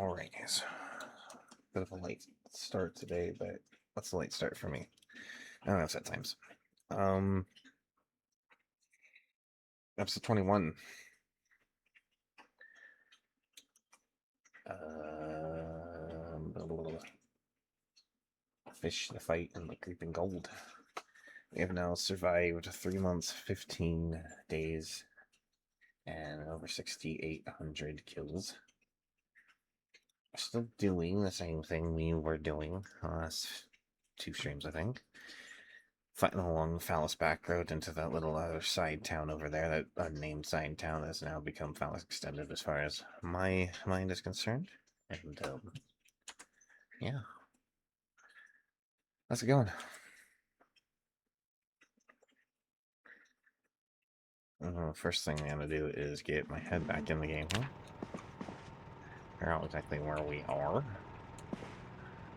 Alright, guys. Bit of a late start today, but what's a late start for me? I don't know, set times. Episode 21. Blah, blah, blah. Fish, the fight, and the creeping gold. We have now survived 3 months, 15 days, and over 6,800 kills. We're still doing the same thing we were doing last 2 streams, I think. Fighting along the Phallus back road into that little other side town over there, that unnamed side town has now become Phallus Extended as far as my mind is concerned. And, yeah. How's it going? First thing I'm gonna do is get my head back in the game here. Figure out exactly where we are.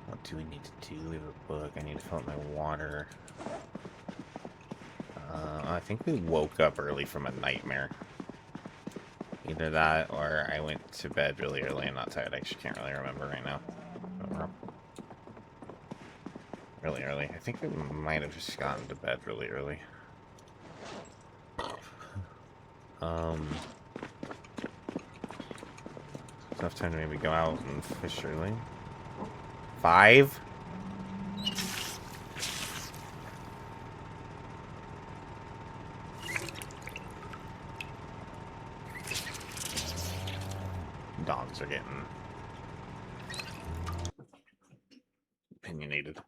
What do we need to do? We have a book. I need to fill up my water. I think we woke up early from a nightmare. Either that, or I went to bed really early. I'm not tired. I actually can't really remember right now. Really early. I think we might have just gotten to bed really early. Enough time to maybe go out and fish early. 5? Dogs are getting opinionated.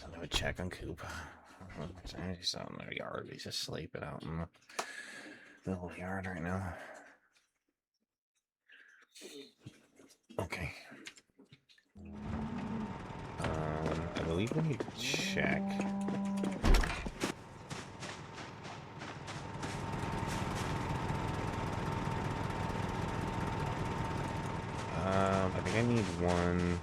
I'm gonna check on Coop. He's out in the yard. He's just sleeping out in the middle of the yard right now. Okay. I believe we need to check. I think I need one.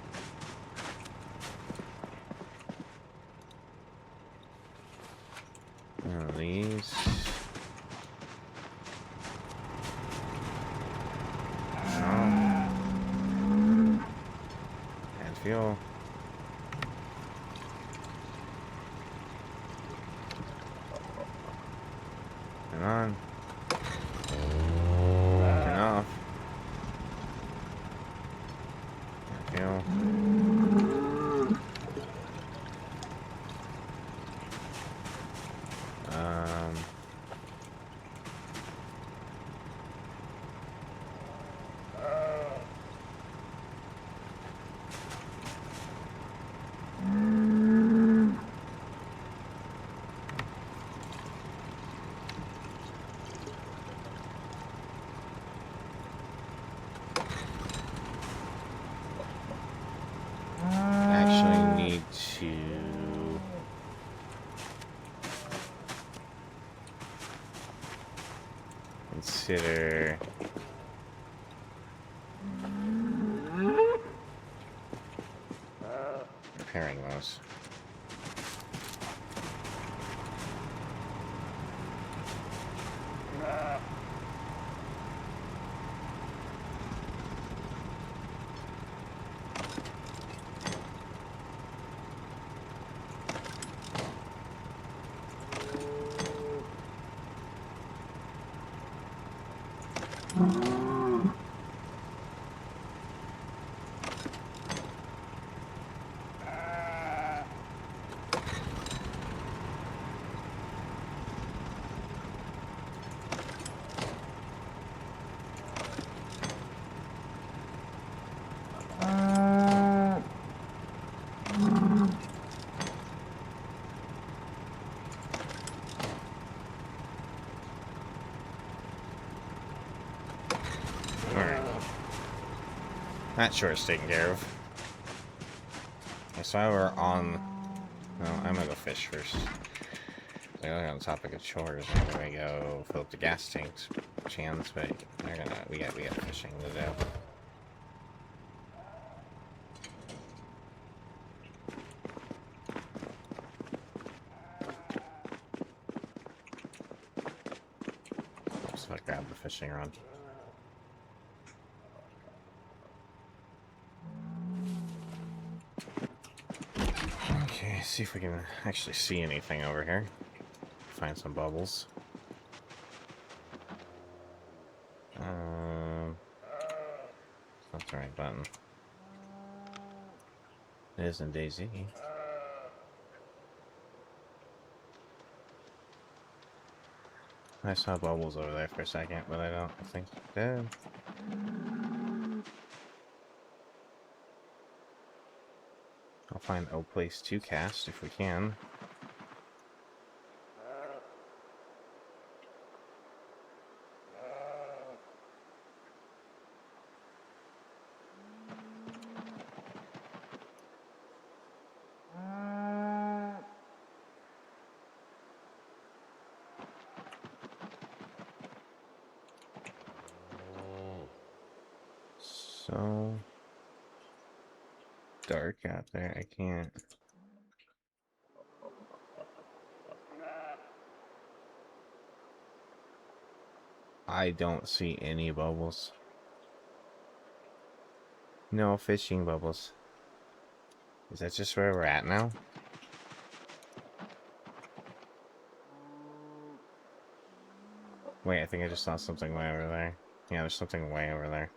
One of these. And fuel. Turn on. Turn off. And fuel. Consider repairing those. That sure is taken care of. Okay, so we're on... No, I'm gonna go fish first. On the topic of chores, we're gonna go fill up the gas tanks, chans, but we got fishing to do. So I grab the fishing rod. Okay, see if we can actually see anything over here. Find some bubbles. That's the right button. It isn't Daisy. I saw bubbles over there for a second, but I don't think I did. I'll find a place to cast if we can. So dark out there, I can't. I don't see any bubbles. No fishing bubbles. Is that just where we're at now? Wait, I think I just saw something way over there. Yeah, there's something way over there.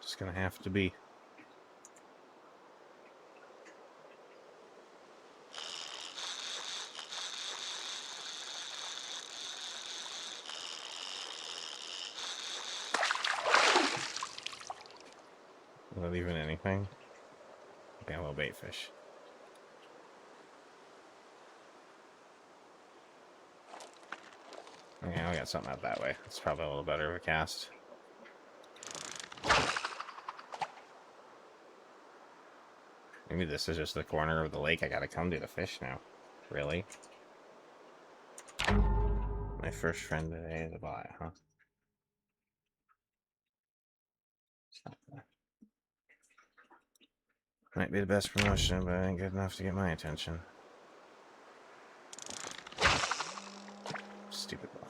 Just gonna have to be. Is that even anything? Okay, a little bait fish. Yeah, I got something out that way. It's probably a little better of a cast. Maybe this is just the corner of the lake I gotta come to the fish now. Really? My first friend today is a bot, huh? Might be the best promotion, but it ain't good enough to get my attention. Stupid bot.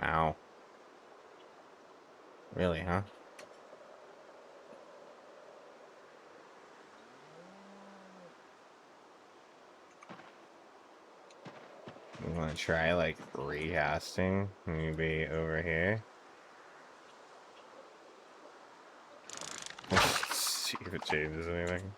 Wow. Really, huh? You wanna try, like, recasting? Maybe over here? See if it changes anything.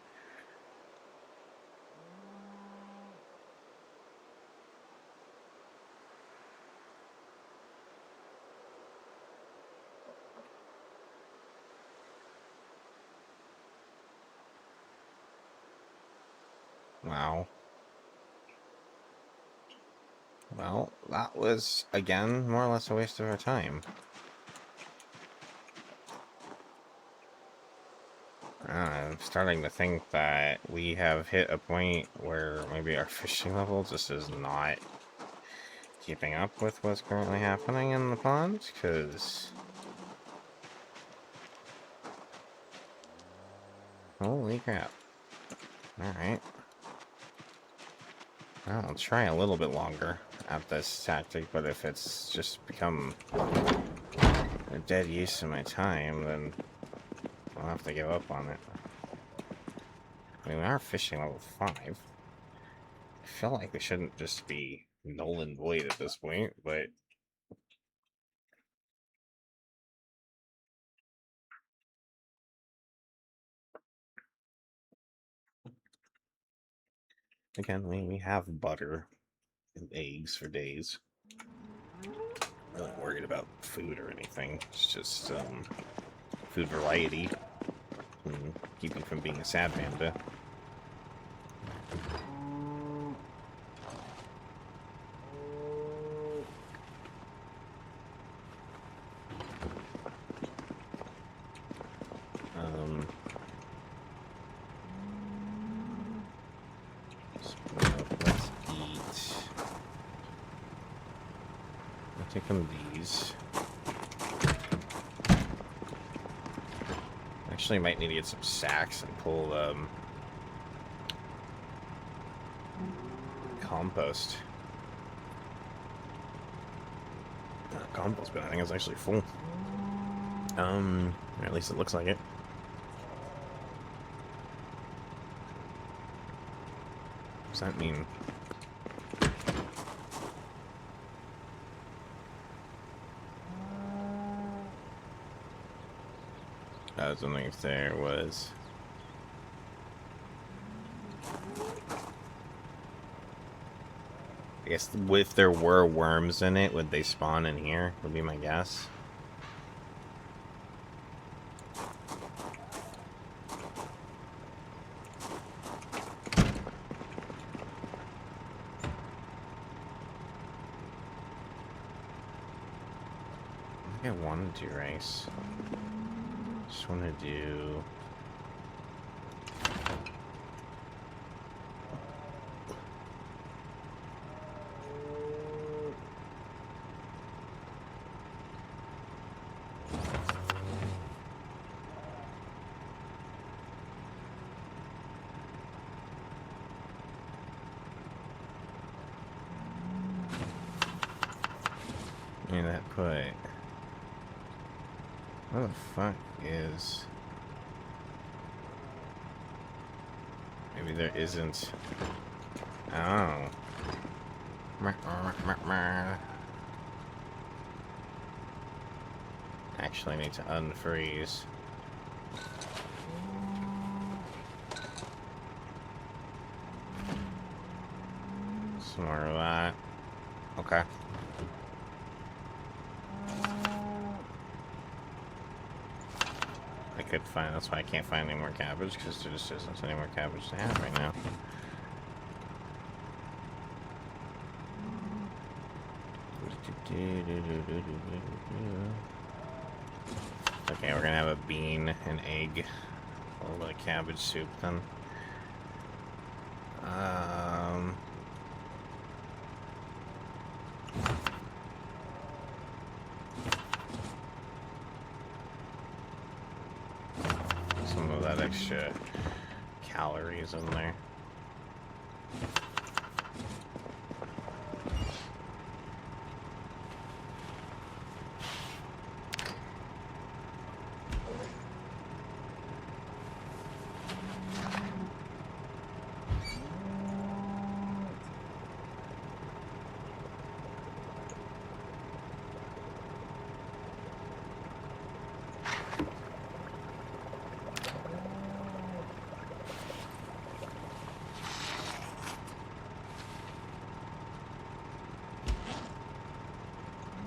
Wow. Well, that was, again, more or less a waste of our time. I'm starting to think that we have hit a point where maybe our fishing level just is not keeping up with what's currently happening in the pond, because... Holy crap. Alright. Well, I'll try a little bit longer at this tactic, but if it's just become a dead use of my time, then I'll have to give up on it. I mean, we are fishing level 5. I feel like we shouldn't just be null and void at this point, but... Again, we have butter and eggs for days. I'm not worried about food or anything. It's just food variety. And keep you from being a sad panda. Let's eat. I'll take some of these. Actually, might need to get some sacks and pull compost. Compost bin, I think it's actually full. Or at least it looks like it. What does that mean? I was wondering if there was... I guess if there were worms in it, would they spawn in here? Would be my guess. I think I wanted to do rice. Just want to do... I mean, that put... What the fuck is... Maybe there isn't... Oh. Actually, I need to unfreeze. Some more of that. Okay. I could find... That's why I can't find any more cabbage, because there just isn't any more cabbage to have right now. Okay, we're gonna have a bean, an egg, a little bit of cabbage soup then. Some of that extra calories in there.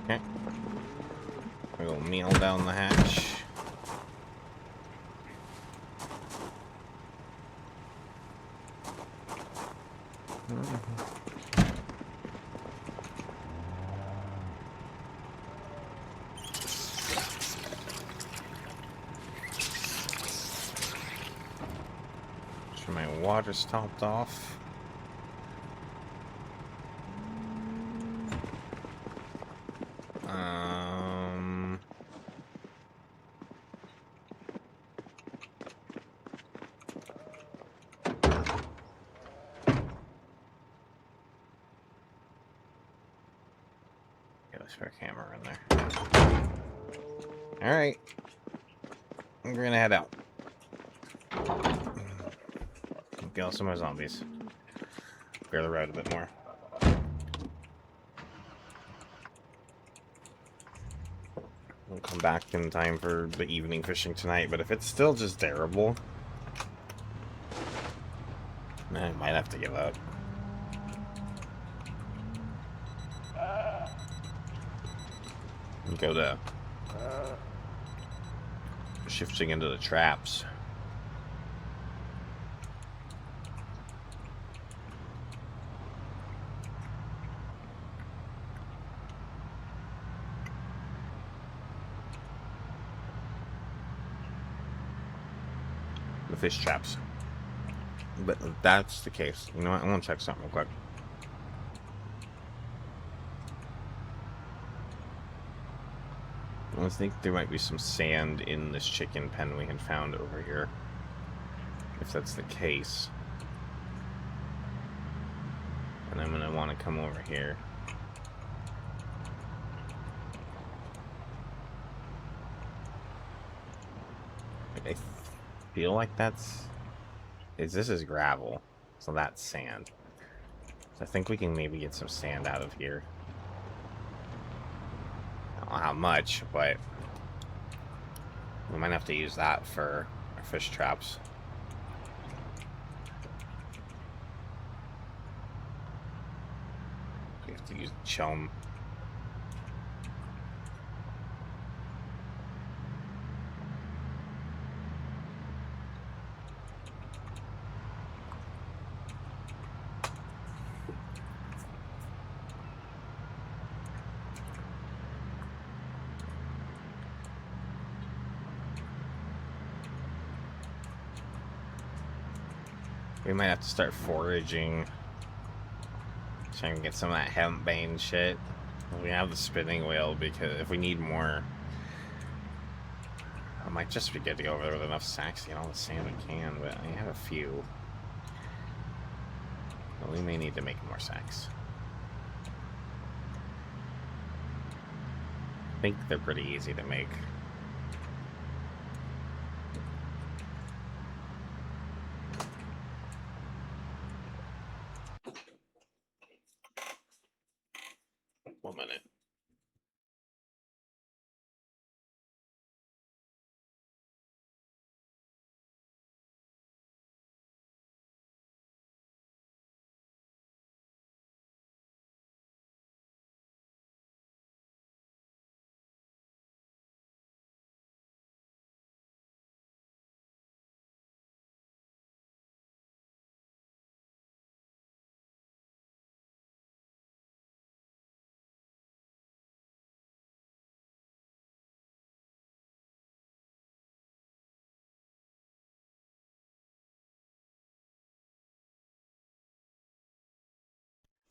Okay. We'll meal down the hatch. Sure my water's topped off. Let's put a camera in there. Alright. We're gonna head out. Kill some more zombies. Clear the road a bit more. We'll come back in time for the evening fishing tonight, but if it's still just terrible, I might have to give up. And go to shifting into the traps. The fish traps. But if that's the case, you know what? I want to check something real quick. I think there might be some sand in this chicken pen we had found over here. If that's the case. And I'm going to want to come over here. I feel like this is gravel. So that's sand. So I think we can maybe get some sand out of here. I don't know how much, but we might have to use that for our fish traps. We have to use chum. We might have to start foraging. So I can get some of that hempbane shit. We have the spinning wheel because if we need more, I might just be good to go over there with enough sacks to get all the sand we can, but I have a few. But we may need to make more sacks. I think they're pretty easy to make. One minute.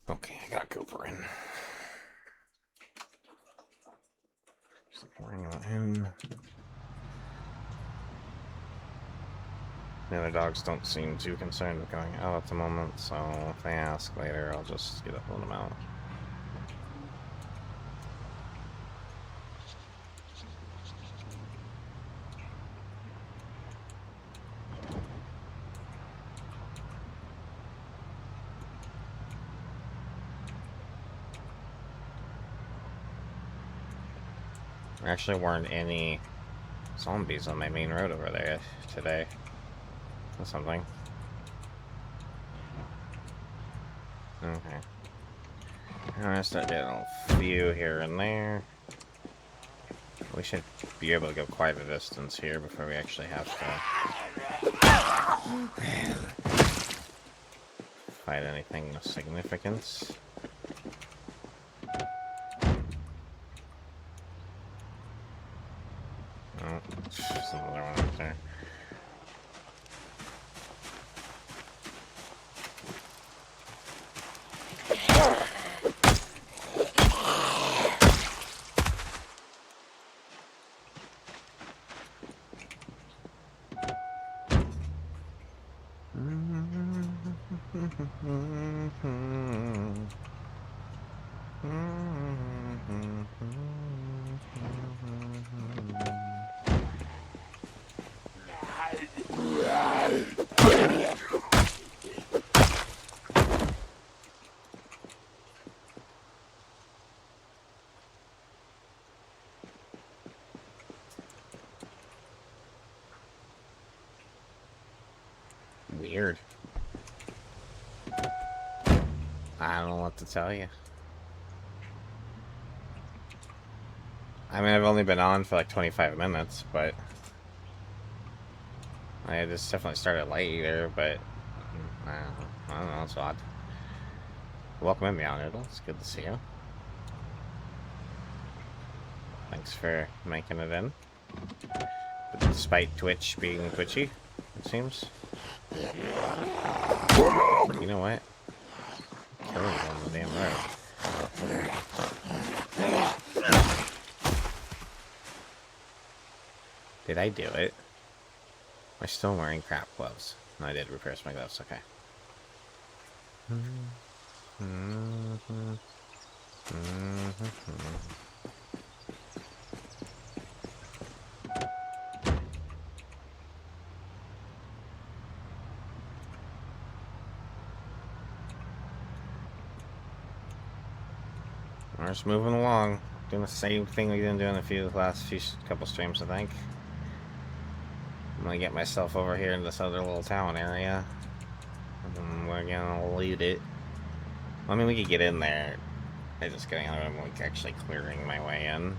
Okay, I got Cooper in. Just pouring it in. The other dogs don't seem too concerned with going out at the moment, so if they ask later, I'll just get up and let them out. There actually weren't any zombies on my main road over there today. Or something. Okay. I'm gonna start getting a few here and there. We should be able to go quite a distance here before we actually have to fight anything of significance. Oh, there's another one up there. Weird. I don't know what to tell you. I mean, I've only been on for like 25 minutes, but I just definitely started later, but I don't know, it's odd. Welcome in, Meow Noodle. It's good to see you. Thanks for making it in. But despite Twitch being twitchy, it seems. You know what? Killing you on the damn road. Did I do it? Am I still wearing crap gloves? No, I did repair my gloves, okay. We're just moving along. Doing the same thing we've been doing the last couple streams, I think. I'm gonna get myself over here in this other little town area. And we're gonna loot it. I mean, we could get in there. I'm just getting out of it, like actually clearing my way in.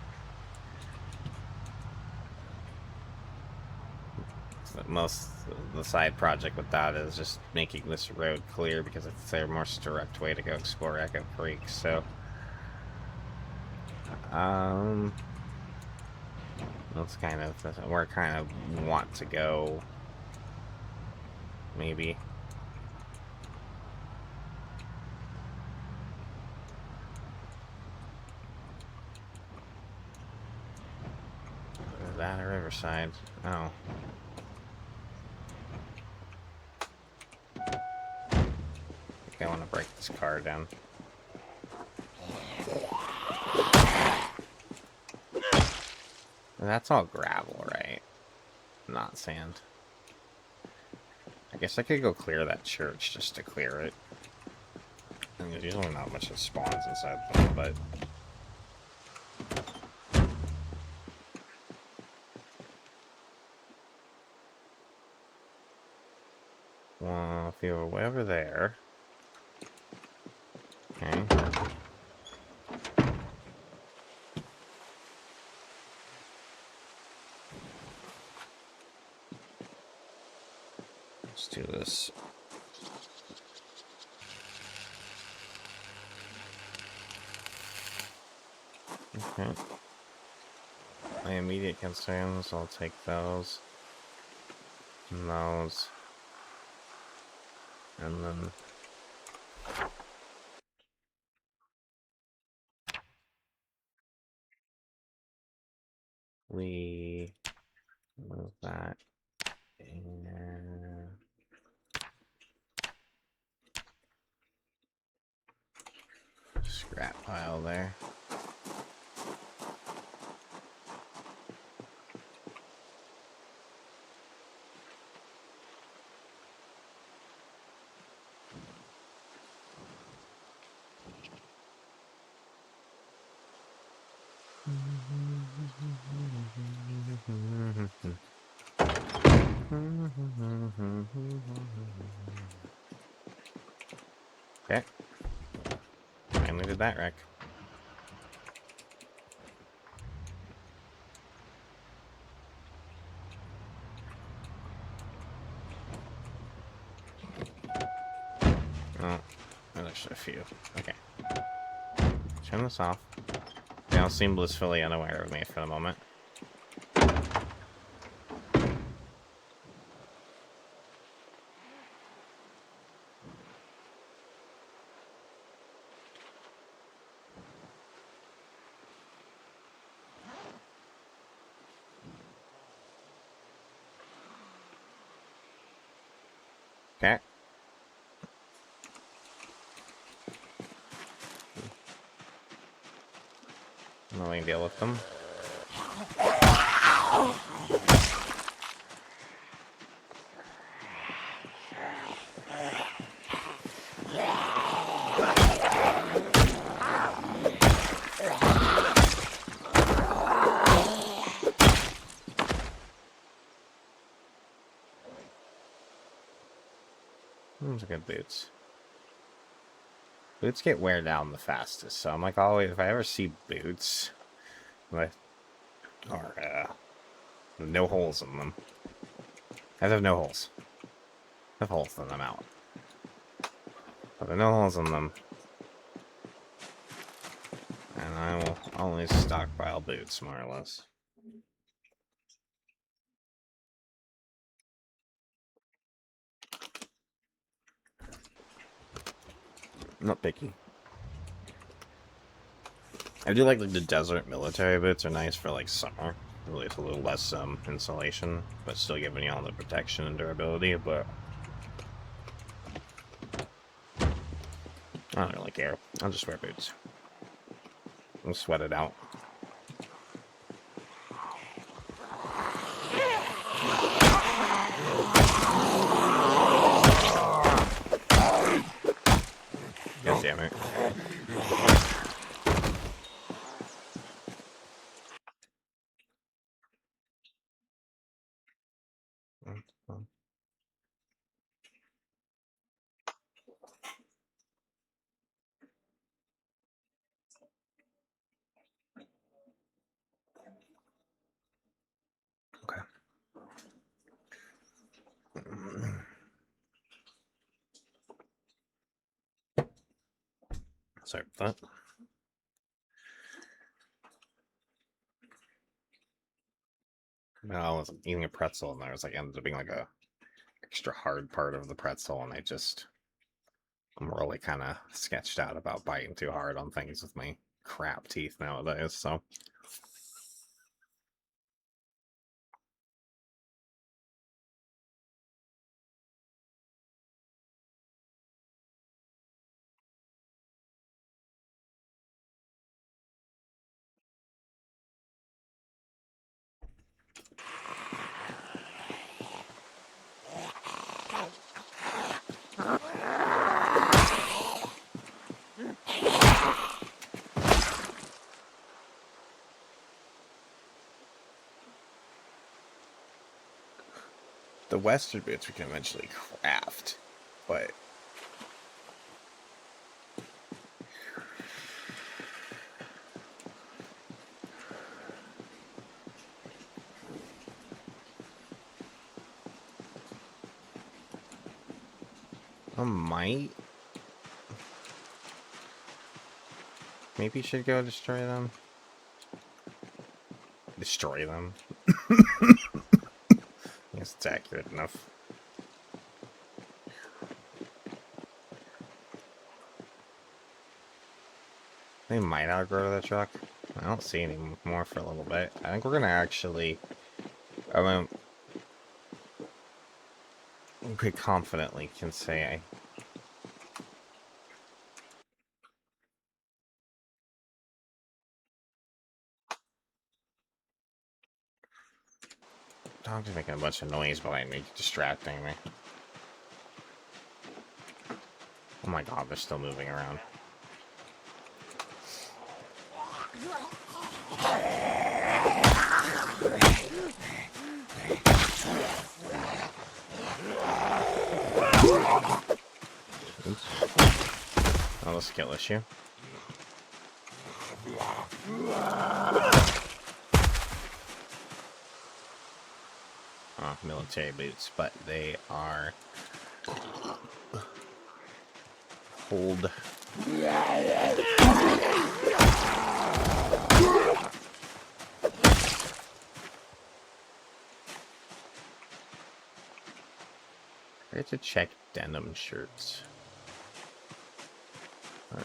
So most of the side project with that is just making this road clear because it's their most direct way to go explore Echo Creek, so that's kind of where I kind of want to go, maybe. Is that a Riverside? Oh. I think I want to break this car down. That's all gravel, right? Not sand. I guess I could go clear that church just to clear it. And there's usually not much that spawns inside them, but... Well, if you were way over there... Okay. Let's do this. Okay. My immediate concerns, I'll take those. And those. And then... we move that and scrap pile there. Okay. Finally did that, Rick. Oh, there's a few. Okay. Turn this off. They all seem blissfully unaware of me for the moment. Okay. I'm going to deal with them. Those are good boots. Boots get wear down the fastest, so I'm like always, if I ever see boots with no holes in them. I have no holes. I have holes in them out. But there are no holes in them. And I will always stockpile boots, more or less. I'm not picky. I do like the desert military boots are nice for like summer. Really, it's a little less insulation, but still giving you all the protection and durability. But I don't really care. I'll just wear boots. I'll sweat it out. God damn it. Okay. Sorry for that. I was eating a pretzel and there was like ended up being like a extra hard part of the pretzel, and I'm really kind of sketched out about biting too hard on things with my crap teeth nowadays, so. The Western boots we can eventually craft, but I might. Maybe should go destroy them. Destroy them. I guess it's accurate enough. They might outgrow the truck. I don't see any more for a little bit. I think we're gonna actually. I mean, pretty confidently can say Dog's making a bunch of noise behind me, distracting me. Oh my god, they're still moving around. Oops. Oh, a skill issue. Oh, military boots, but they are hold. I have to check denim shirts. Right.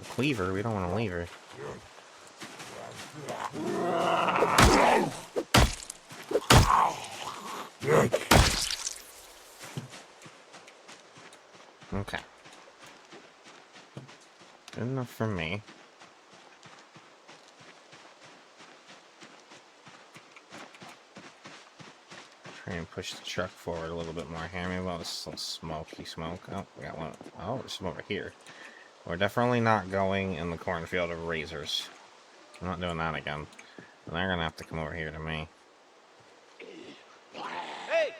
Cleaver, we don't want to leave her. Okay. Good enough for me. Try and push the truck forward a little bit more here. Maybe about this little smoky smoke. Oh, we got one. Oh, there's some over here. We're definitely not going in the cornfield of razors. I'm not doing that again. They're gonna have to come over here to me. Hey!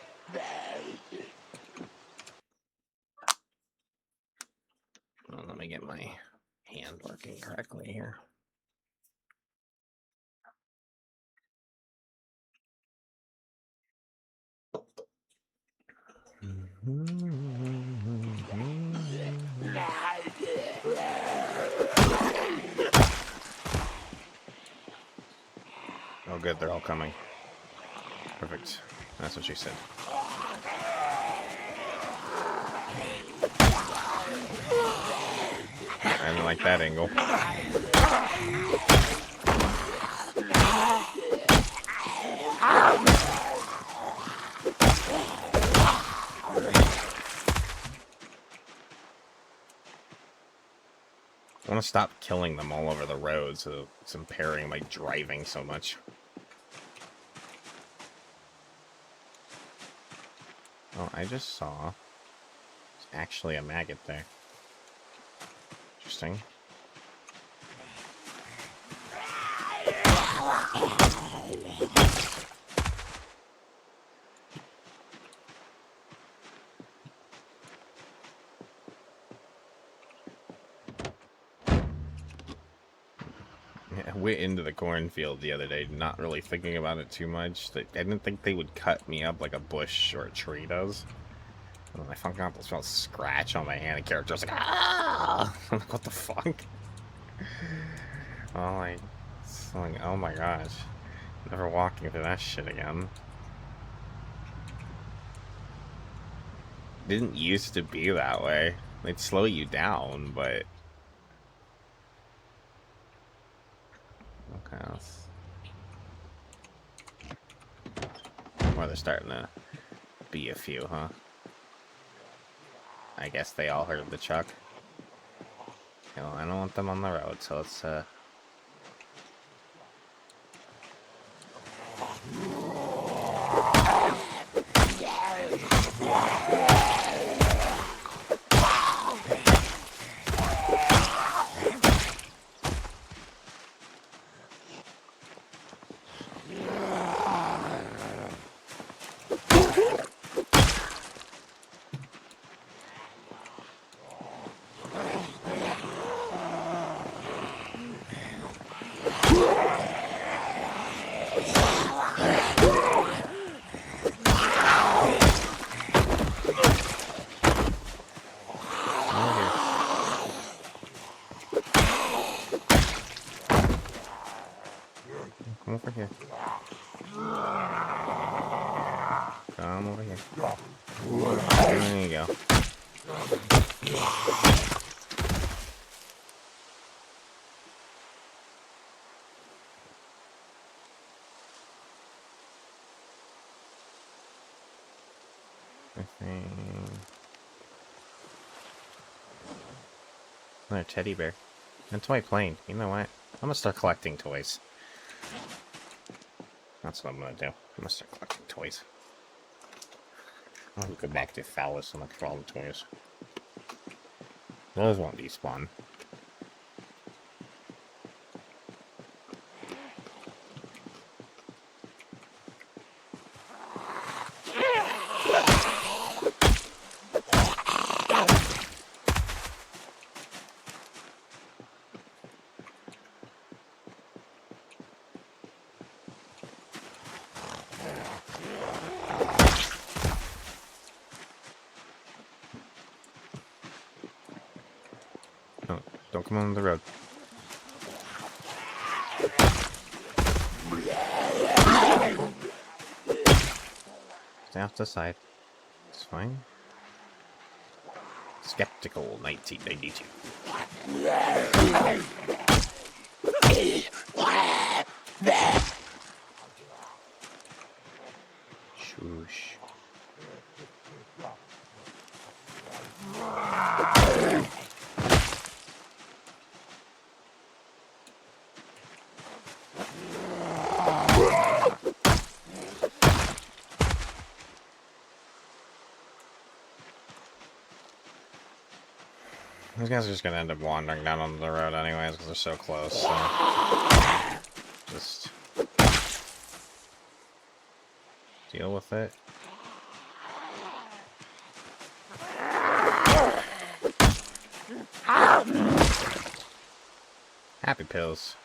Well, let me get my hand working correctly here. Oh, good, they're all coming. Perfect. That's what she said. I didn't like that angle. I want to stop killing them all over the road, so it's impairing my driving so much. Oh, I just saw... There's actually a maggot there. Interesting. I went into the cornfield the other day, not really thinking about it too much. I didn't think they would cut me up like a bush or a tree does. And when I found out this little scratch on my hand, the character was like, ah! I'm like, what the fuck? Oh, like, oh my gosh. Never walking through that shit again. Didn't used to be that way. They'd slow you down, but... Okay, well, they're starting to be a few, huh? I guess they all heard the truck. You know, I don't want them on the road, so let's, come over here. Come over here. There you go. Another teddy bear. And toy plane. You know what? I'm gonna start collecting toys. That's what I'm gonna do. I'm gonna start collecting toys. I'll go back to Phallus and look for all the toys. Those won't despawn. No, don't come on the road. Stay off the side. It's fine. Skeptical 1992. Shoosh. These guys are just gonna end up wandering down on the road anyways because they're so close. So just Deal with it. Happy pills.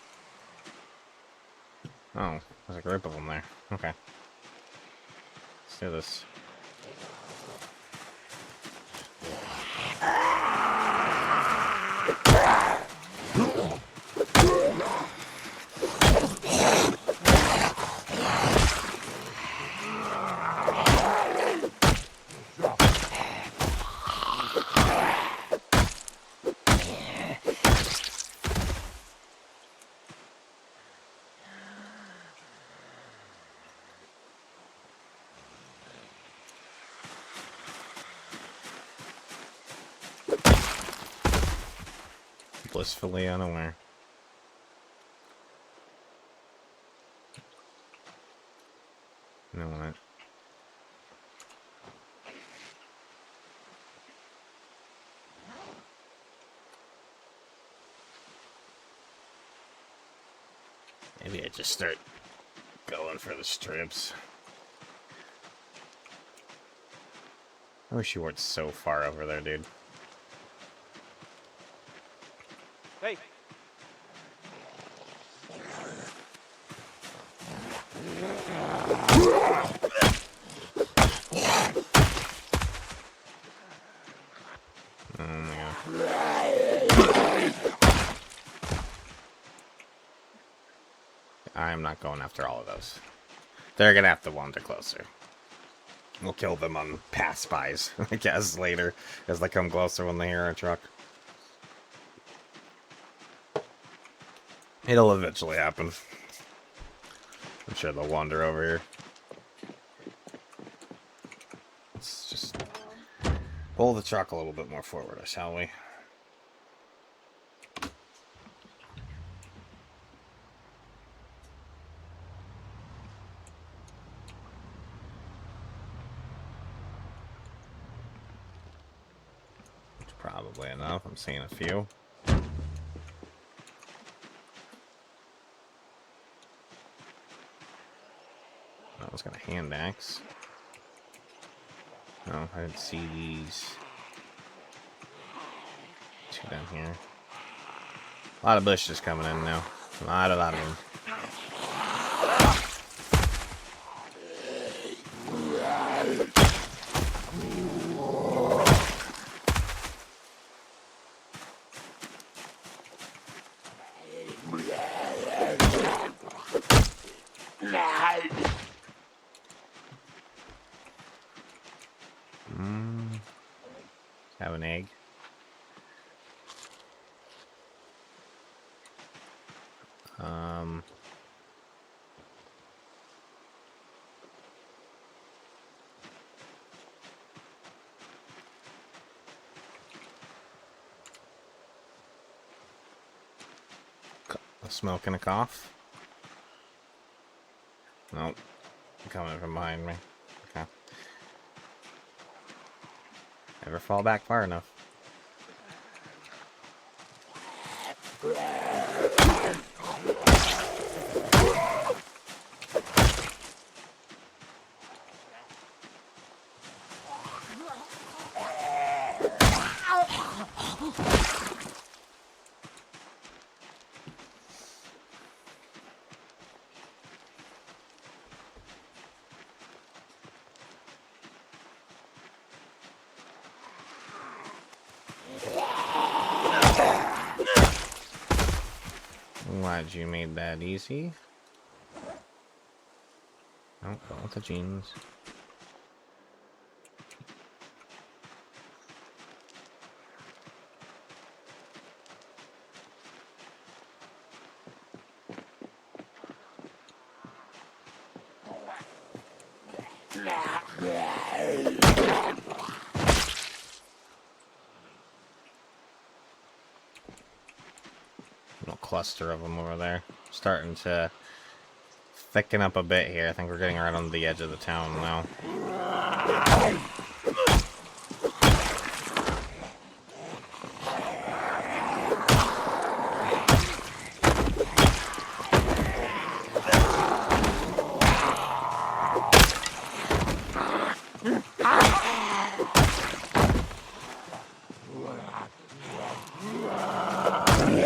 Oh, there's a group of them there. Okay. Let's do this. Blissfully unaware. You know what? Maybe I just start going for the strips. I wish you weren't so far over there, dude. Hey. Oh my god. I'm not going after all of those. They're gonna have to wander closer. We'll kill them on pass-bys, I guess, later, as they come closer when they hear our truck. It'll eventually happen. I'm sure they'll wander over here. Let's just pull the truck a little bit more forward, shall we? It's probably enough. I'm seeing a few. I was gonna hand axe. No, I didn't see these. Two down here. A lot of bushes coming in now. A lot of them. Have an egg. A smoke and a cough. Nope. Coming from behind me. Okay. Never fall back far enough. Glad you made that easy. Oh, go with the jeans. Little cluster of them over there. Starting to thicken up a bit here. I think we're getting right on the edge of the town now. I'm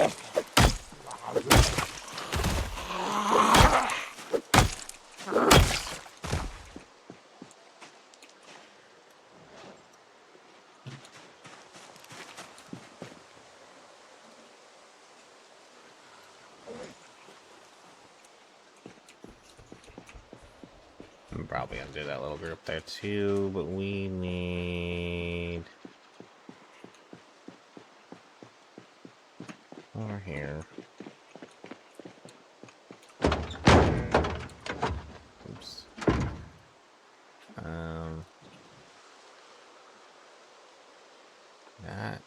probably undo that little group there too, but we need over here. Oops. That.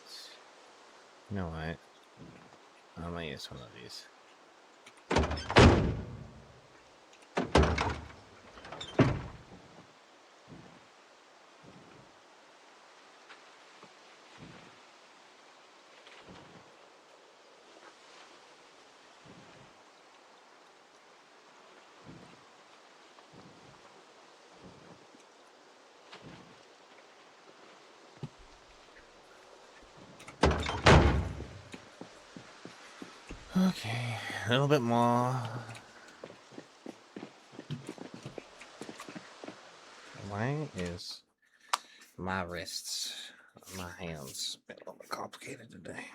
You know what? I'm gonna use one of these. Okay, a little bit more. Why is my wrists, my hands a little bit complicated today?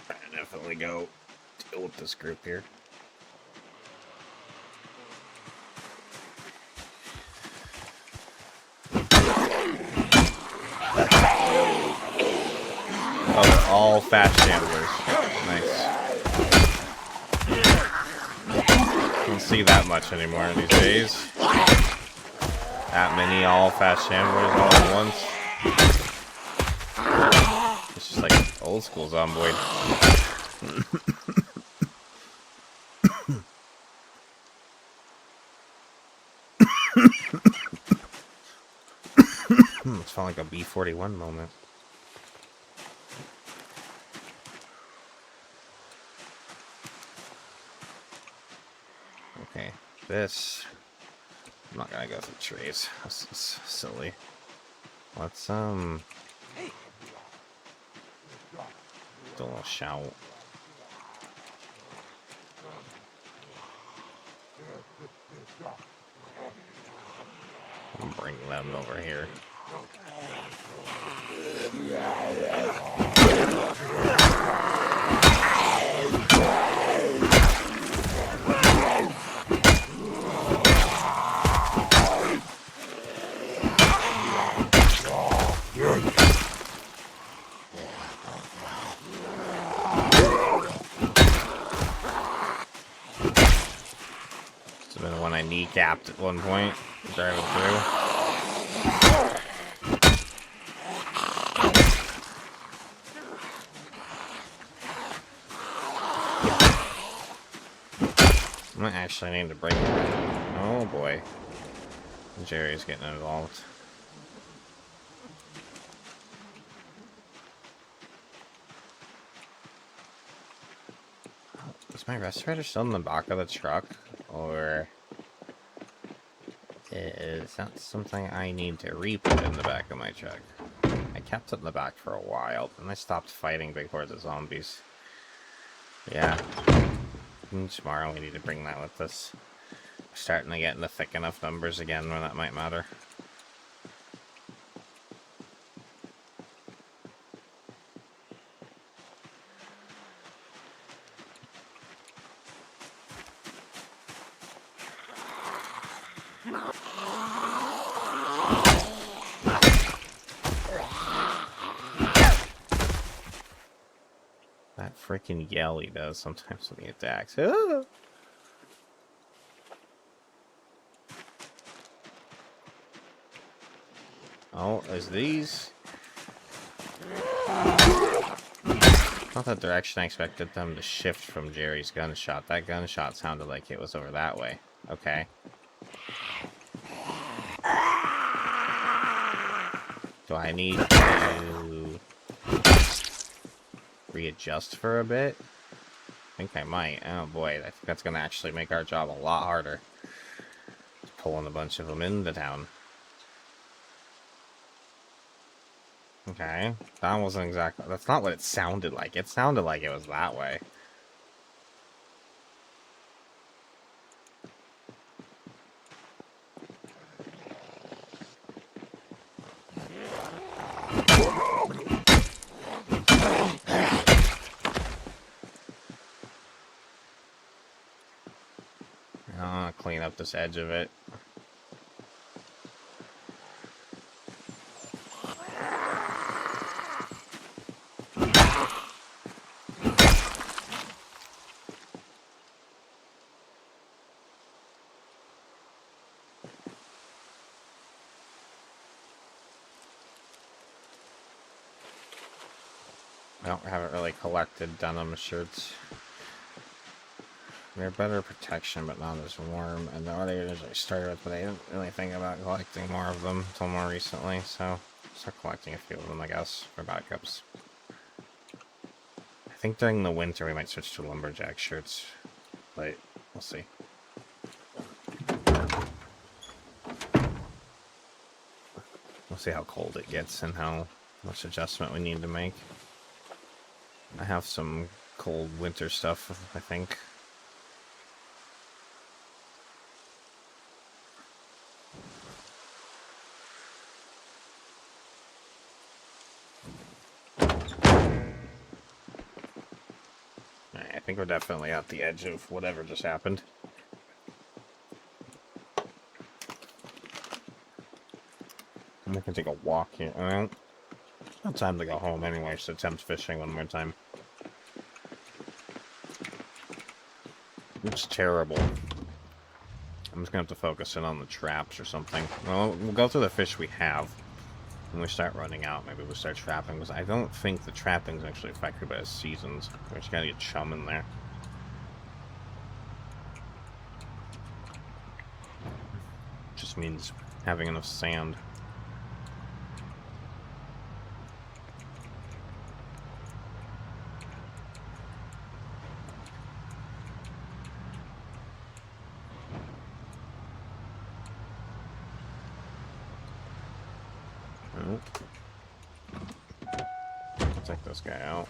I definitely go deal with this group here. Oh, they're all fast shamblers. Nice. Don't see that much anymore these days. That many all fast shamblers all at once. It's just like old school Zomboid. It's felt like a B-41 moment. Okay, this... I'm not gonna go through trees. This is silly. Let's, do a little shout. I'll bring them over here. It's been the one I kneecapped at one point, driving through. I might actually need to bring... Oh boy. Jerry's getting involved. Is my respirator still in the back of the truck? Or is that something I need to re-put in the back of my truck? I kept it in the back for a while, and I stopped fighting big hordes of zombies. Yeah. Tomorrow we need to bring that with us. We're starting to get into thick enough numbers again where that might matter. That freaking yell he does sometimes when he attacks. Ah! Oh, is these? Not that direction I expected them to shift from Jerry's gunshot. That gunshot sounded like it was over that way. Okay. Do I need to readjust for a bit? I think I might. Oh boy, I think that's going to actually make our job a lot harder. Pulling a bunch of them into town. Okay, that wasn't exactly... That's not what it sounded like. It sounded like it was that way. I'll clean up this edge of it. I haven't really collected denim shirts. They're better protection, but not as warm. And the others I started with, but I didn't really think about collecting more of them until more recently. So, start collecting a few of them, I guess, for backups. I think during the winter we might switch to lumberjack shirts, but we'll see. We'll see how cold it gets and how much adjustment we need to make. I have some cold winter stuff, I think. I think we're definitely at the edge of whatever just happened. I'm gonna take a walk here. Well, it's not time to go home anyway, so attempt fishing one more time. It's terrible. I'm just gonna have to focus in on the traps or something. Well, we'll go through the fish we have. When we start running out, maybe we'll start trapping, because I don't think the trapping's actually affected by the seasons. We just gotta get chum in there. Just means having enough sand. Take this guy out.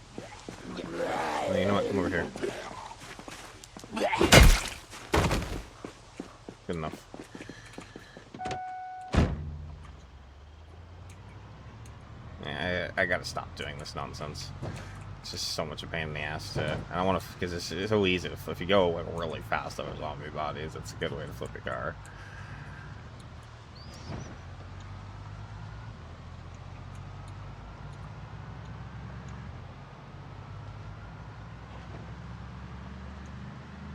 Oh, you know what? Come over here. Good enough. Yeah, I gotta stop doing this nonsense. It's just so much a pain in the ass to... I don't want to... Because it's so easy. If you go like, really fast over zombie bodies, it's a good way to flip your car.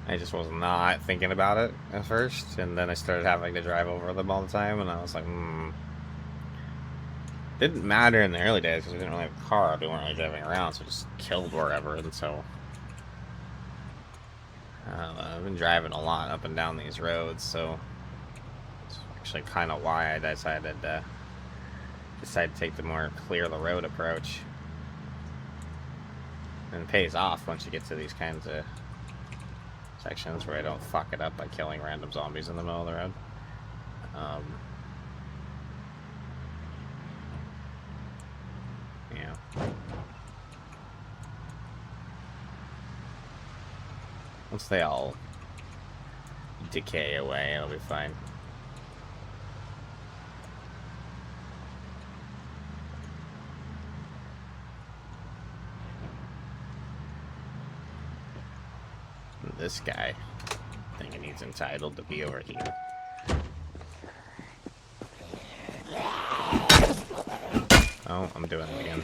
I just was not thinking about it at first, and then I started having to drive over them all the time, and I was like, Didn't matter in the early days because we didn't really have a car. We weren't really driving around, so just killed wherever, and so... I've been driving a lot up and down these roads, so... It's actually kind of why I decided to take the more clear the road approach. And it pays off once you get to these kinds of sections where I don't fuck it up by killing random zombies in the middle of the road. Yeah. Once they all decay away, it'll be fine. This guy, thinking he's entitled to be over here. Oh, I'm doing it again.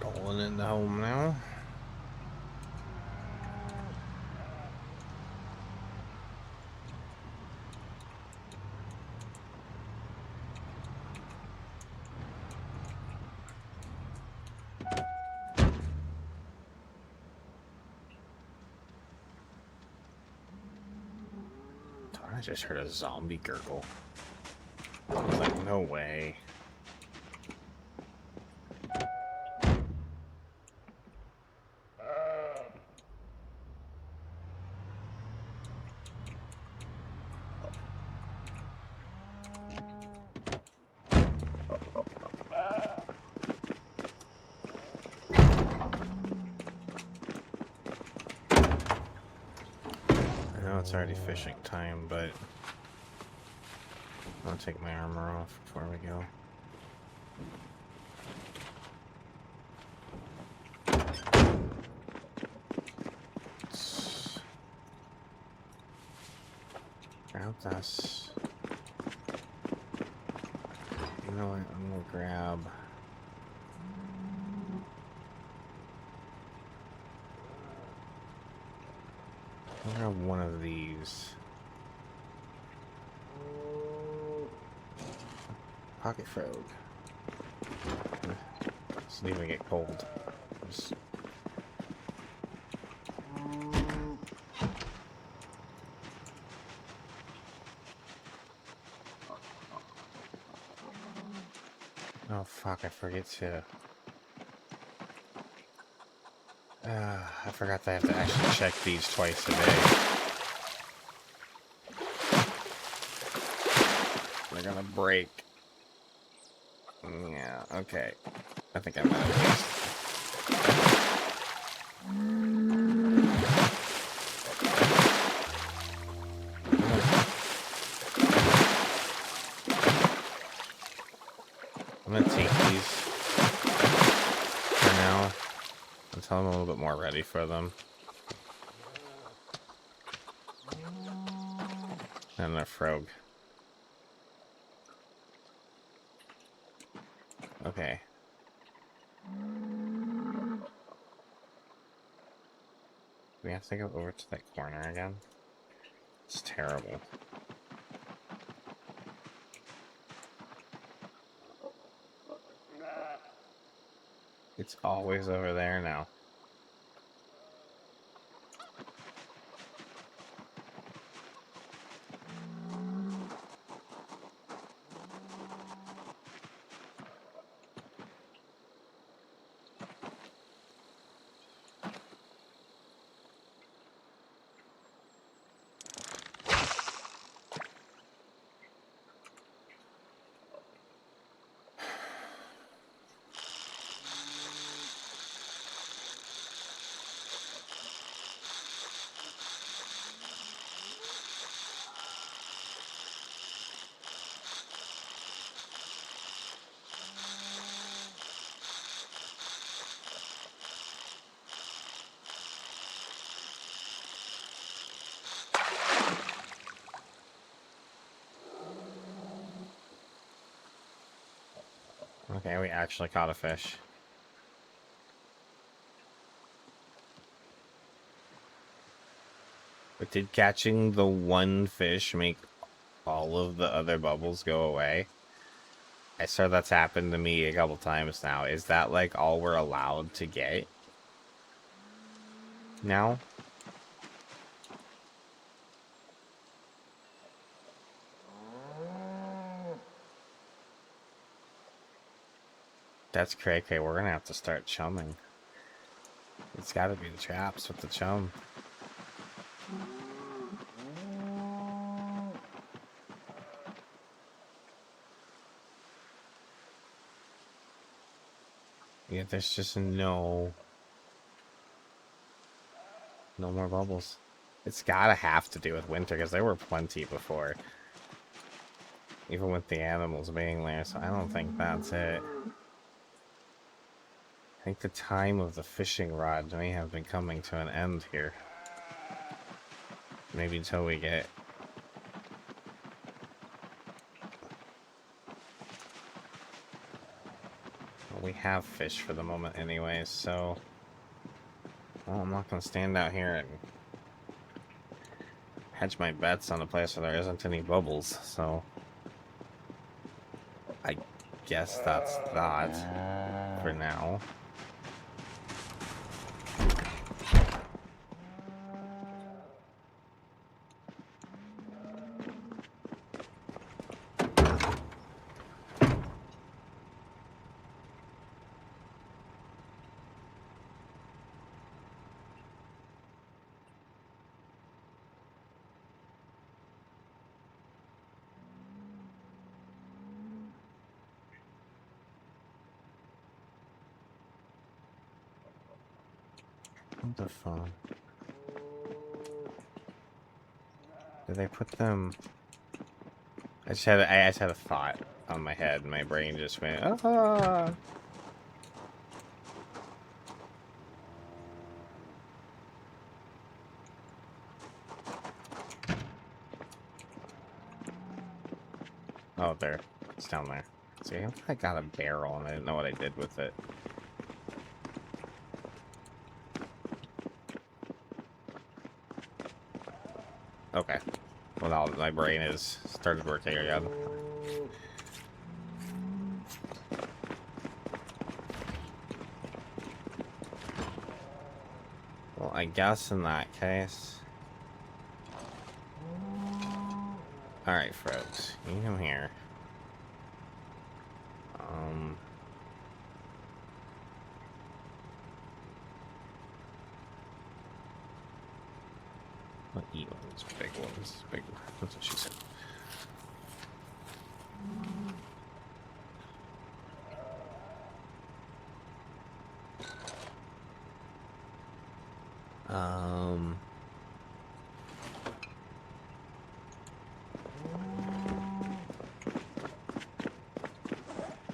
Rolling into home now. I just heard a zombie gurgle. I was like, no way. I know it's already fishing time, but I'll take my armor off before we go. Grab this. You know what? I'm gonna grab. I'll grab one of these. Pocket frog. Doesn't even get cold. Just... Oh fuck, I forget to... I forgot that I have to actually check these twice a day. They're gonna break. Yeah, okay. I think I'm at least. I'm gonna take these for now until I'm a little bit more ready for them. And a frog. Okay. We have to go over to that corner again. It's terrible. It's always over there now. Okay, we actually caught a fish. But did catching the one fish make all of the other bubbles go away? I swear that's happened to me a couple times now. Is that like all we're allowed to get now? That's cray-cray. We're gonna have to start chumming. It's gotta be the traps with the chum. Yeah, there's just no more bubbles. It's gotta have to do with winter, because there were plenty before. Even with the animals being there, so I don't think that's it. I think the time of the fishing rod may have been coming to an end here. Maybe until we get... We have fish for the moment anyway, so... Well, I'm not gonna stand out here and hedge my bets on a place where there isn't any bubbles, so... I guess that's that for now. What the fuck? Did they put them... I just had a thought on my head, and my brain just went, ah! Oh, there. It's down there. See, I got a barrel, and I didn't know what I did with it. Okay. Well, now my brain has started working again. Well, I guess in that case... Alright, folks. You come here. What eat ones? Big ones. Big ones. That's what she said.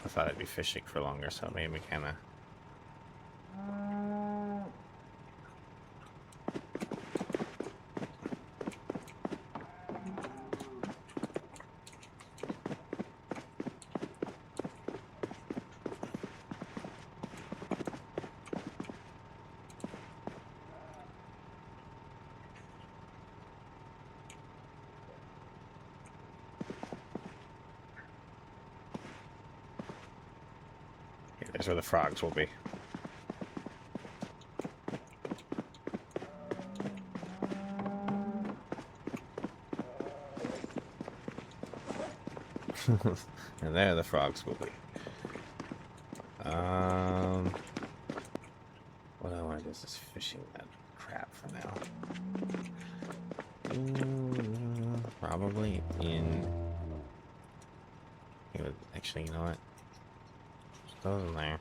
I thought I'd be fishing for longer, so it made me kind of... There's where the frogs will be. And there the frogs will be. What I want to do is just fishing that crap for now. Probably in... Actually, you know what? Just those in there.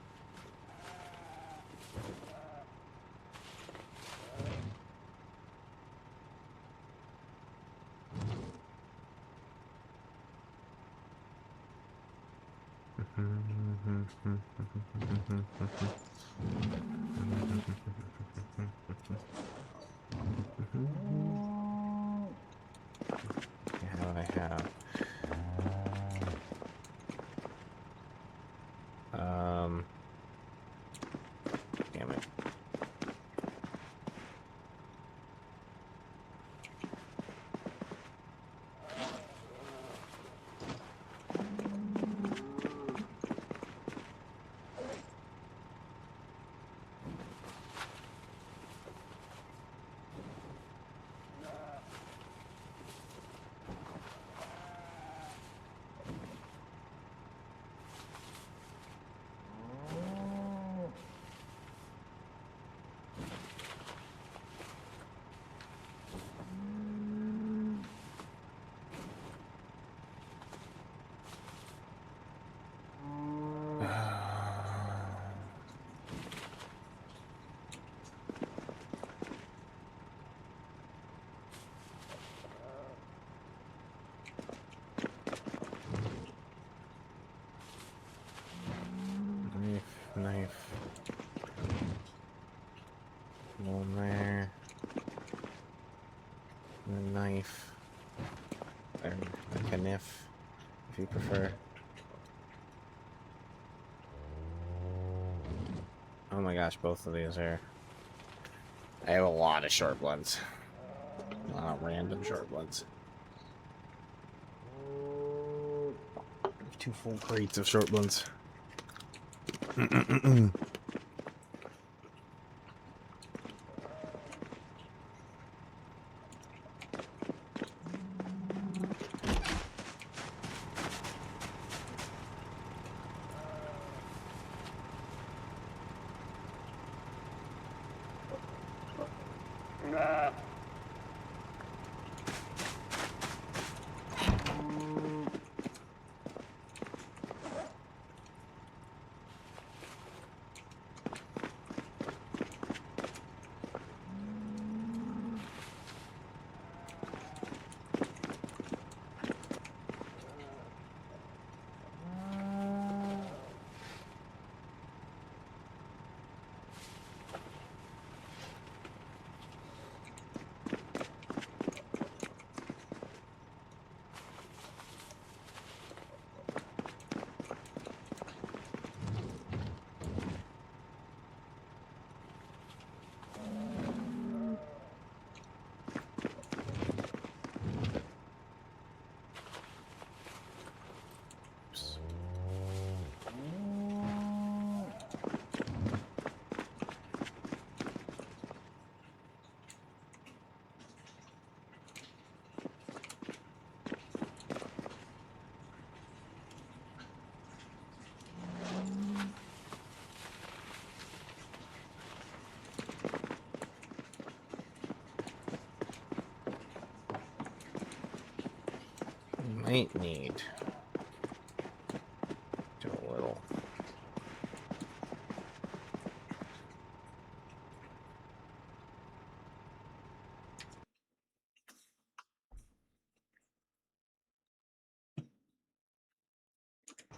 What I have. Damn it. Knife. One there. And a knife. Or like a kniff, if you prefer. my gosh, both of these are... I have a lot of short bloods. A lot of random short bloods. 2 full crates of short bloods. Might need do a little.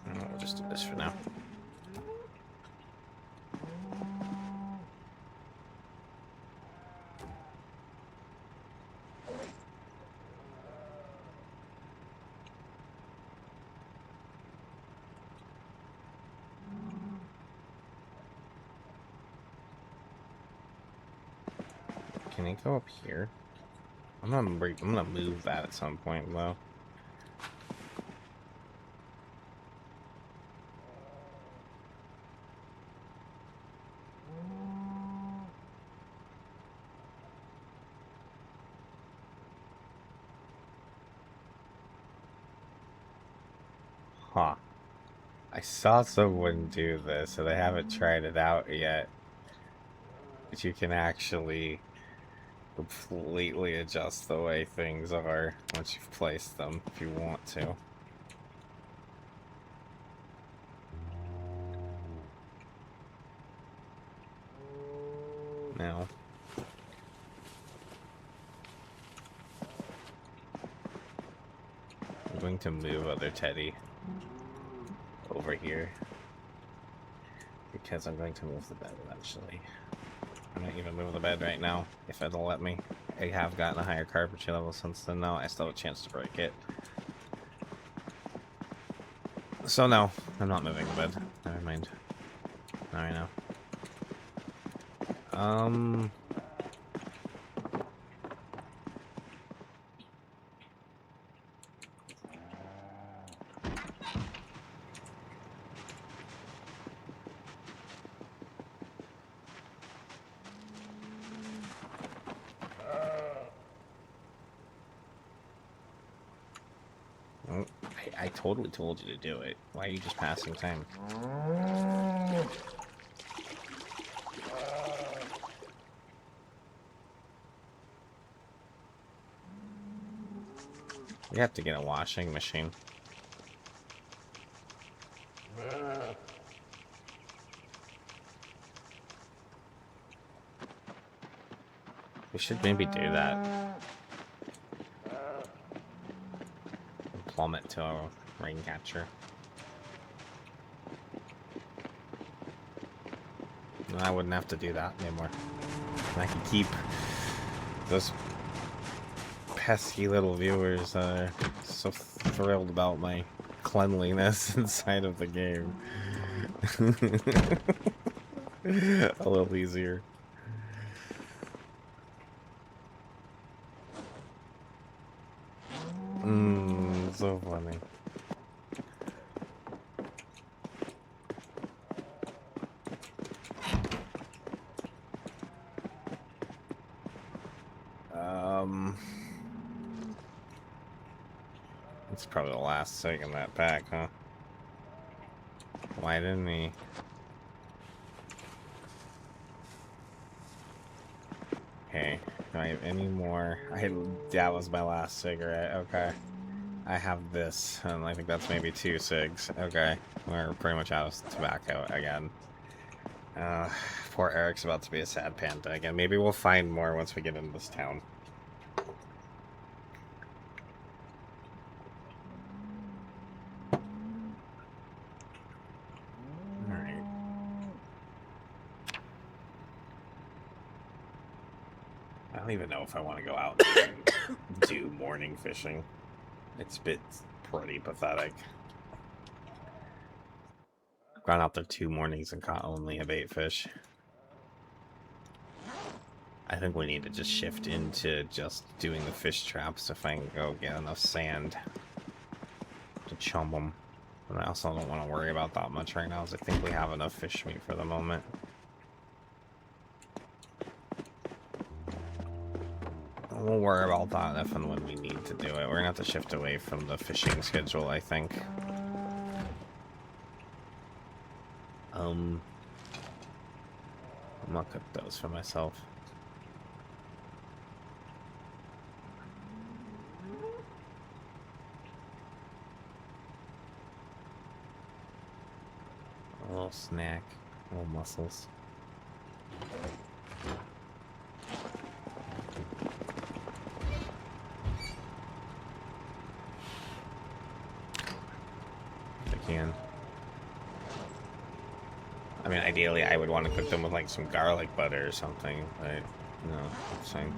We'll just do this for now. Can it go up here? I'm gonna move that at some point, though. Huh. I saw someone do this, and I haven't tried it out yet. But you can actually completely adjust the way things are once you've placed them, if you want to. Now, I'm going to move other Teddy over here because I'm going to move the bed eventually. I might even move the bed right now if it'll let me. I have gotten a higher carpentry level since then. Now I still have a chance to break it. So no, I'm not moving the bed. Never mind. Not right now. I totally told you to do it. Why are you just passing time? We have to get a washing machine. We should maybe do that. Plummet to a rain catcher. And I wouldn't have to do that anymore. And I can keep those pesky little viewers so thrilled about my cleanliness inside of the game. A little easier. So funny. It's probably the last thing in that pack, huh? Why didn't he? Okay, do I have any more? That was my last cigarette. Okay. I have this, and I think that's maybe 2 cigs. Okay, we're pretty much out of tobacco again. Poor Eric's about to be a sad panda again. Maybe we'll find more once we get into this town. Alright. I don't even know if I want to go out and do morning fishing. It's a bit pretty pathetic. I've gone out there 2 mornings and caught only a bait fish. I think we need to just shift into just doing the fish traps if I can go get enough sand to chum them. But I also don't want to worry about that much right now, as I think we have enough fish meat for the moment. We'll worry about that if and when we need to do it. We're gonna have to shift away from the fishing schedule, I think. I'm gonna cook those for myself. A little snack, little mussels. If I can. I mean, ideally, I would want to cook them with like some garlic butter or something, but no, it's fine.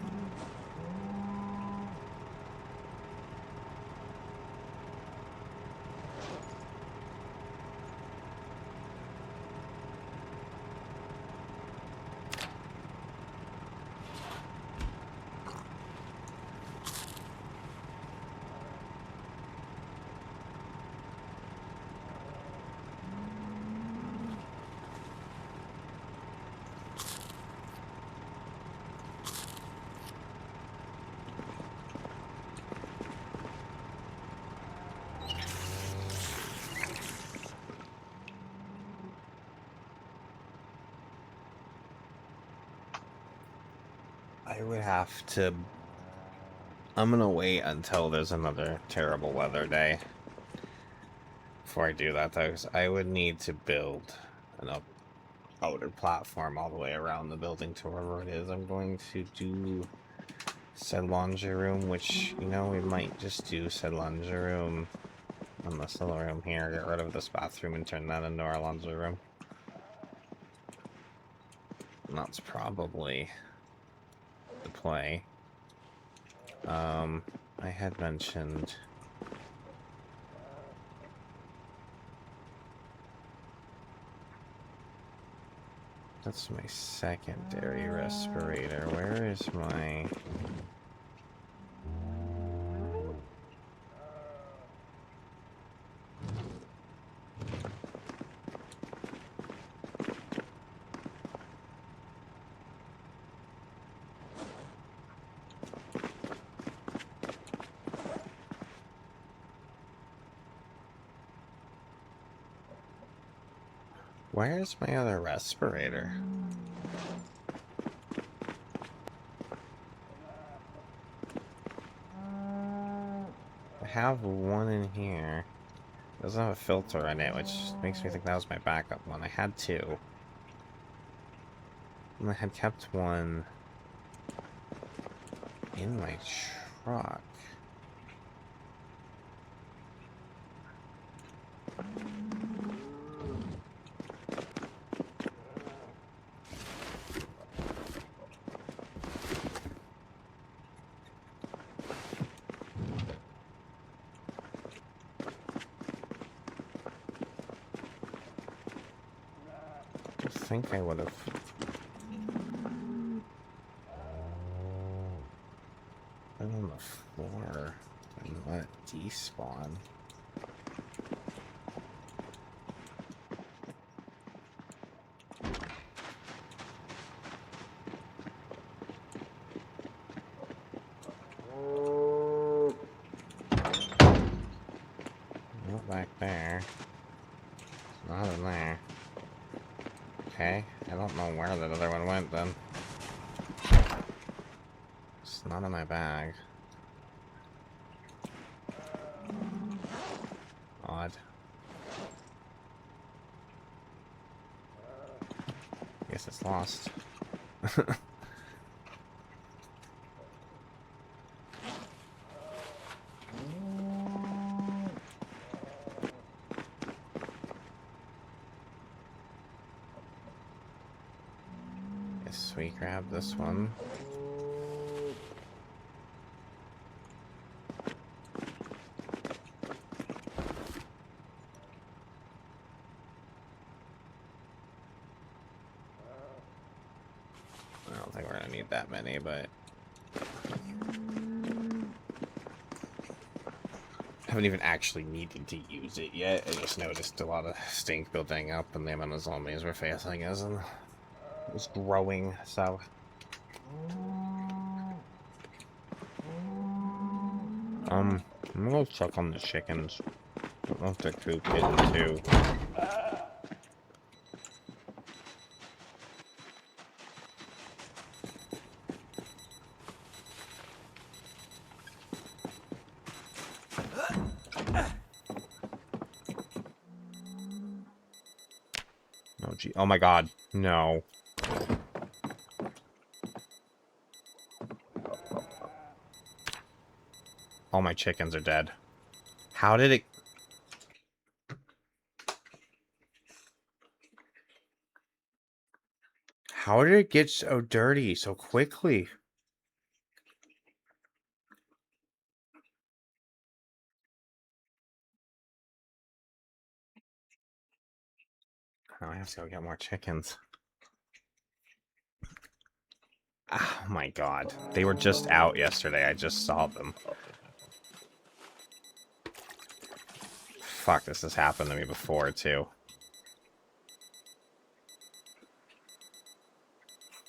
I would have to... I'm gonna wait until there's another terrible weather day before I do that, though, because I would need to build an outer platform all the way around the building to wherever it is I'm going to do said laundry room, which, you know, we might just do said laundry room on this little room here, get rid of this bathroom and turn that into our laundry room. And that's probably the play. I had mentioned that's my secondary respirator. Where is my... Where's my other respirator? I have one in here. It doesn't have a filter in it, which makes me think that was my backup one. I had 2. And I had kept one in my truck. think I would have. Been on the floor and let it despawn. Not back there. Not in there. Okay, I don't know where the other one went then. It's not in my bag. Odd. Guess it's lost. Guess we grab this one. I don't think we're gonna need that many, but haven't even actually needed to use it yet. I just noticed a lot of stink building up, and the amount of zombies we're facing is growing. So I'm gonna go check on the chickens. Don't know if they're coop hidden too. Oh gee! Oh my God! No! All my chickens are dead. How did it? How did it get so dirty so quickly? Oh, I have to go get more chickens. Oh my God. They were just out yesterday. I just saw them. Fuck, this has happened to me before, too.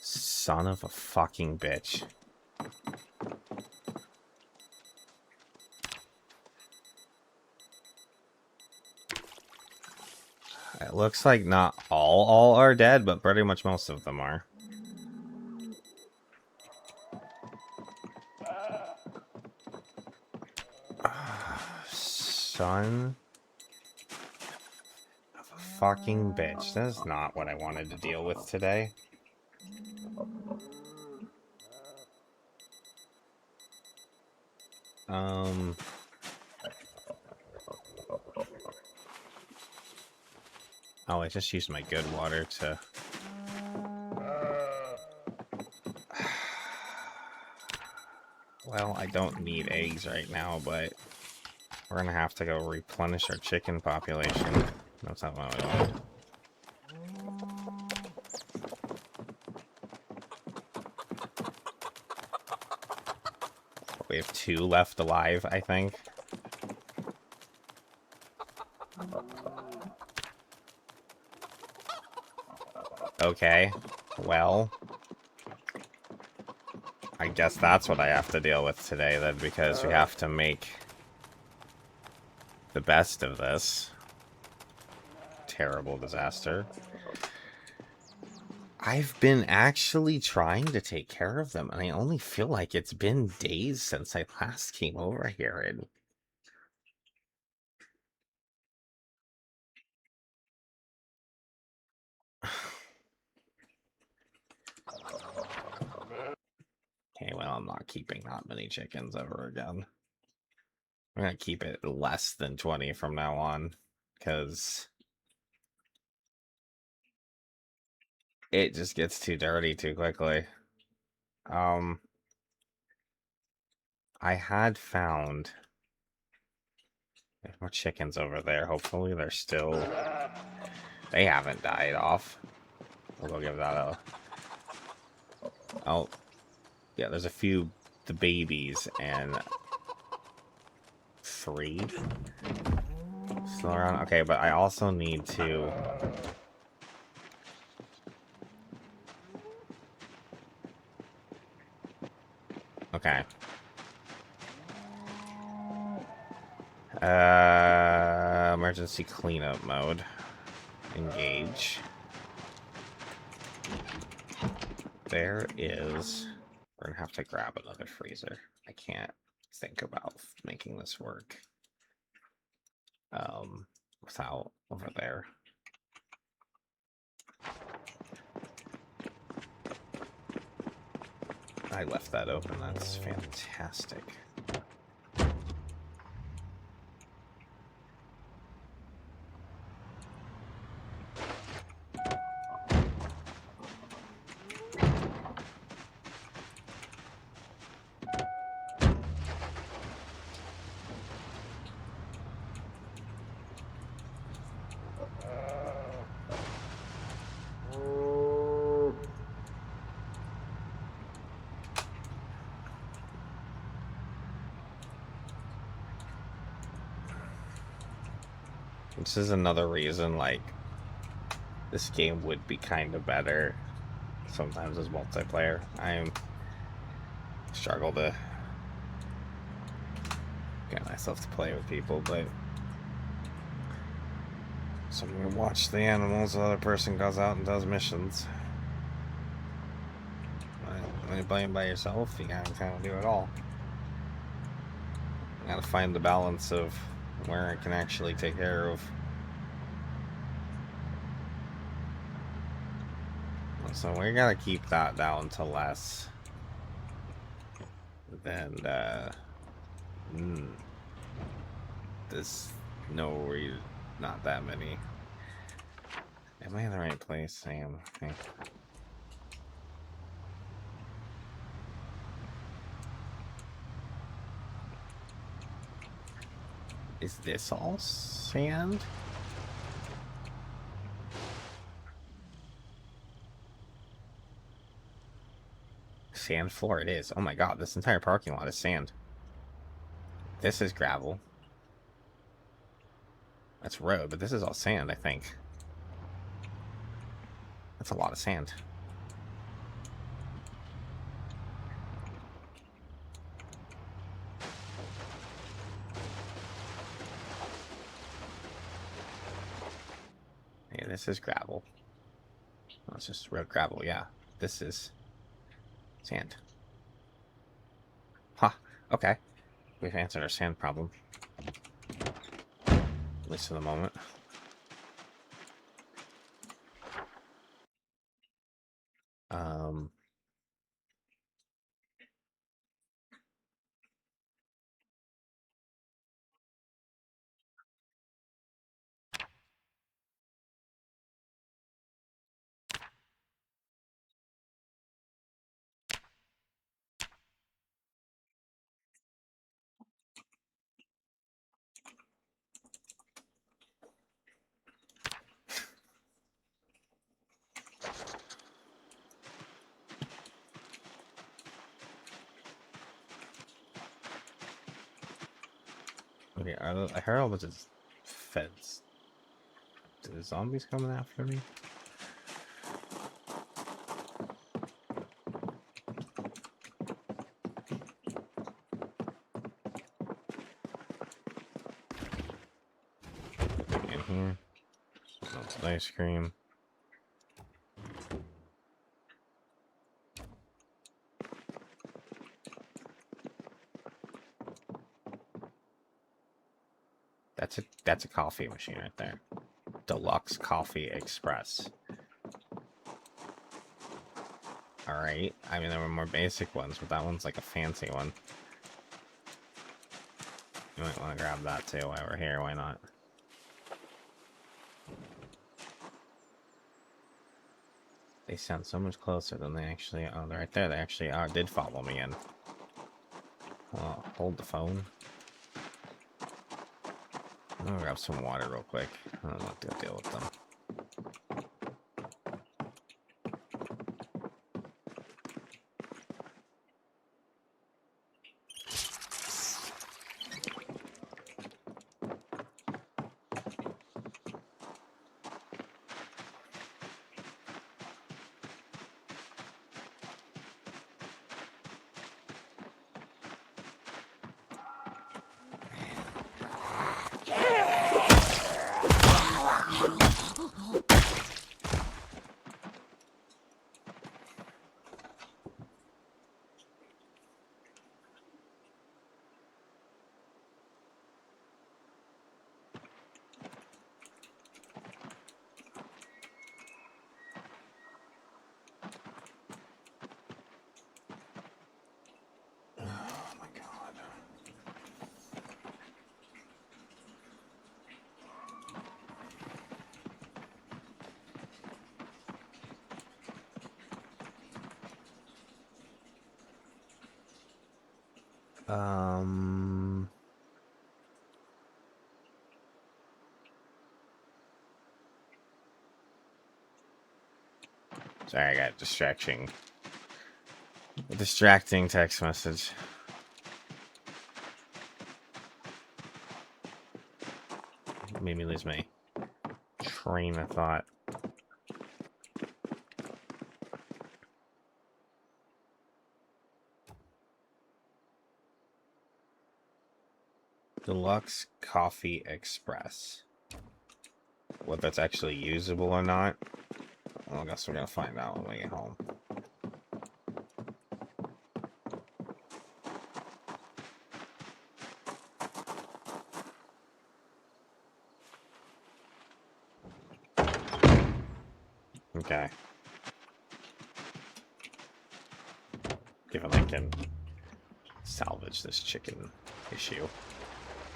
Son of a fucking bitch. It looks like not all are dead, but pretty much most of them are. Son of a fucking bitch. That is not what I wanted to deal with today. Oh, I just used my good water to... Well, I don't need eggs right now, but we're gonna have to go replenish our chicken population. That's not what I want. We have 2 left alive, I think. Okay, well, I guess that's what I have to deal with today then, because we have to make the best of this terrible disaster. I've been actually trying to take care of them, and I only feel like it's been days since I last came over here, and okay, well, I'm not keeping that many chickens ever again. I'm gonna keep it less than 20 from now on, because it just gets too dirty too quickly. I had found... There's more chickens over there. Hopefully they're still... They haven't died off. We'll go give that a... Oh, yeah, there's a few, the babies, and 3 still around. Okay, but I also need to... Okay. Emergency cleanup mode. Engage. There is... We're gonna have to grab another freezer. I can't think about making this work. Without over there. I left that open. That's fantastic. This is another reason, like, this game would be kind of better sometimes as multiplayer. I struggle to get myself to play with people, but someone watch the animals, the other person goes out and does missions. When you're playing by yourself, you gotta kind of do it all. You gotta find the balance of where it can actually take care of. So we gotta keep that down to less than this. No, not that many. Am I in the right place? I am. Okay. Is this all sand? Sand floor it is. Oh my god, this entire parking lot is sand. This is gravel. That's road, but this is all sand, I think. That's a lot of sand. Yeah, this is gravel. Oh, it's just road gravel, yeah. This is sand. Huh, okay. We've answered our sand problem. At least for the moment. Okay, I heard all bunch of feds. Are the zombies coming after me? In here. Melted ice cream. That's a coffee machine right there. Deluxe Coffee Express. Alright. I mean, there were more basic ones, but that one's like a fancy one. You might want to grab that too while we're here. Why not? They sound so much closer than they actually are. Oh, they're right there. They actually are. Did follow me in. Hold the phone. I'm gonna grab some water real quick. I don't know what to deal with them. Sorry, I got distracting text message. Made me lose my train of thought. Deluxe Coffee Express. Whether that's actually usable or not, well, I guess we're gonna find out when we get home. Okay. Given I can salvage this chicken issue.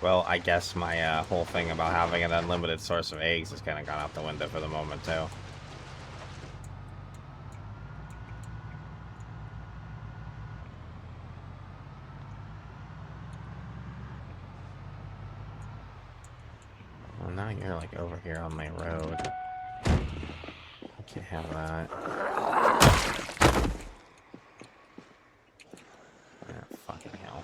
Well, I guess my whole thing about having an unlimited source of eggs has kind of gone out the window for the moment, too. Well, now you're, like, over here on my road. I can't have that. Ah, fucking hell.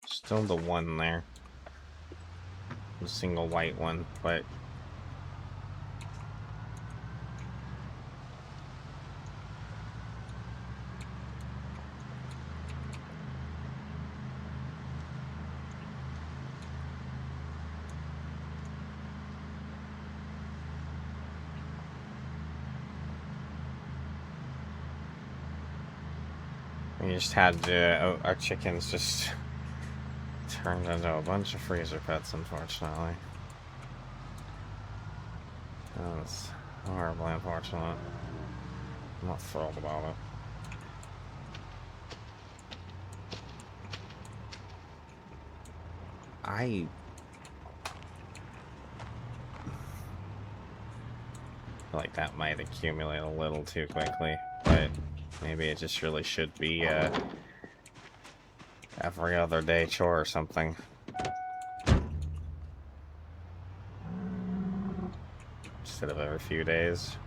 Still the one there. The single white one, but... we just had our chickens just turned into a bunch of freezer pets, unfortunately. That's horribly unfortunate. I'm not thrilled about it. I feel like that might accumulate a little too quickly, but maybe it just really should be every other day chore or something. Instead of every few days.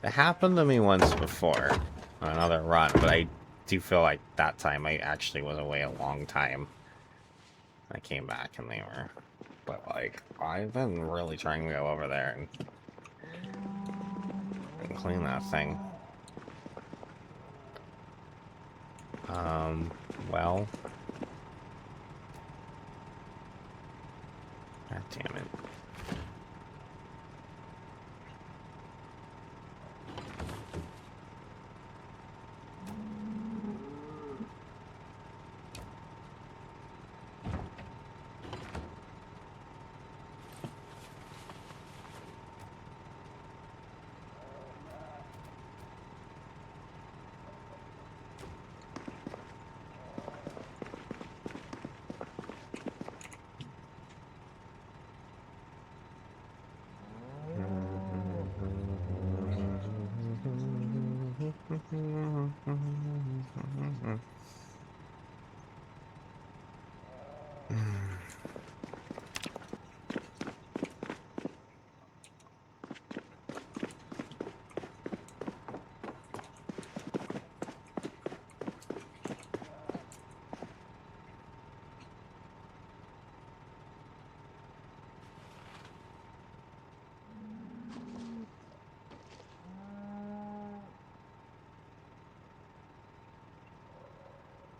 It happened to me once before on another run, but I do feel like that time I actually was away a long time. I came back and they were... But, like, I've been really trying to go over there and clean that thing. Well... God damn it.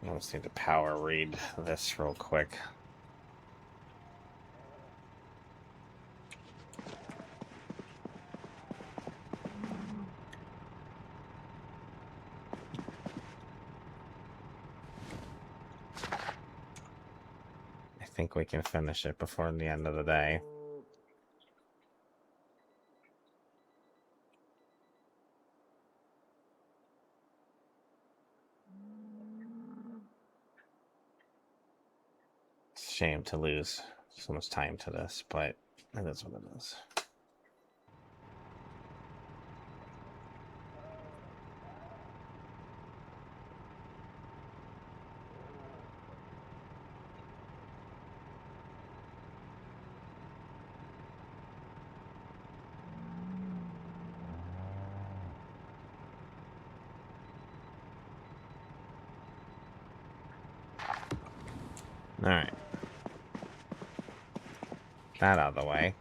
I just need to power read this real quick. think we can finish it before the end of the day. It's a shame to lose so much time to this, but it is what it is. Alright. That out of the way.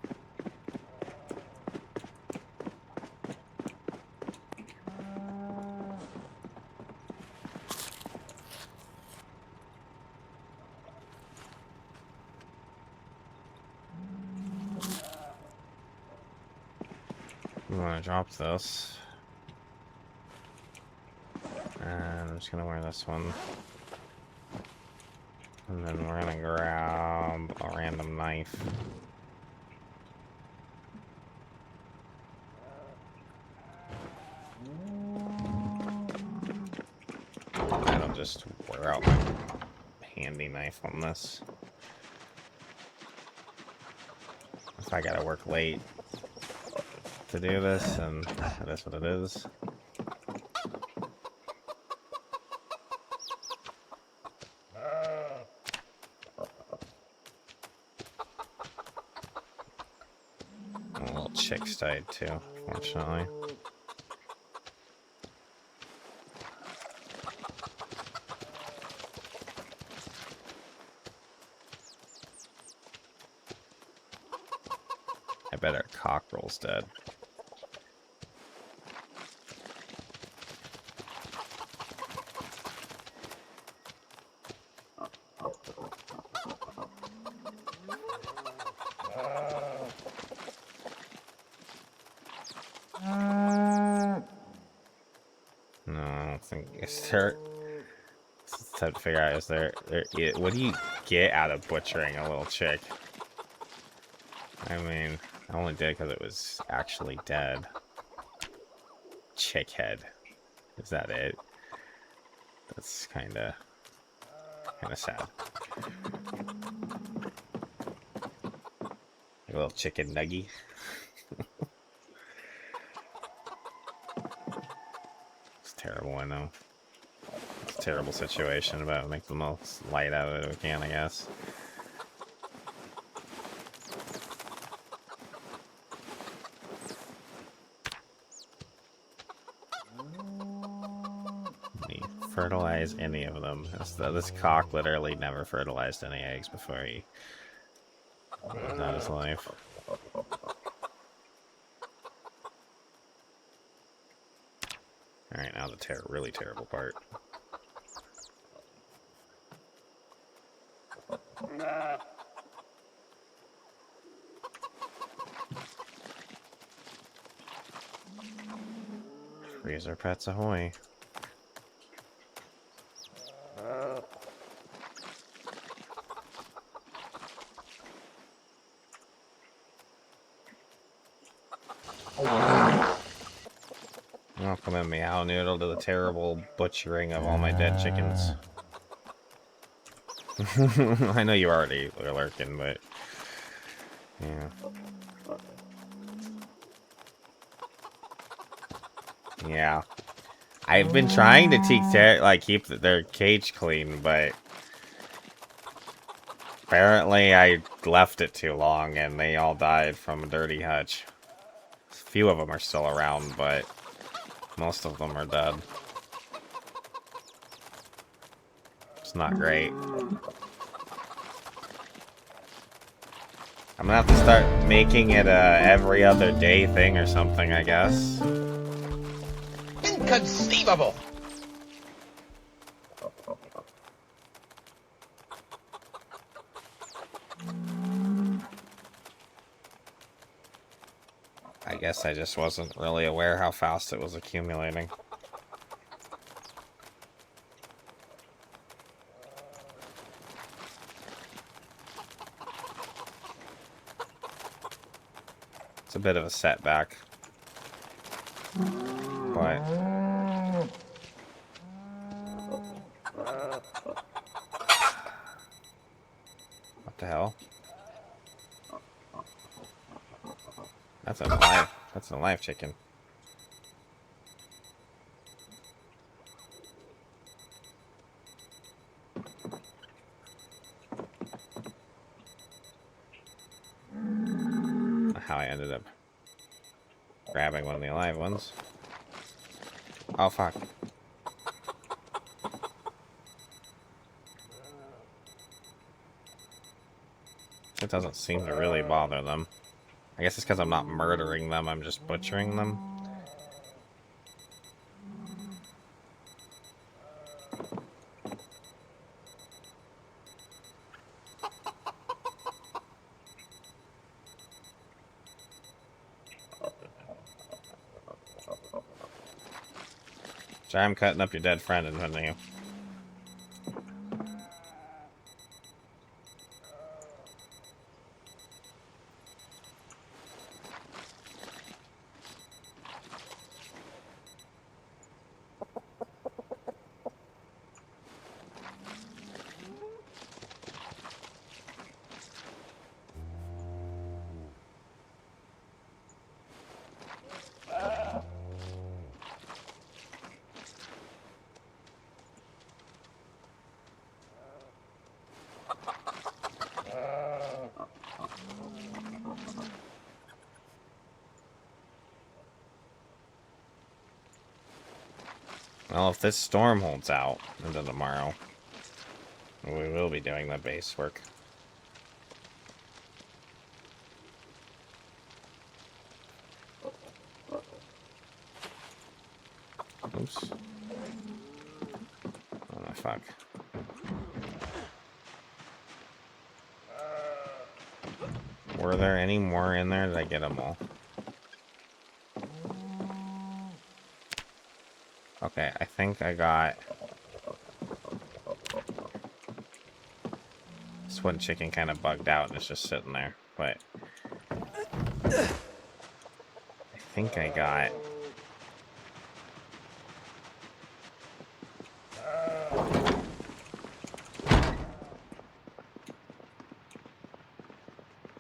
I'm gonna drop this. And I'm just gonna wear this one. And then we're gonna grab a random knife. That'll just wear out my handy knife on this. If I gotta work late to do this, and that's what it is. A little chick's died too, fortunately. I bet our cockerel's dead. No, I don't think is there. It's time to figure out is there. What do you get out of butchering a little chick? I mean, I only did because it was actually dead. Chick head. Is that it? That's kind of sad. A little chicken nuggie. It's terrible, I know. It's a terrible situation, but make the most light out of it we can, I guess. Fertilize any of them. This cock literally never fertilized any eggs before he was out his life. Alright, now the really terrible part. Freezer pets ahoy. Welcome in, Meow Noodle, to the terrible butchering of all my dead chickens. I know you already were lurking, but yeah. Yeah. I've been trying to keep their cage clean, but apparently I left it too long and they all died from a dirty hutch. A few of them are still around, but most of them are dead. It's not great. I'm gonna have to start making it a every other day thing or something, I guess. Inconceivable! I guess I just wasn't really aware how fast it was accumulating. It's a bit of a setback. But what the hell? That's a live chicken. How I ended up grabbing one of the alive ones. Oh fuck. It doesn't seem to really bother them. I guess it's because I'm not murdering them, I'm just butchering them. Sorry, I'm cutting up your dead friend in front of you. Well, if this storm holds out into tomorrow, we will be doing the base work. Oops. Oh my fuck. Were there any more in there? Did I get them all? Okay, I think I got... This one chicken kind of bugged out and it's just sitting there, but... I think I got...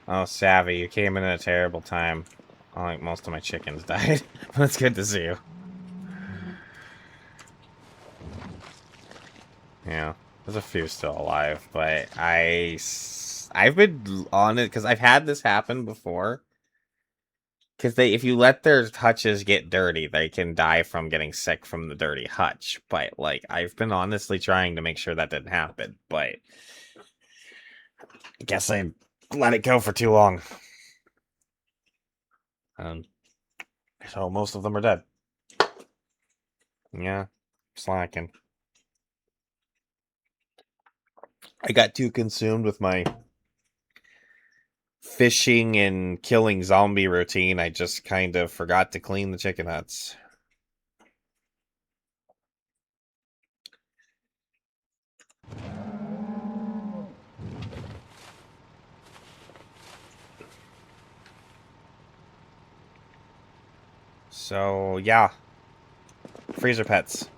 Oh, Savvy, you came in at a terrible time. I think most of my chickens died. But it's good to see you. Yeah, there's a few still alive, but I've been on it because I've had this happen before. Because if you let their hutches get dirty, they can die from getting sick from the dirty hutch. But like, I've been honestly trying to make sure that didn't happen, but I guess I let it go for too long. So most of them are dead. Yeah, slacking. I got too consumed with my fishing and killing zombie routine. I just kind of forgot to clean the chicken huts. So, yeah. Freezer pets.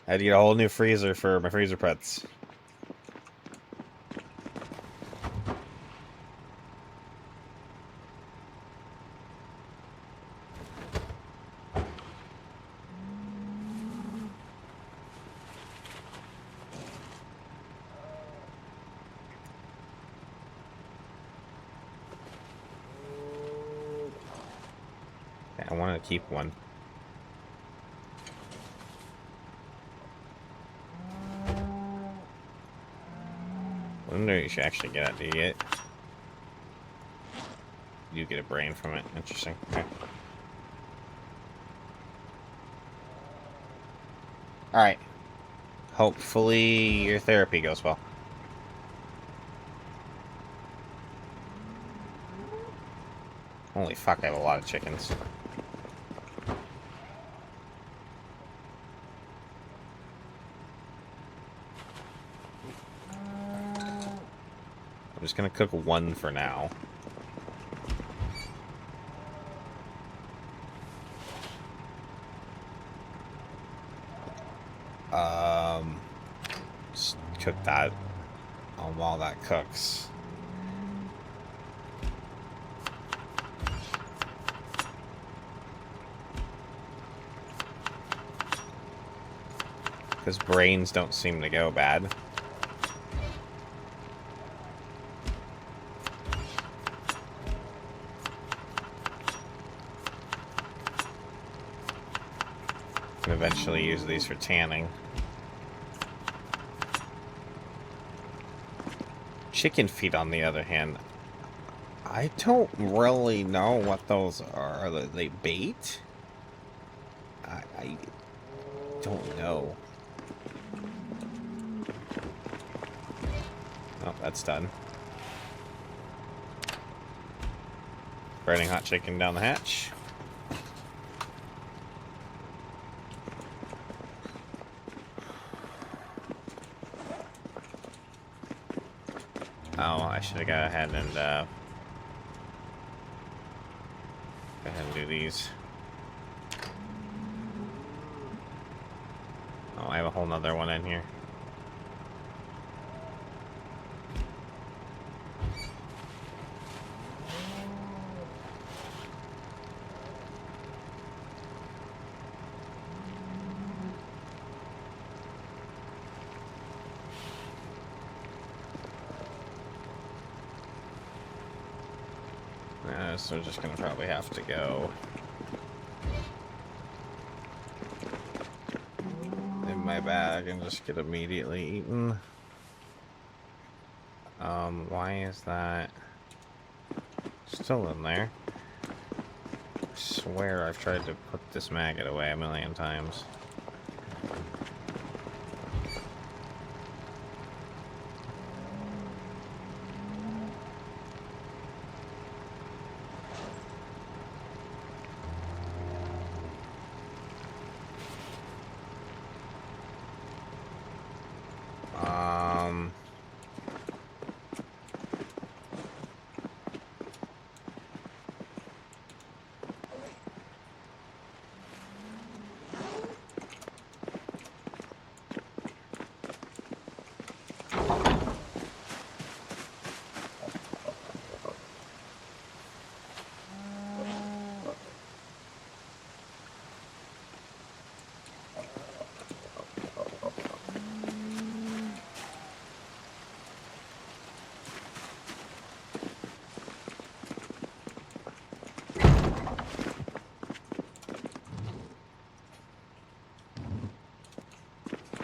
I had to get a whole new freezer for my freezer pets. I wanted to keep one. I wonder you should actually get it. Do you get it? You get a brain from it. Interesting. Okay. Alright. Hopefully your therapy goes well. Holy fuck, I have a lot of chickens. I'm just gonna cook one for now. cook that while that cooks. Because brains don't seem to go bad. Can eventually use these for tanning. Chicken feet, on the other hand, I don't really know what those are. Are they bait? I don't know. Oh, that's done. Burning hot chicken down the hatch. Oh, I should have got ahead and go ahead and do these. Oh, I have a whole nother one in here. So we're just gonna probably have to go in my bag and just get immediately eaten. Why is that still in there? I swear I've tried to put this maggot away a million times.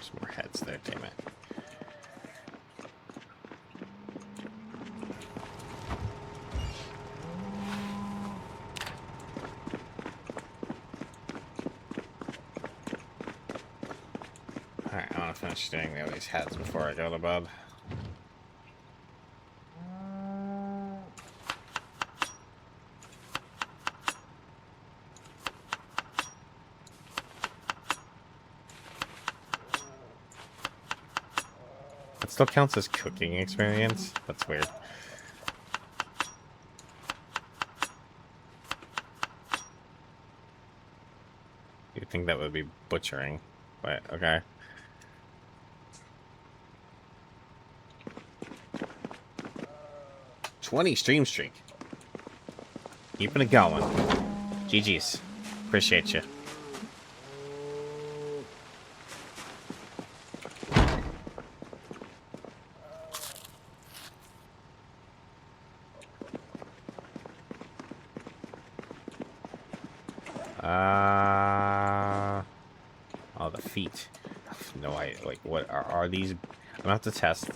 There's more heads there, damn it. Alright, I want to finish doing all these heads before I go to bed. It still counts as cooking experience? That's weird. You'd think that would be butchering, but okay. '20 stream streak. Keeping it going. GG's. Appreciate you. Oh, the feet. No, like, what are these? I'm gonna have to test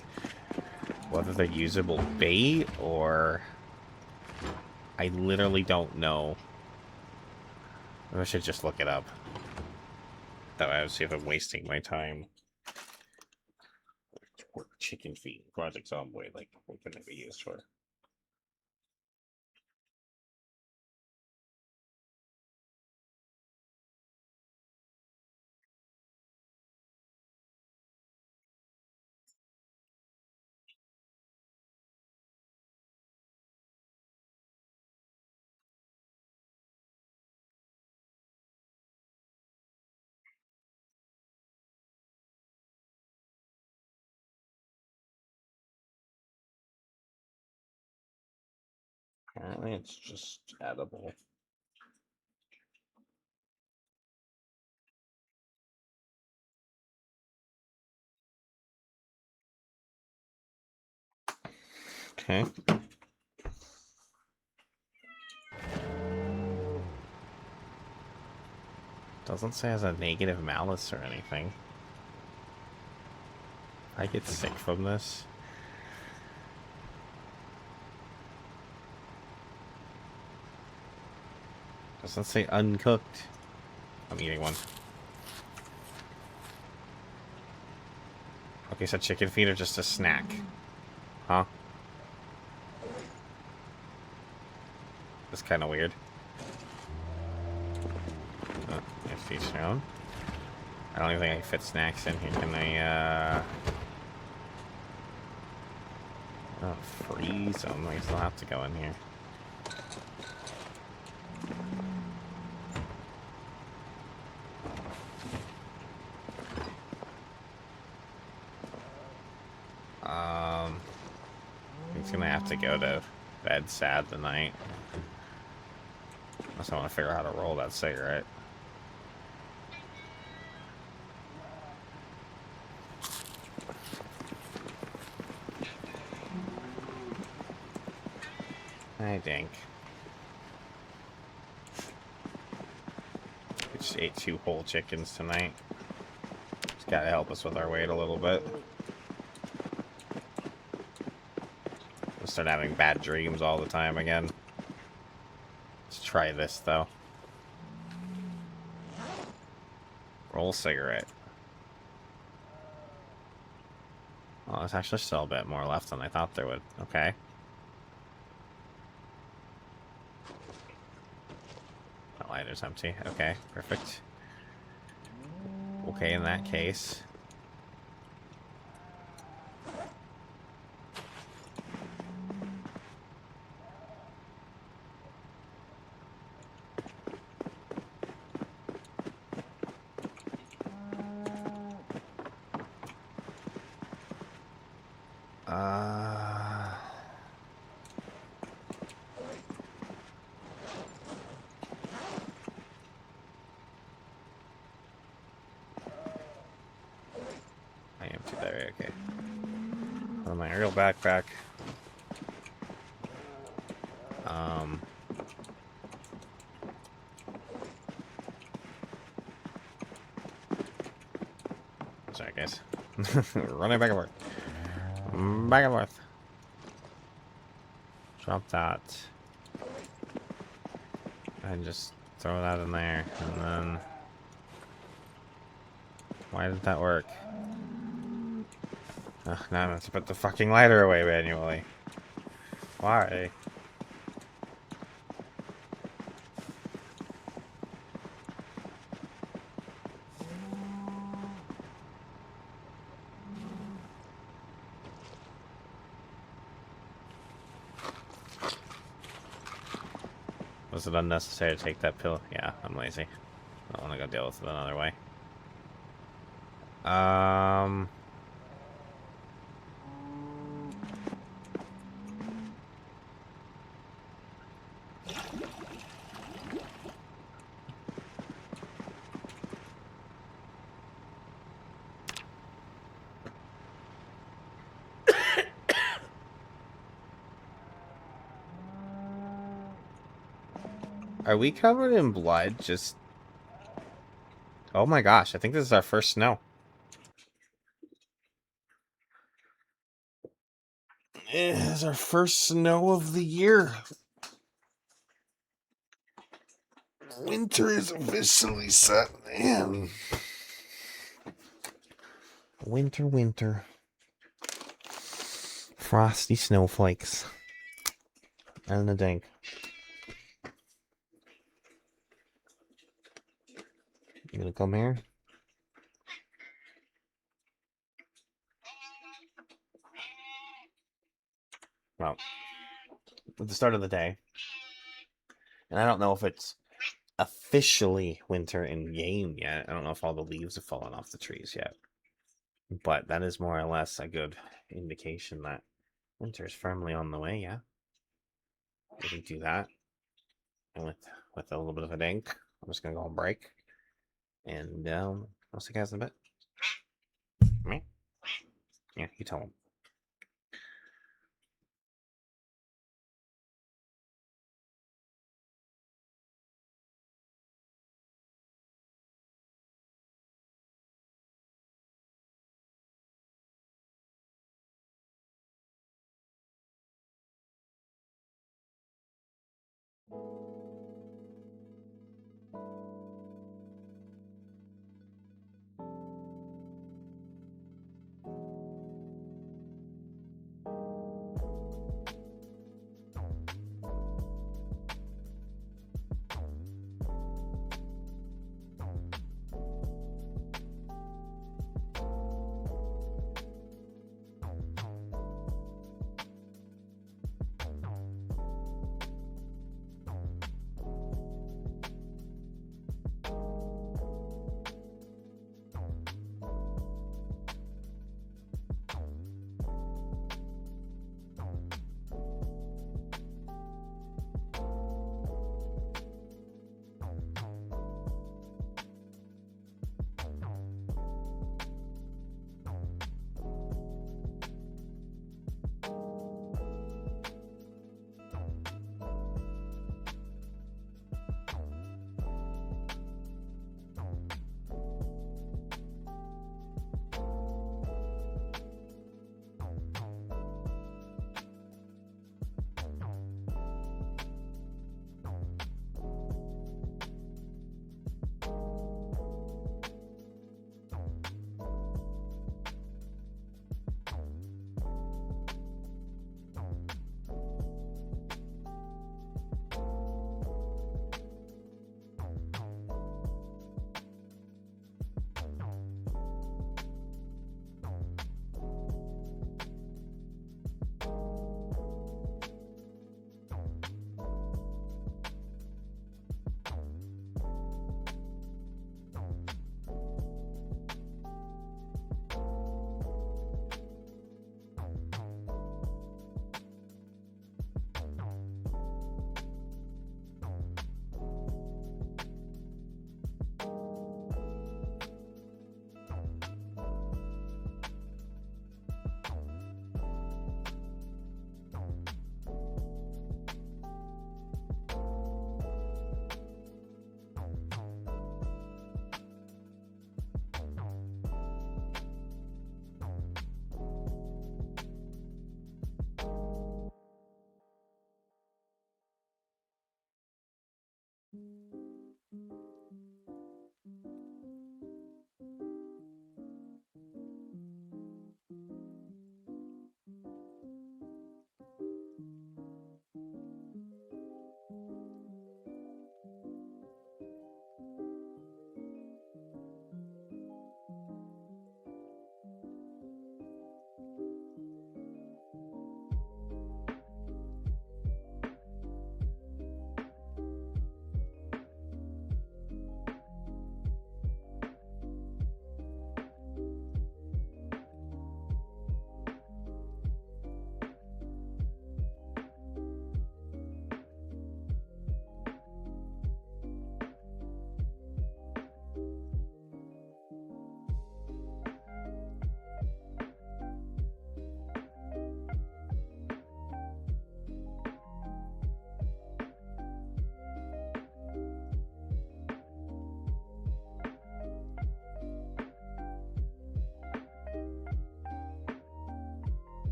whether they're usable bait or I literally don't know. I should just look it up. That way I would see if I'm wasting my time. Chicken feet, Project Zomboid, like, what can it be used for? Apparently it's just edible. Okay. Doesn't say it has a negative malice or anything. I get sick from this. Doesn't say uncooked. I'm eating one. Okay, so chicken feet are just a snack. Huh? That's kind of weird. If each their own. I don't even think I can fit snacks in here. Can I, oh, freeze them? I still have to go in here. He's gonna have to go to bed sad tonight. Unless I want to figure out how to roll that cigarette. Hi, Dink. We just ate 2 whole chickens tonight. Just gotta help us with our weight a little bit. We'll start having bad dreams all the time again. Let's try this, though. Roll cigarette. Oh, there's actually still a bit more left than I thought there would. Okay. The lighter's empty. Okay, perfect. Okay, in that case. I am too there, okay. On my real backpack. Sorry, guys. Running back and forth. Back and forth. Drop that. And just throw that in there. And then... Why did that work? Ugh, now I have to put the fucking lighter away manually. Why? Was it unnecessary to take that pill? Yeah, I'm lazy. I don't want to go deal with it another way. Are we covered in blood? Just... Oh my gosh, I think this is our first snow. It is our first snow of the year. Winter is officially set in. Winter, winter. Frosty snowflakes. And the Dink. You gonna come here? Well, at the start of the day, and I don't know if it's officially winter in game yet. I don't know if all the leaves have fallen off the trees yet. But that is more or less a good indication that winter is firmly on the way, yeah? we do that. And with a little bit of a dink, I'm just gonna go on break. And I'll see you guys in a bit. Me? Yeah, you tell him.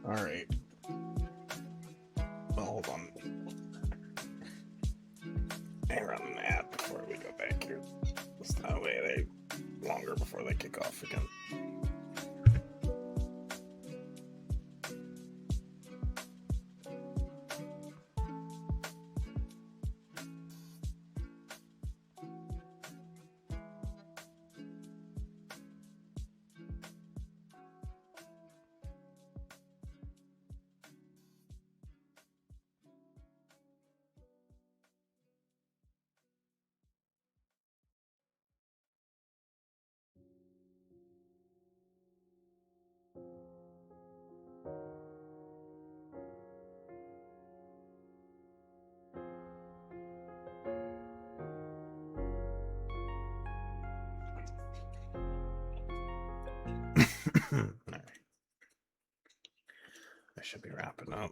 Alright. Well, hold on. I run an ad before we go back here. It's that way they longer before they kick off again. Alright. I should be wrapping up.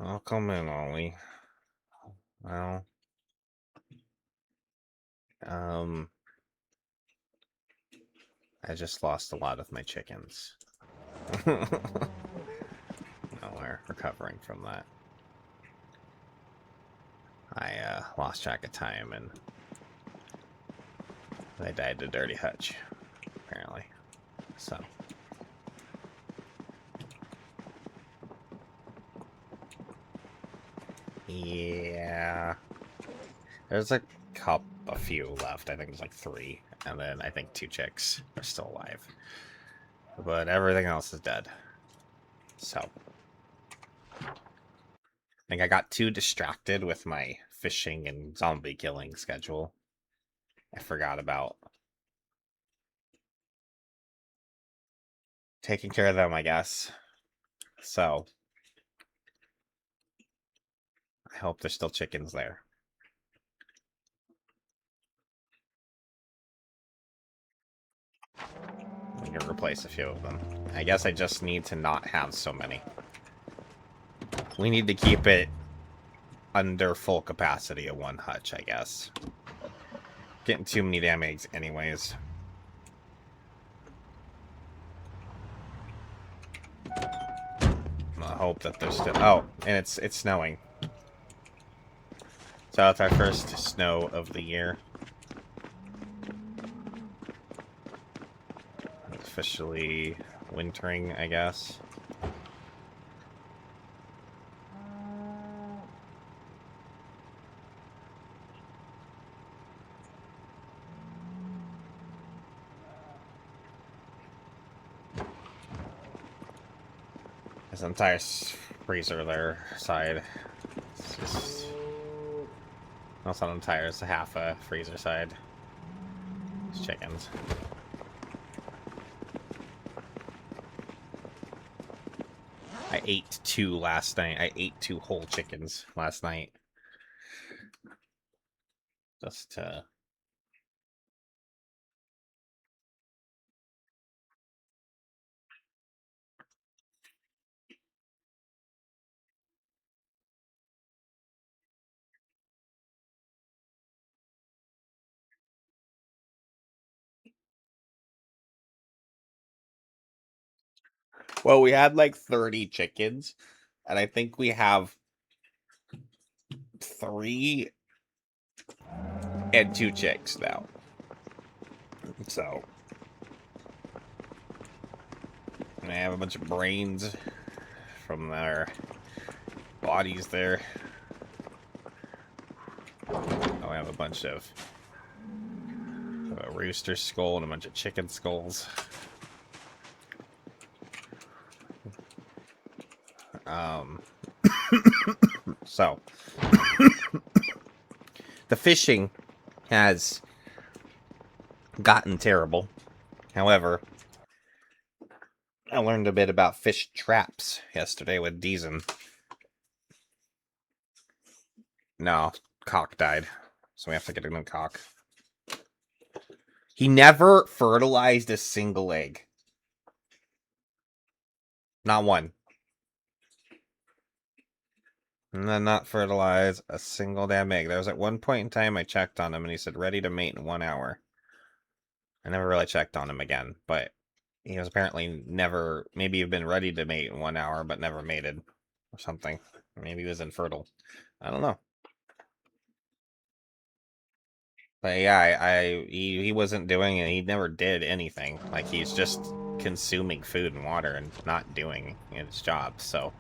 I'll come in, Ollie. Well, I just lost a lot of my chickens. No, we're recovering from that. I lost track of time and they died a dirty hutch, apparently. So. Yeah. There's a few left. I think there's like 3. And then I think 2 chicks are still alive. But everything else is dead. So. I think I got too distracted with my fishing and zombie killing schedule. I forgot about taking care of them, I guess. So. I hope there's still chickens there. I can replace a few of them. I guess I just need to not have so many. We need to keep it under full capacity of 1 hutch, I guess. Getting too many damn eggs anyways. I hope that there's still... Oh, and it's snowing. So it's our first snow of the year. Officially wintering, I guess. There's an entire freezer there side. It's just... No, it's not entire, it's a half a freezer side. It's chickens. I ate 2 last night. I ate 2 whole chickens last night. Just to... Well, we had like 30 chickens, and I think we have 3 and 2 chicks now. So I have a bunch of brains from their bodies there. Oh, I have a bunch of a rooster skull and a bunch of chicken skulls. So the fishing has gotten terrible. However, I learned a bit about fish traps yesterday with Deezen. No, cock died, so we have to get a new cock. He never fertilized a single egg. Not one. And then not fertilize a single damn egg. There was at one point in time I checked on him and he said ready to mate in 1 hour. I never really checked on him again, but he was apparently never, maybe he'd been ready to mate in 1 hour, but never mated or something. Maybe he was infertile. I don't know. But yeah, he wasn't doing it. He never did anything. Like, he's just consuming food and water and not doing his job, so.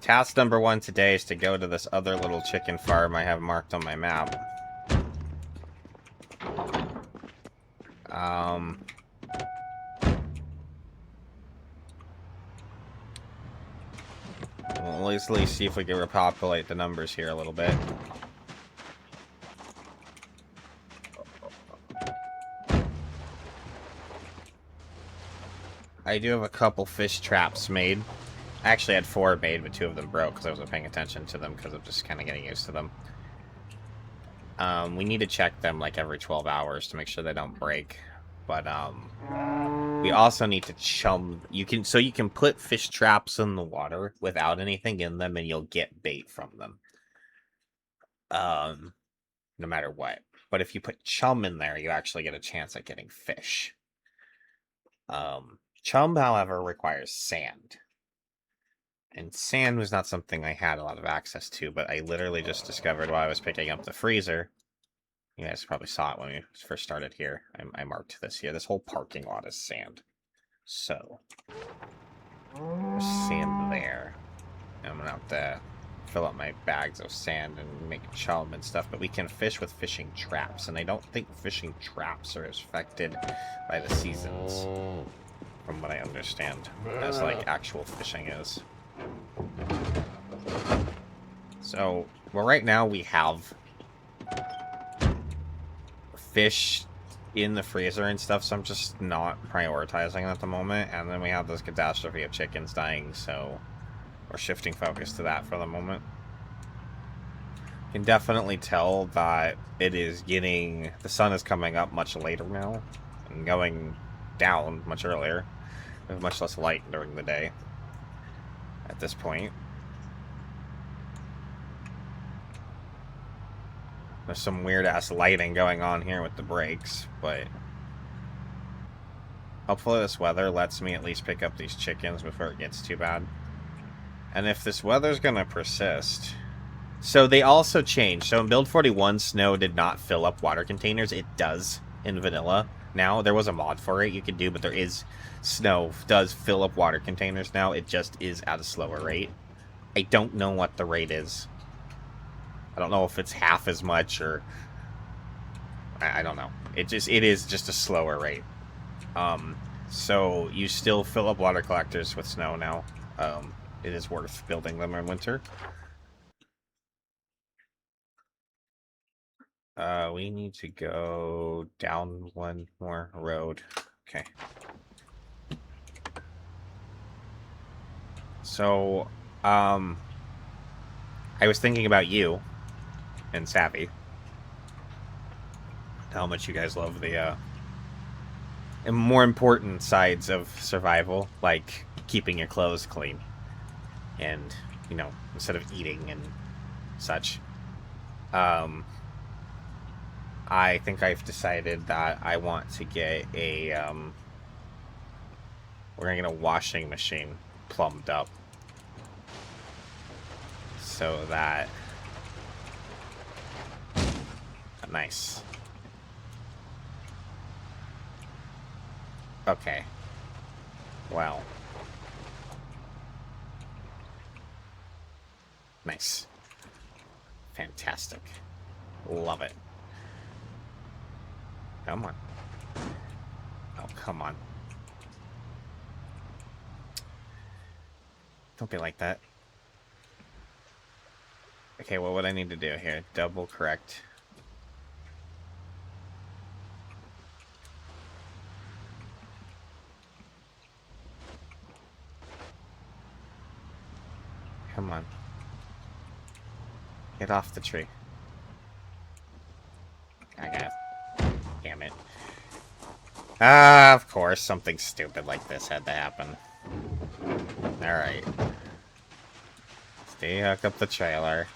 Task number 1 today is to go to this other little chicken farm I have marked on my map. Well, at least see if we can repopulate the numbers here a little bit. I do have a couple fish traps made. I actually had 4 made, but 2 of them broke because I wasn't paying attention to them because I'm just kind of getting used to them. We need to check them like every 12 hours to make sure they don't break. But we also need to chum. You can put fish traps in the water without anything in them, and you'll get bait from them. No matter what. But if you put chum in there, you actually get a chance at getting fish. Chum, however, requires sand. And sand was not something I had a lot of access to, but I literally just discovered while I was picking up the freezer. You guys probably saw it when we first started here. I marked this here. This whole parking lot is sand. So, there's sand there. I'm gonna have to fill up my bags of sand and make chum and stuff, but we can fish with fishing traps, and I don't think fishing traps are as affected by the seasons, from what I understand, as like actual fishing is. So, well, right now we have fish in the freezer and stuff, so I'm just not prioritizing at the moment. And then we have this catastrophe of chickens dying, so we're shifting focus to that for the moment. You can definitely tell that it is getting, the sun is coming up much later now and going down much earlier. There's much less light during the day at this point. There's some weird-ass lighting going on here with the brakes, but hopefully this weather lets me at least pick up these chickens before it gets too bad. And if this weather's gonna persist... So they also changed. So in Build 41, snow did not fill up water containers. It does in vanilla. Now, there was a mod for it you could do, but there is... Snow does fill up water containers now. It just is at a slower rate. I don't know what the rate is. I don't know if it's half as much or... I don't know. It is just a slower rate. So you still fill up water collectors with snow now. It is worth building them in winter. We need to go down one more road. Okay. So, I was thinking about you and Savvy. How much you guys love the, more important sides of survival, like keeping your clothes clean. And, you know, instead of eating and such. I think I've decided that I want to get a, we're gonna get a washing machine plumbed up. So that... Nice. Okay. Well. Nice. Fantastic. Love it. Come on. Oh, come on. Don't be like that. Okay, well, what I need to do here? Double correct. Come on. Get off the tree. I got it. Damn it. Ah, of course, something stupid like this had to happen. Alright. Dehook up the trailer.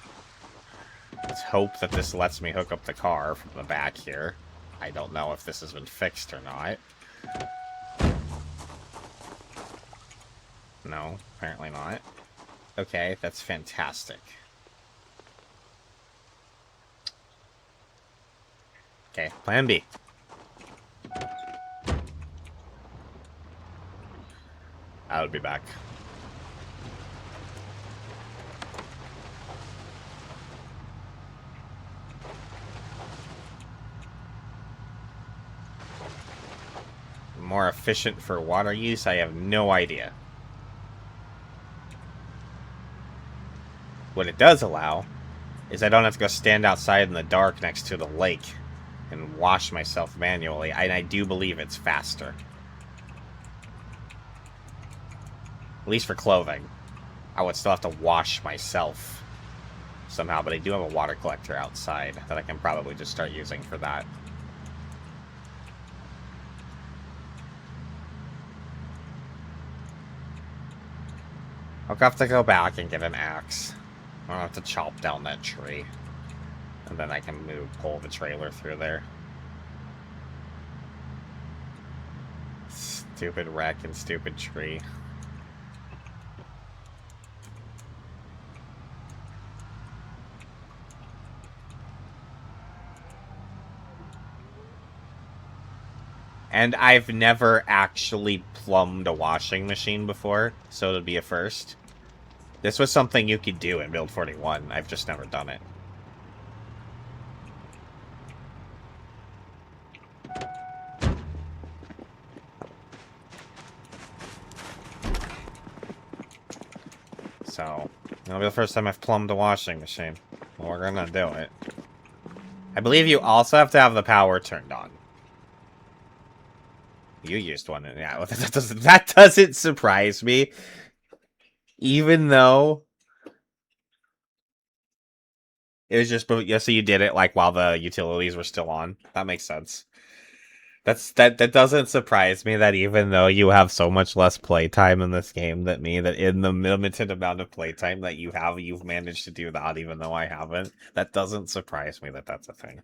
Let's hope that this lets me hook up the car from the back here. I don't know if this has been fixed or not. No, apparently not. Okay, that's fantastic. Okay, plan B. I'll be back. More efficient for water use? I have no idea. What it does allow is I don't have to go stand outside in the dark next to the lake and wash myself manually, and I do believe it's faster. At least for clothing. I would still have to wash myself somehow, but I do have a water collector outside that I can probably just start using for that. I'll have to go back and get an axe. I'll have to chop down that tree. And then I can pull the trailer through there. Stupid wreck and stupid tree. And I've never actually plumbed a washing machine before, so it'll be a first. This was something you could do in Build 41. I've just never done it. So, it'll be the first time I've plumbed a washing machine. Well, we're gonna do it. I believe you also have to have the power turned on. You used one, and yeah, that doesn't surprise me. Even though it was just, yeah, so you did it like while the utilities were still on. That makes sense. That doesn't surprise me that even though you have so much less playtime in this game than me, that in the limited amount of playtime that you've managed to do that, even though I haven't. That doesn't surprise me that that's a thing.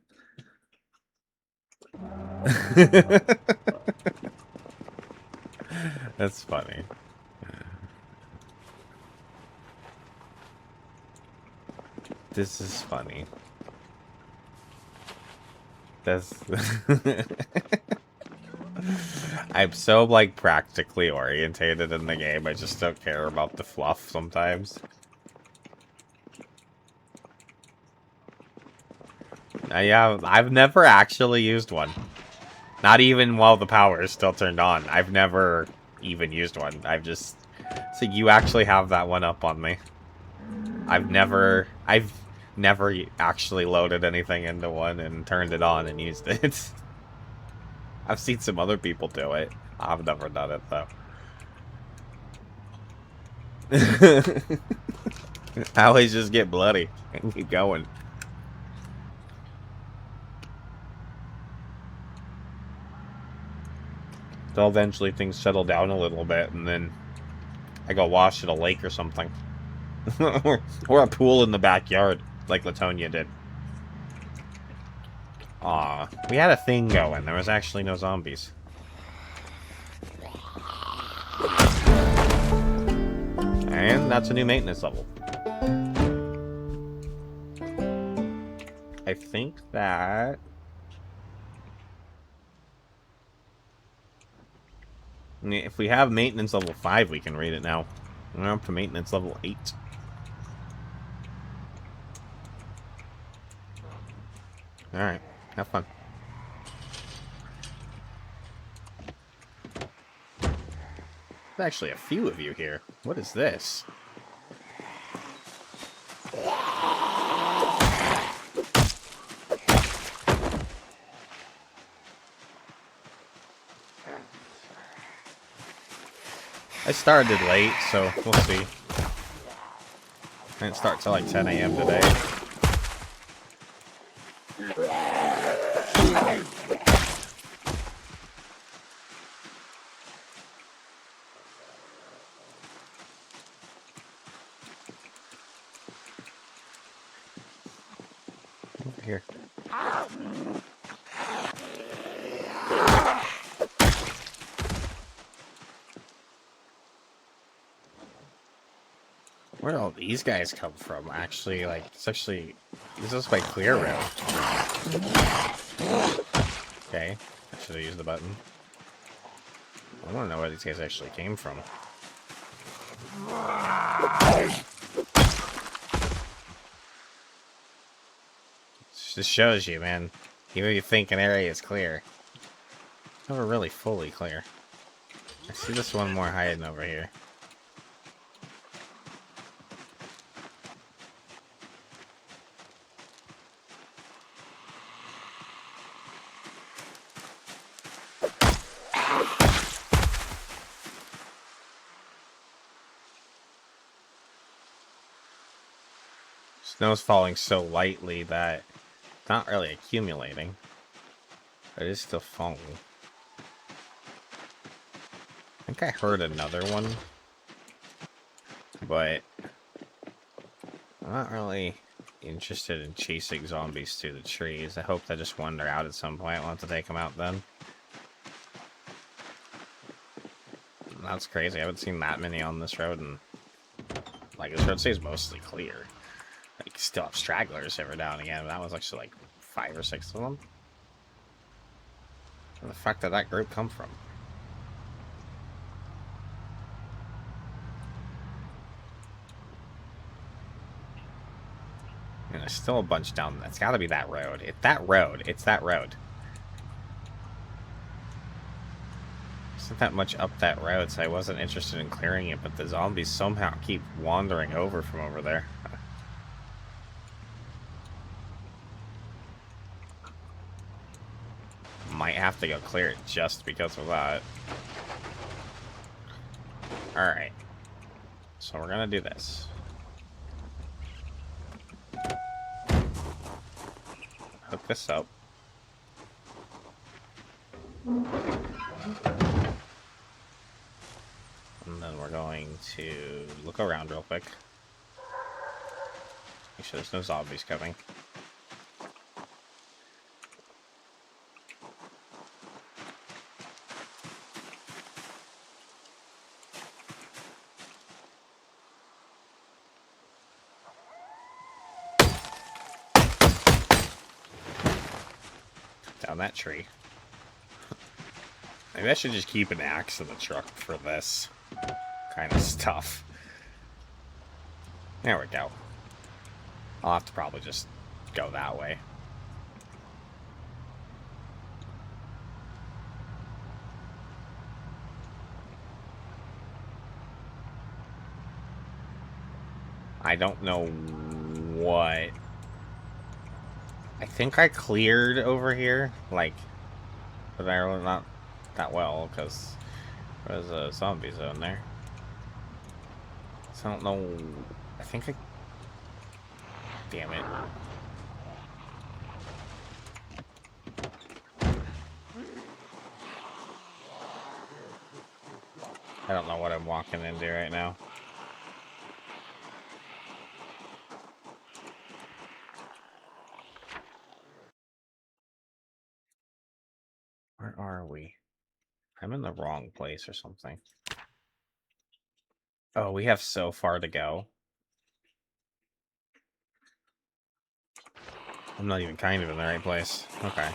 That's funny. This is funny. That's... I'm so, like, practically orientated in the game, I just don't care about the fluff sometimes. Yeah, I've never actually used one. Not even while the power is still turned on. I've never even used one. I've just... So you actually have that one up on me. I've never actually loaded anything into one and turned it on and used it. I've seen some other people do it. I've never done it, though. I always just get bloody and keep going. So eventually things settle down a little bit, and then I go wash at a lake or something. or a pool in the backyard, like Latonia did. Aw, we had a thing going. There was actually no zombies. And that's a new maintenance level. I think that... If we have maintenance level 5, we can read it now. We're up to maintenance level 8. Alright, have fun. There's actually a few of you here. What is this? I started late, so we'll see. I didn't start till like 10 AM today. here. Where all these guys come from? Actually, like, it's actually... This is my clear route. Okay. I should have used the button. I want to know where these guys actually came from. This shows you, man. Even if you think an area is clear, it's never really fully clear. I see this one more hiding over here. Snow's falling so lightly that it's not really accumulating. But it is still falling. I think I heard another one. But I'm not really interested in chasing zombies through the trees. I hope they just wander out at some point. I'll have to take them out then. That's crazy. I haven't seen that many on this road, and like this road stays mostly clear. Like, still have stragglers every now and again, but that was actually like 5 or 6 of them. Where the fuck did that group come from? And there's still a bunch down. That's got to be that road. It's that road. It's that road. Isn't that much up that road, so I wasn't interested in clearing it, but the zombies somehow keep wandering over from over there. Might have to go clear it just because of that. Alright. So we're gonna do this. Hook this up. And then we're going to look around real quick. Make sure there's no zombies coming. Down that tree. Maybe I should just keep an axe in the truck for this kind of stuff. There we go. I'll have to probably just go that way. I don't know what... I think I cleared over here, like, but I really not that well, because there's a zombie zone there. So I don't know. I think I... Damn it. I don't know what I'm walking into right now. Where are we? I'm in the wrong place or something. Oh, we have so far to go. I'm not even kind of in the right place. Okay.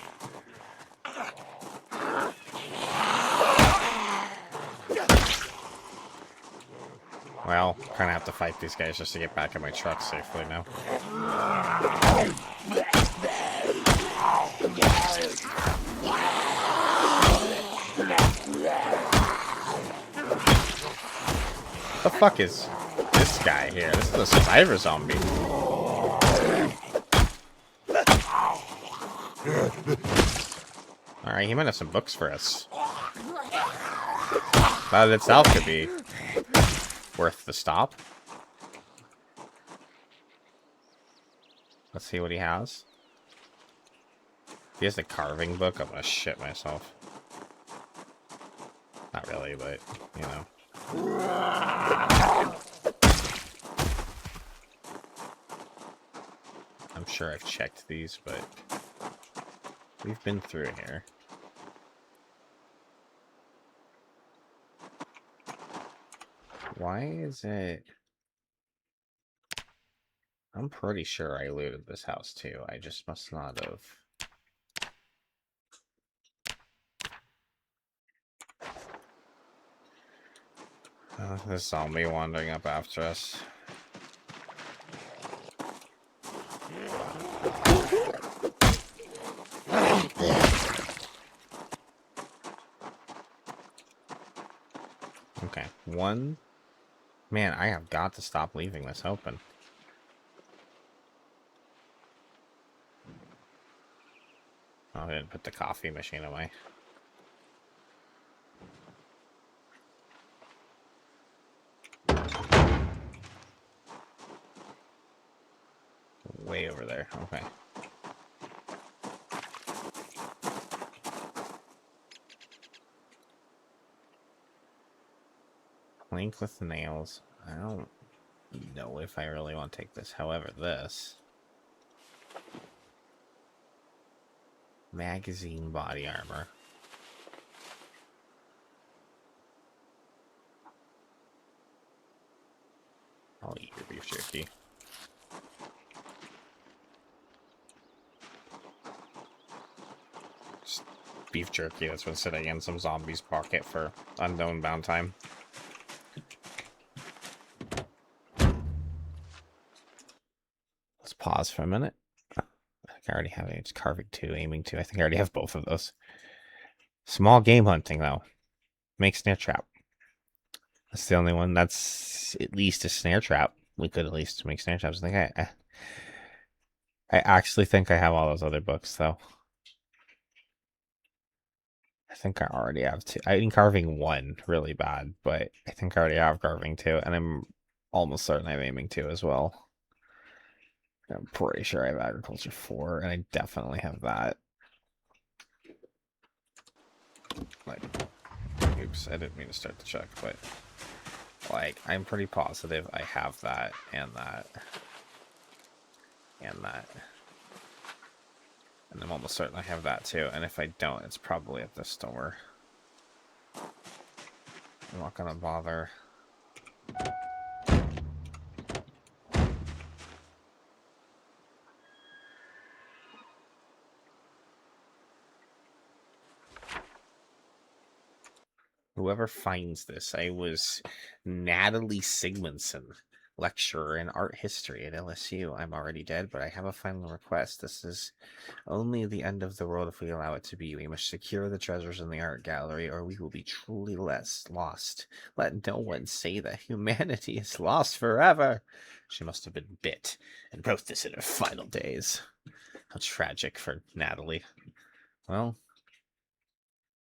Well, kind of have to fight these guys just to get back in my truck safely now. What the fuck is this guy here? This is a survivor zombie. Alright, he might have some books for us. That itself could be worth the stop. Let's see what he has. He has the carving book. I'm gonna shit myself. Not really, but, you know. I'm sure I've checked these, but we've been through here. Why is it... I'm pretty sure I looted this house too. I just must not have. This zombie wandering up after us. Okay, one. Man, I have got to stop leaving this open. Oh, I didn't put the coffee machine away. Way over there. Okay. Plank with nails. I don't know if I really want to take this. However, this magazine body armor. I'll eat your beef jerky. Just beef jerky that's been sitting in some zombie's pocket for unknown bound time. Let's pause for a minute. I think I already have it. It's carving 2, aiming 2. I think I already have both of those. Small game hunting, though. Make snare trap. That's the only one that's at least a snare trap. We could at least make snare traps. I think I actually think I have all those other books, though. I think I already have 2. I think carving 1 really bad, but I think I already have carving 2, and I'm almost certain I'm aiming 2 as well. I'm pretty sure I have agriculture 4, and I definitely have that. Like, oops, I didn't mean to start the check, but like, I'm pretty positive I have that, and that, and that. And I'm almost certain I have that too, and if I don't, it's probably at the store. I'm not gonna bother. Whoever finds this, I was Natalie Sigmundson, lecturer in art history at LSU. I'm already dead, but I have a final request. This is only the end of the world if we allow it to be. We must secure the treasures in the art gallery, or we will be truly lost. Let no one say that humanity is lost forever. She must have been bit and wrote this in her final days. How tragic for Natalie. Well,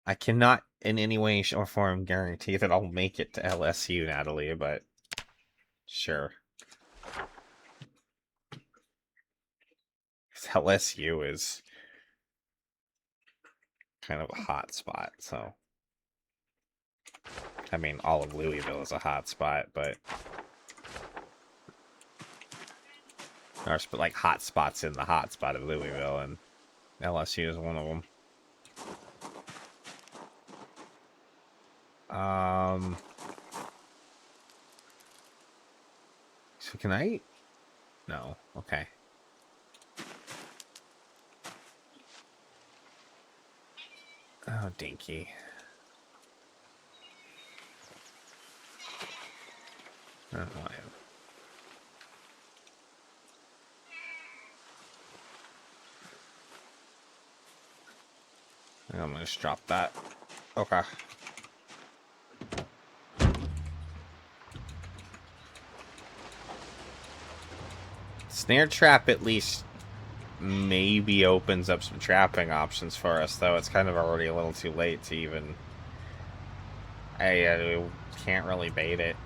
I cannot in any way or form guarantee that I'll make it to LSU, Natalie, but sure. LSU is kind of a hot spot, so. I mean, all of Louisville is a hot spot, but. There's like hot spots in the hot spot of Louisville, and LSU is one of them. So can I? No. Okay. Oh, dinky. Oh, I think I'm gonna just drop that. Okay. Snare trap at least maybe opens up some trapping options for us, though it's kind of already a little too late to even... I can't really bait it.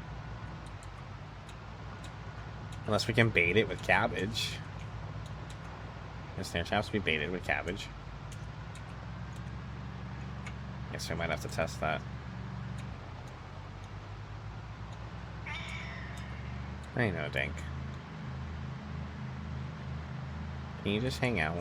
Unless we can bait it with cabbage. Can snare traps be baited with cabbage? Guess we might have to test that. I know, Dink. Can you just hang out?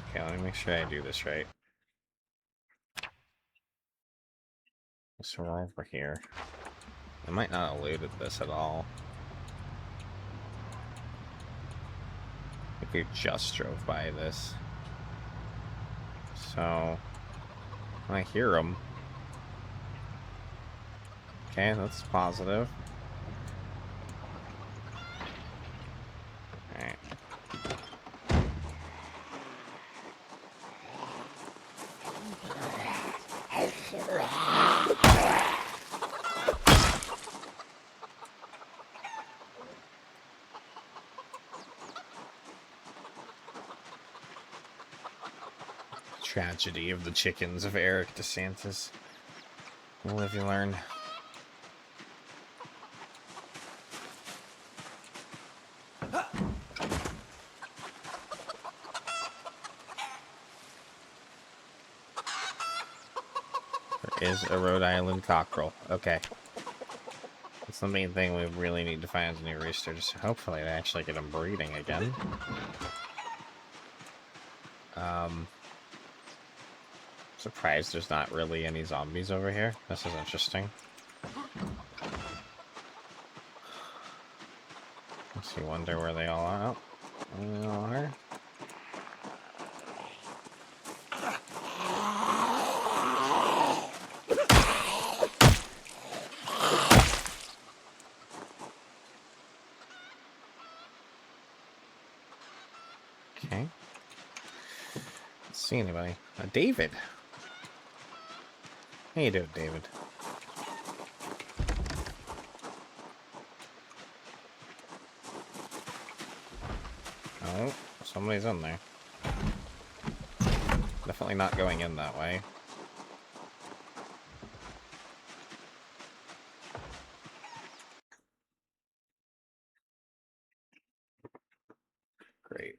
Okay, let me make sure I do this right. So we're over here. I might not have eluded this at all. I think we just drove by this. So, I hear them. Okay, that's positive. Alright. Tragedy of the chickens of Eric DeSantis. You live, you learn. There is a Rhode Island cockerel. Okay. That's the main thing we really need to find new roosters. Hopefully they actually get them breeding again. Surprised there's not really any zombies over here. This is interesting. Makes you wonder where they all are. Oh, there they all are. Okay. Let's see anybody. David. How you doing, David? Oh, somebody's in there. Definitely not going in that way. Great.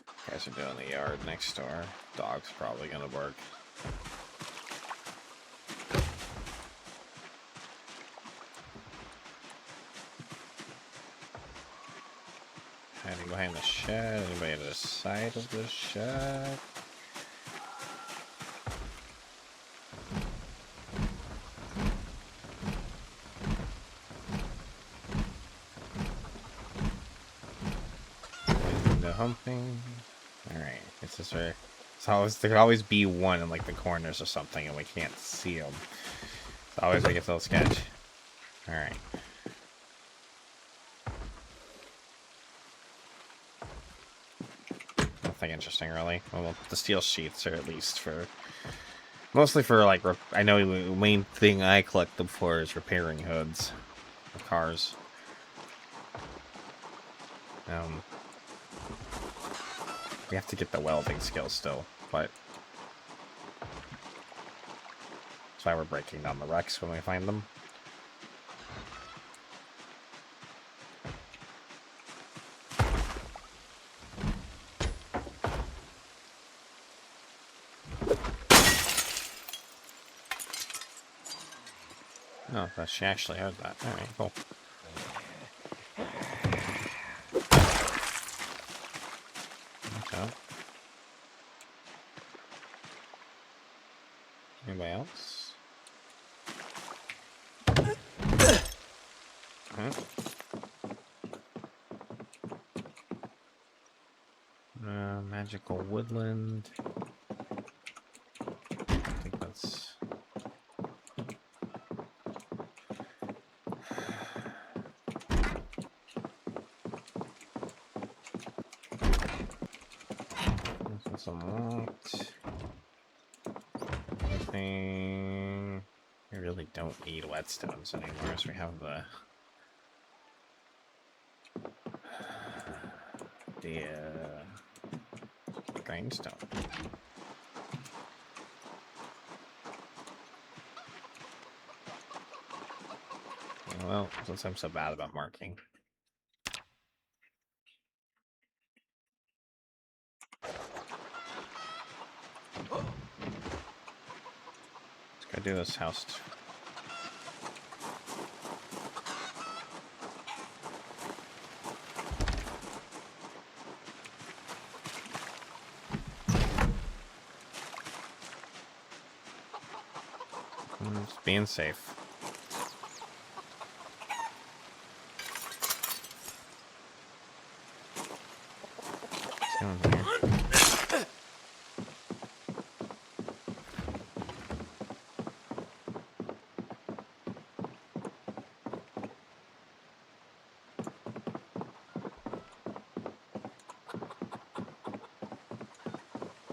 You guys are doing the yard next door. Dog's probably gonna bark. Hiding behind the shed. Anybody to the side of the shed? Window humping. Alright, this is where... there could always be one in like the corners or something and we can't see them. It's always like a little sketch. Alright. Nothing interesting really. Well, the steel sheets are at least for... mostly for like... I know the main thing I collect them for is repairing hoods. Of cars. We have to get the welding skill still, but that's why we're breaking down the wrecks when we find them. Oh, but she actually heard that. Alright, cool. Okay. Anybody else? Huh? Magical woodland. I think that's... this is unlocked. Anything... We really don't need whetstones anymore, as we have the grindstone. Well, since I'm so bad about marking. Let's go do this house. Just being safe. What's going on here?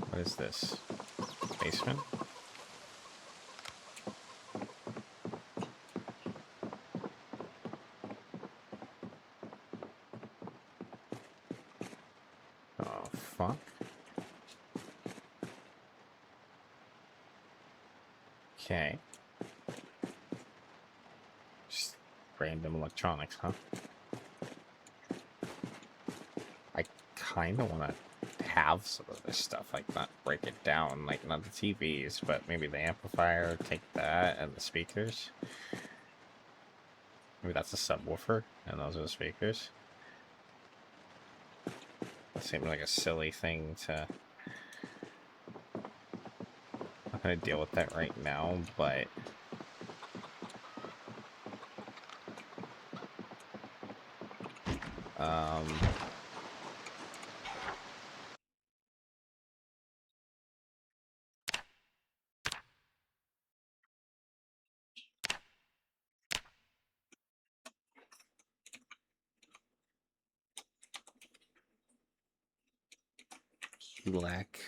What is this? Basement? Oh, fuck. Okay. Just random electronics, huh? I kind of want to have some of this stuff, like not break it down, like not the TVs, but maybe the amplifier, take that, and the speakers. Maybe that's a subwoofer, and those are the speakers. That seems like a silly thing to... I'm not going to deal with that right now, but... Black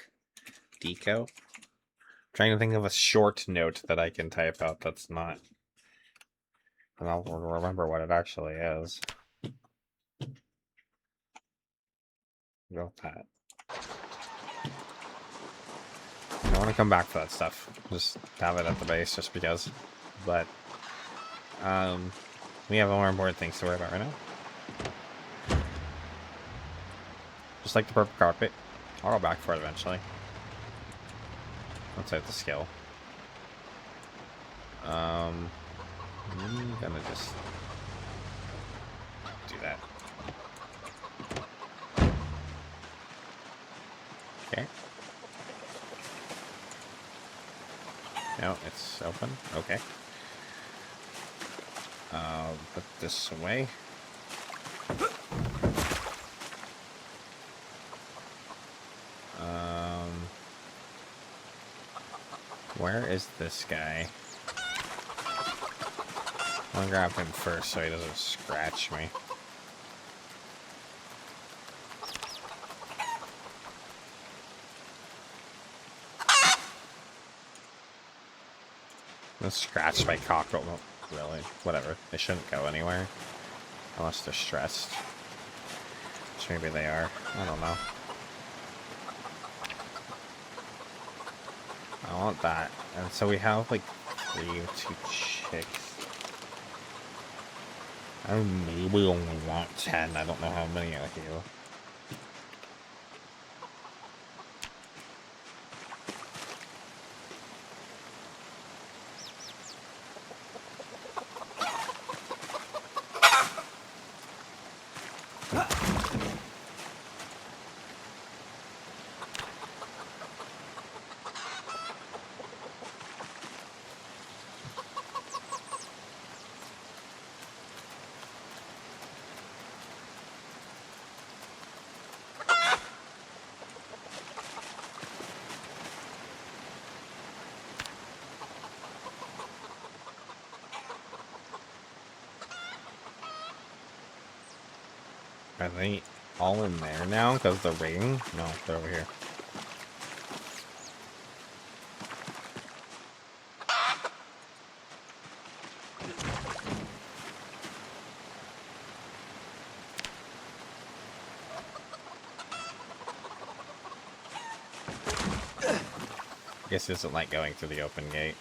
deco. Trying to think of a short note that I can type out that's not, and I'll remember what it actually is. Go with that. I want to come back for that stuff. Just have it at the base, just because. But we have more important things to worry about right now. Just like the purple carpet. I'll go back for it eventually. Let's hit the skill. I'm gonna just do that. Okay. No, it's open. Okay. Put this away. Where is this guy? I'm gonna grab him first so he doesn't scratch me. I'm scratched by cockroach. Well, really? Whatever. They shouldn't go anywhere. Unless they're stressed. Which maybe they are. I don't know. I want that. And so we have like 3 or 2 chicks. I maybe only want 10. I don't know how many are here. Are they all in there now because the ring? No, they're over here. I guess it doesn't like going through the open gate.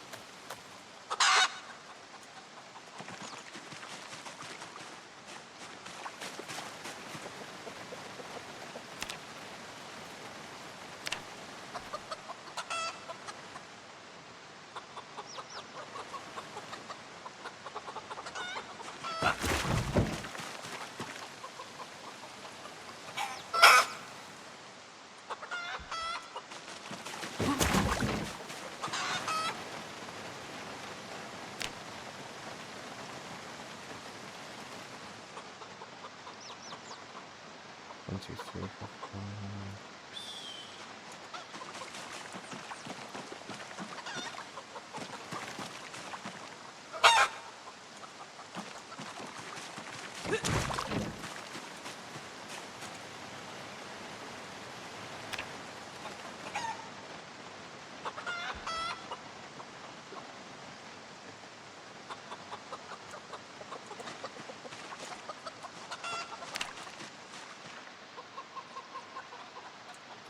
1, 2, 3, 4, 5.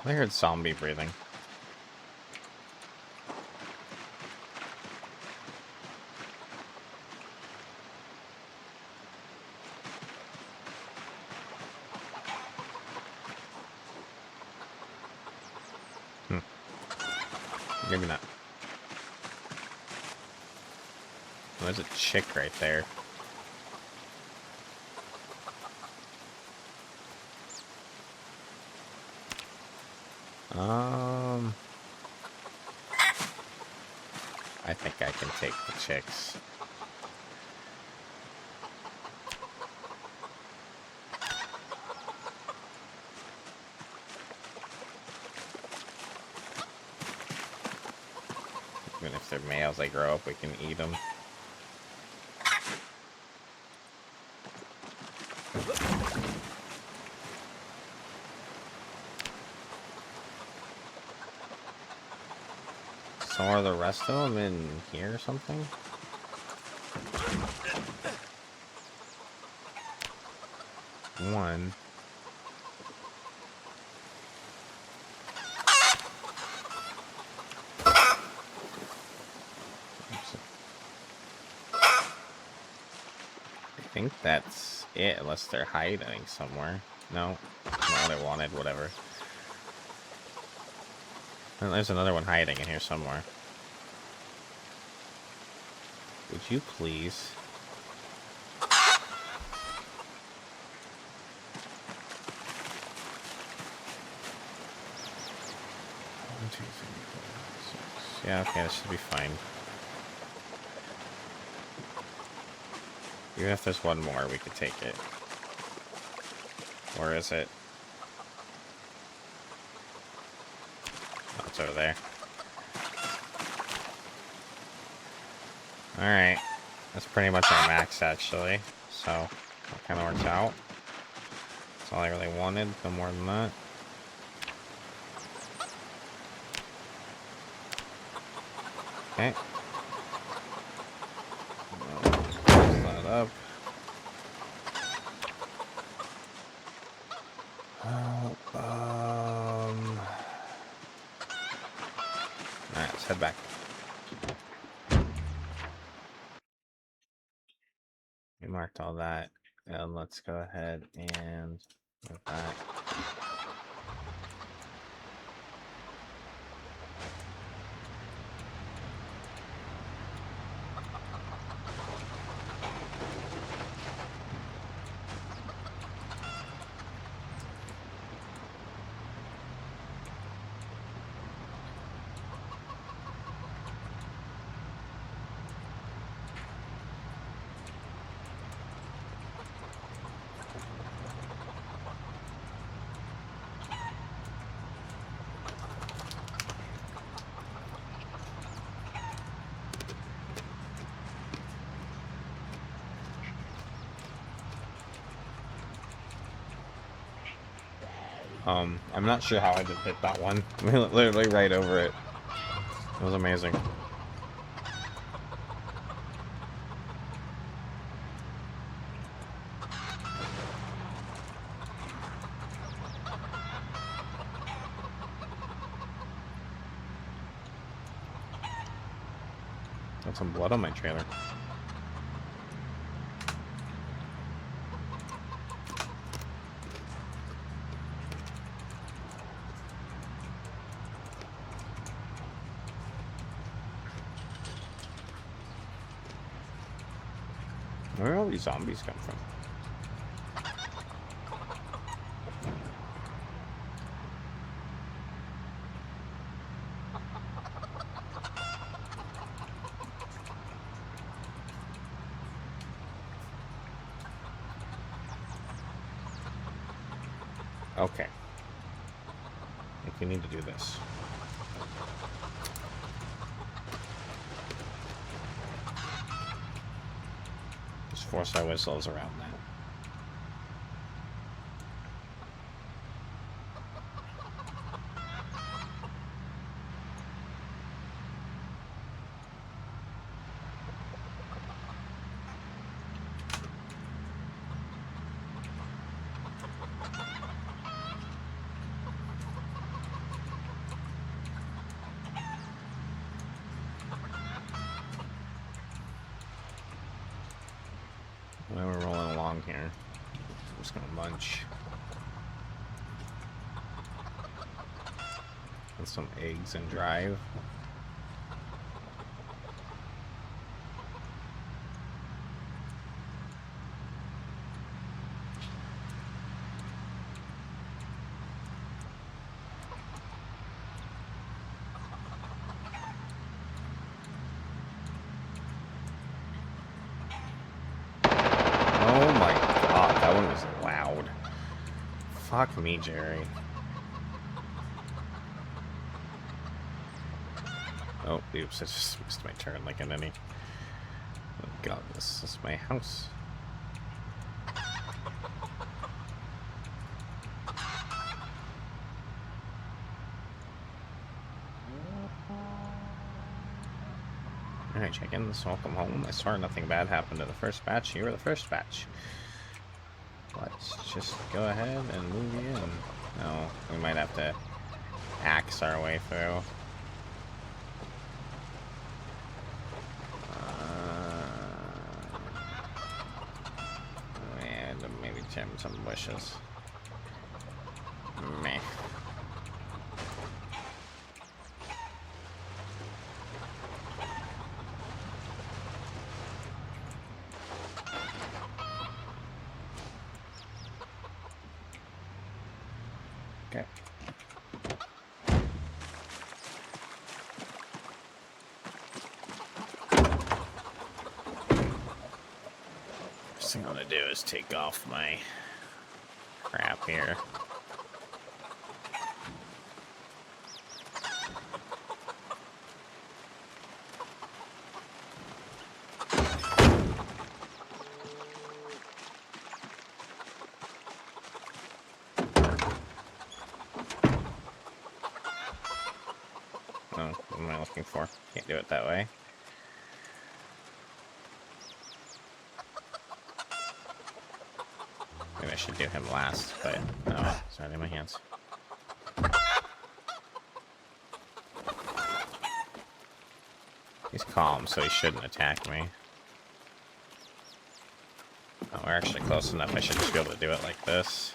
I heard zombie breathing. Maybe not. Oh, there's a chick right there. I think I can take the chicks. Even if they're males, they grow up, we can eat them. So are the rest of them in here or something? One. I think that's it, unless they're hiding somewhere. No, not what I wanted, whatever. And there's another one hiding in here somewhere. Would you please? 1, 2, 3, 4, 5, 6. Yeah, okay, this should be fine. Even if there's one more, we could take it. Or is it? Oh, it's over there. Alright. That's pretty much our max, actually. So, that kind of works out. That's all I really wanted. No more than that. Okay. Close that up. Alright, let's head back. We marked all that. And let's go ahead and move back. I'm not sure how I did hit that one. Literally right over it. It was amazing. Got some blood on my trailer. Where do all these zombies come from? Okay. If we need to do this. Just force our whistles around that. Well, we're rolling along here. I'm just gonna munch. And some eggs and drive. Oh my god, that one was loud. Fuck me, Jerry. Oh, oops, I just missed my turn like an any. Oh god, this is my house. Alright, chickens, welcome home. I swear nothing bad happened to the first batch. You were the first batch. Let's just go ahead and move you in. No, we might have to axe our way through. And maybe trim some bushes. Meh. Okay. First thing I'm gonna do is take off my crap here. Oh, what am I looking for? Can't do it that way. Maybe I should do him last, but no, it's not in my hands. He's calm, so he shouldn't attack me. Oh, we're actually close enough. I should just be able to do it like this.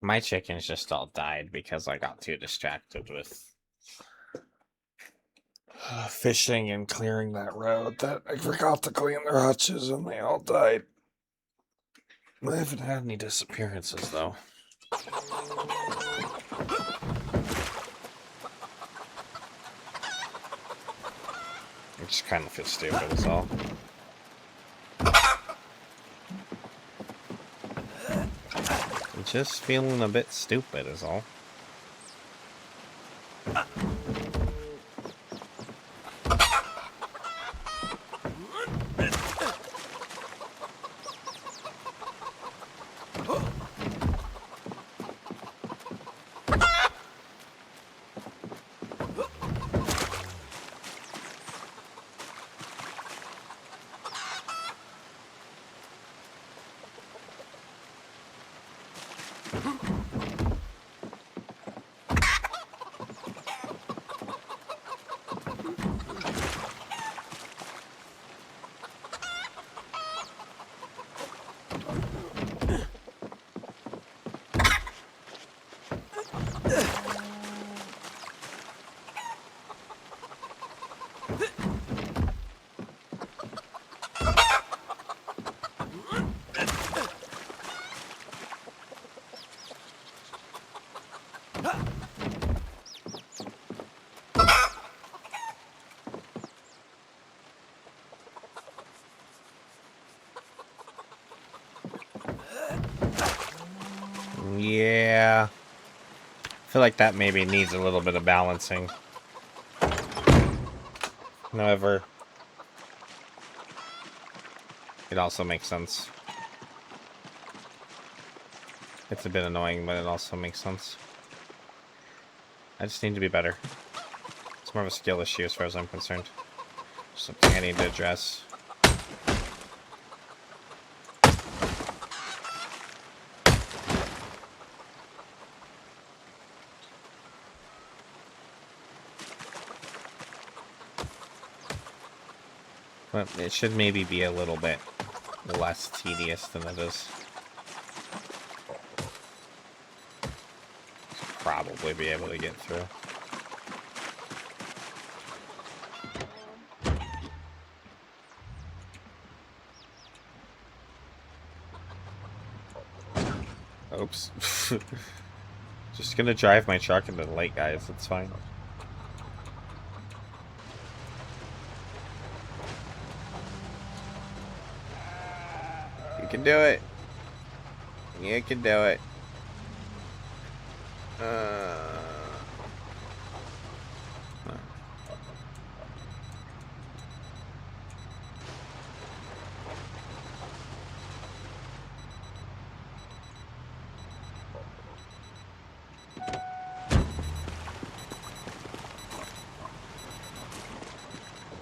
My chickens just all died because I got too distracted with fishing and clearing that road that I forgot to clean their hutches and they all died. I haven't had any disappearances though. I just kind of feel stupid is all. I'm just feeling a bit stupid is all. Yeah. I feel like that maybe needs a little bit of balancing. However, it also makes sense. It's a bit annoying, but it also makes sense. I just need to be better. It's more of a skill issue as far as I'm concerned. Something I need to address. But it should maybe be a little bit less tedious than it is. Should probably be able to get through. Oops. Just gonna drive my truck into the lake, guys. It's fine. You can do it. You can do it.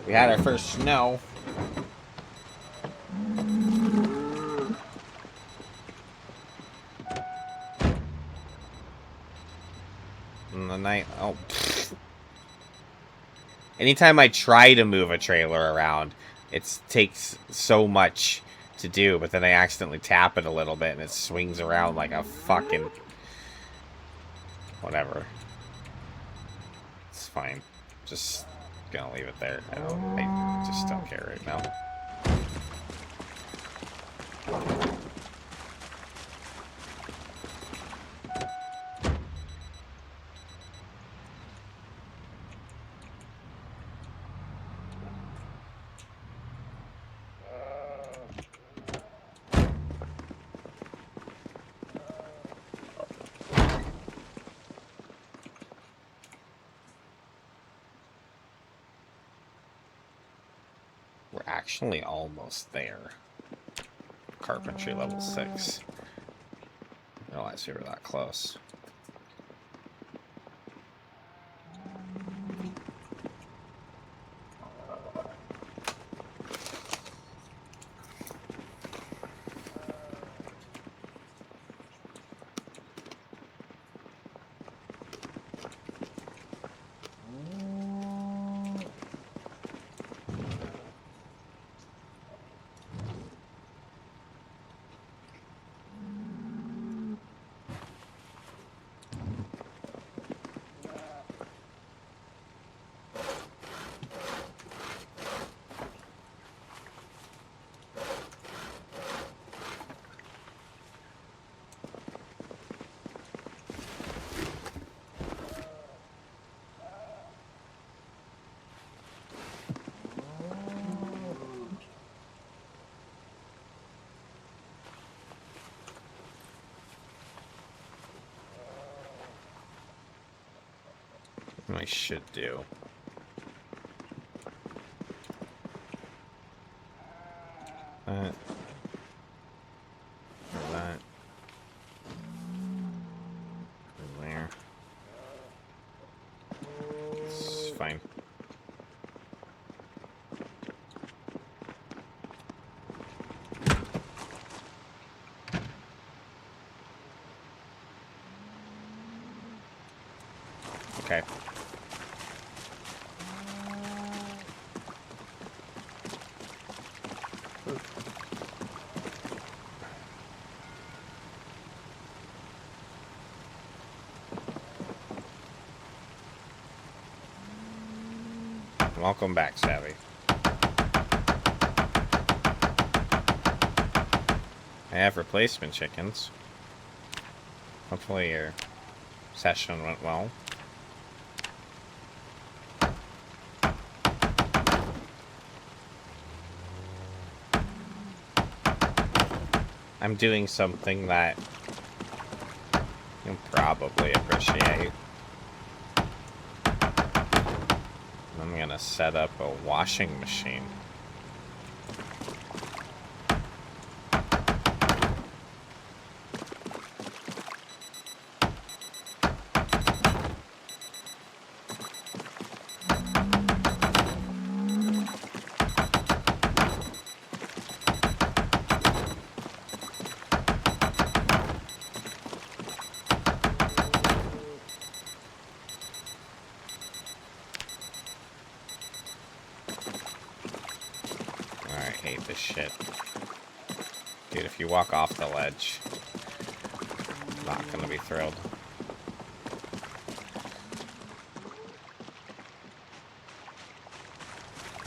We had our first snow. In the night. Oh. Pfft. Anytime I try to move a trailer around, it takes so much to do, but then I accidentally tap it a little bit and it swings around like a fucking... Whatever. It's fine. Just gonna leave it there. I just don't care right now. We're actually almost there. Carpentry level 6. I realized we were that close. I should do. That. There. It's fine. Okay. Welcome back, Savvy. I have replacement chickens. Hopefully your session went well. I'm doing something that You'll probably appreciate. I'm gonna set up a washing machine. This shit. Dude, if you walk off the ledge, I'm not gonna be thrilled.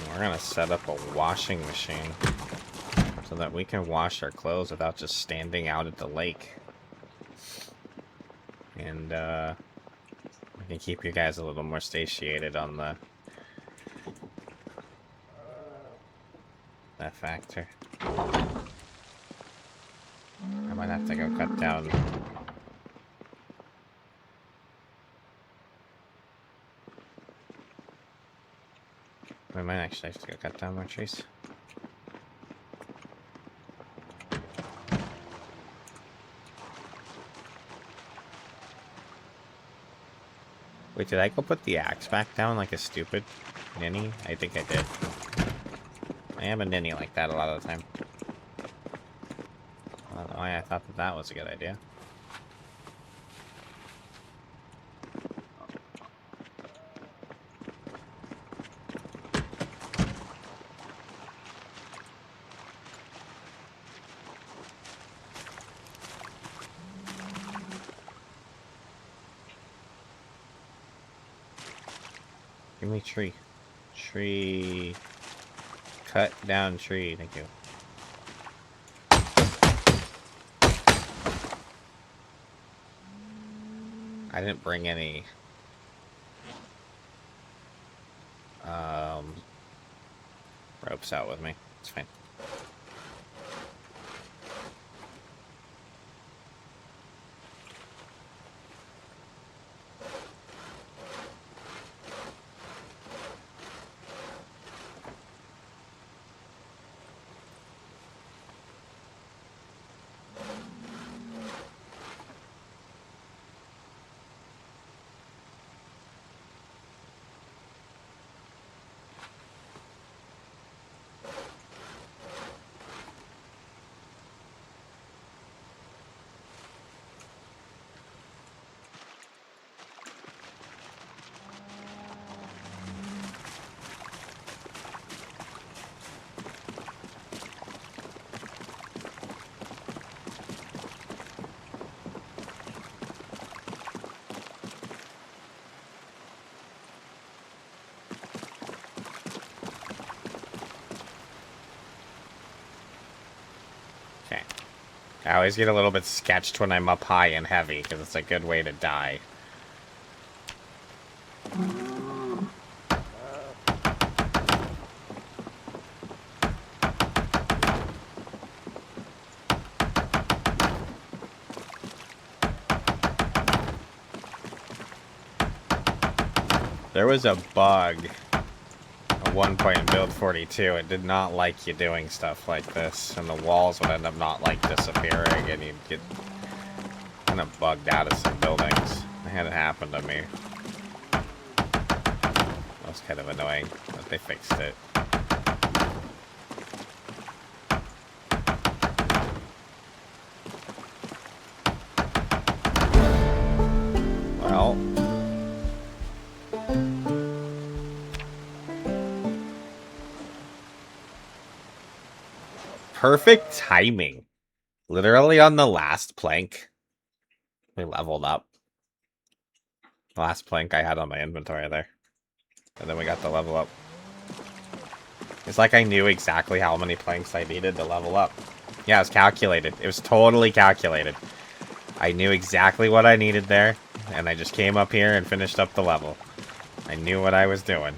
We're gonna set up a washing machine so that we can wash our clothes without just standing out at the lake. And, we can keep you guys a little more satiated on that factor. I might have to go cut down. We might actually have to go cut down more trees. Wait, did I go put the axe back down like a stupid ninny? I think I did. I am a ninny like that a lot of the time. I don't know why I thought that was a good idea. Give me tree. Tree. Cut down tree, thank you. I didn't bring any ropes out with me. It's fine. I always get a little bit sketched when I'm up high and heavy, because it's a good way to die. There was a bug at one point in Build 42. It did not like you doing stuff like this, and the walls would end up not like disappearing, and you'd get kind of bugged out of some buildings. I had it happen to me. That was kind of annoying, but they fixed it. Well, perfect timing. Literally on the last plank, we leveled up. The last plank I had on my inventory there. And then we got the level up. It's like I knew exactly how many planks I needed to level up. Yeah, it was calculated. It was totally calculated. I knew exactly what I needed there, and I just came up here and finished up the level. I knew what I was doing.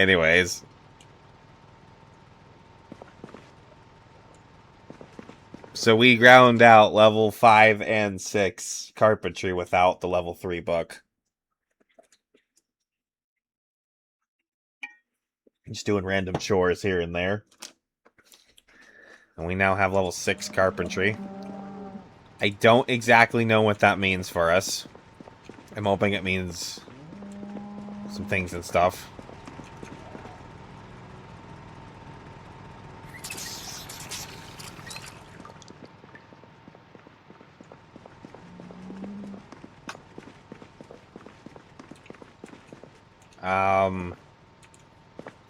Anyways. So we ground out level 5 and 6 carpentry without the level 3 book. Just doing random chores here and there. And we now have level 6 carpentry. I don't exactly know what that means for us. I'm hoping it means some things and stuff.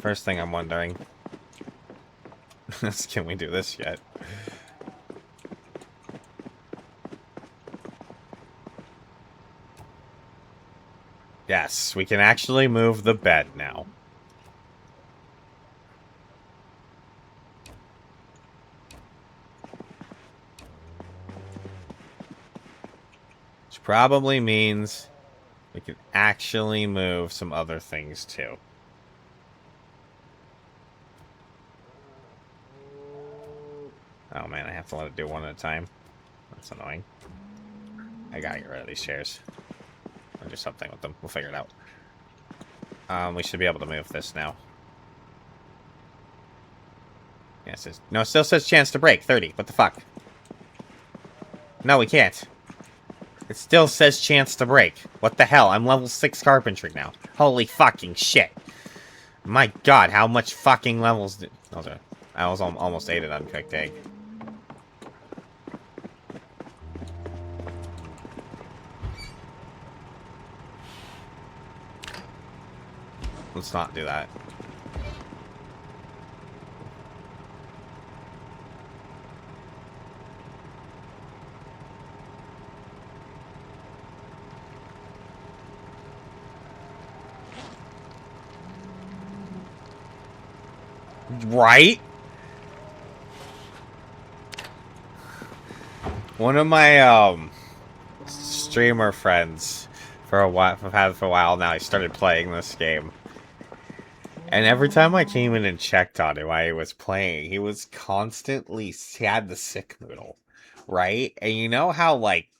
First thing I'm wondering is, can we do this yet? Yes, we can actually move the bed now. Which probably means we can actually move some other things too. Oh man, I have to let it do one at a time. That's annoying. I gotta get rid of these chairs. Or do something with them. We'll figure it out. We should be able to move this now. Yes, yeah, no, it still says chance to break. 30. What the fuck? No, we can't. It still says chance to break. What the hell? I'm level 6 carpentry now. Holy fucking shit. My god, how much fucking levels did... I was almost ate an uncooked egg. Let's not do that. Right? One of my streamer friends for a while, I've had for a while now, he started playing this game. And every time I came in and checked on him while he was playing, he was constantly, he had the sick noodle, right? And you know how, like,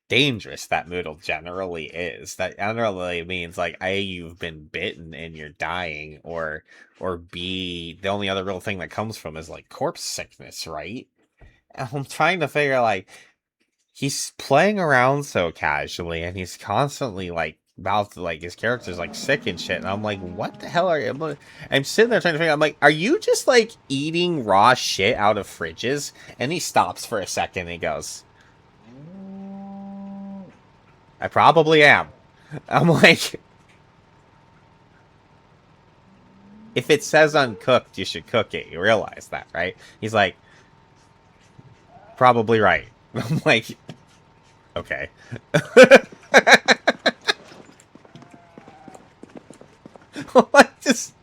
dangerous that noodle generally is. That generally means, like, A, you've been bitten and you're dying, or B, the only other real thing that comes from is, like, corpse sickness, right? And I'm trying to figure, like, he's playing around so casually, and he's constantly, like, about to, like, his character's, like, sick and shit, and I'm like, what the hell are you... I'm sitting there trying to figure out, I'm like, are you just, like, eating raw shit out of fridges? And he stops for a second, and he goes, I probably am. I'm like, if it says uncooked, you should cook it. You realize that, right? He's like, probably right. I'm like, okay. Like, just...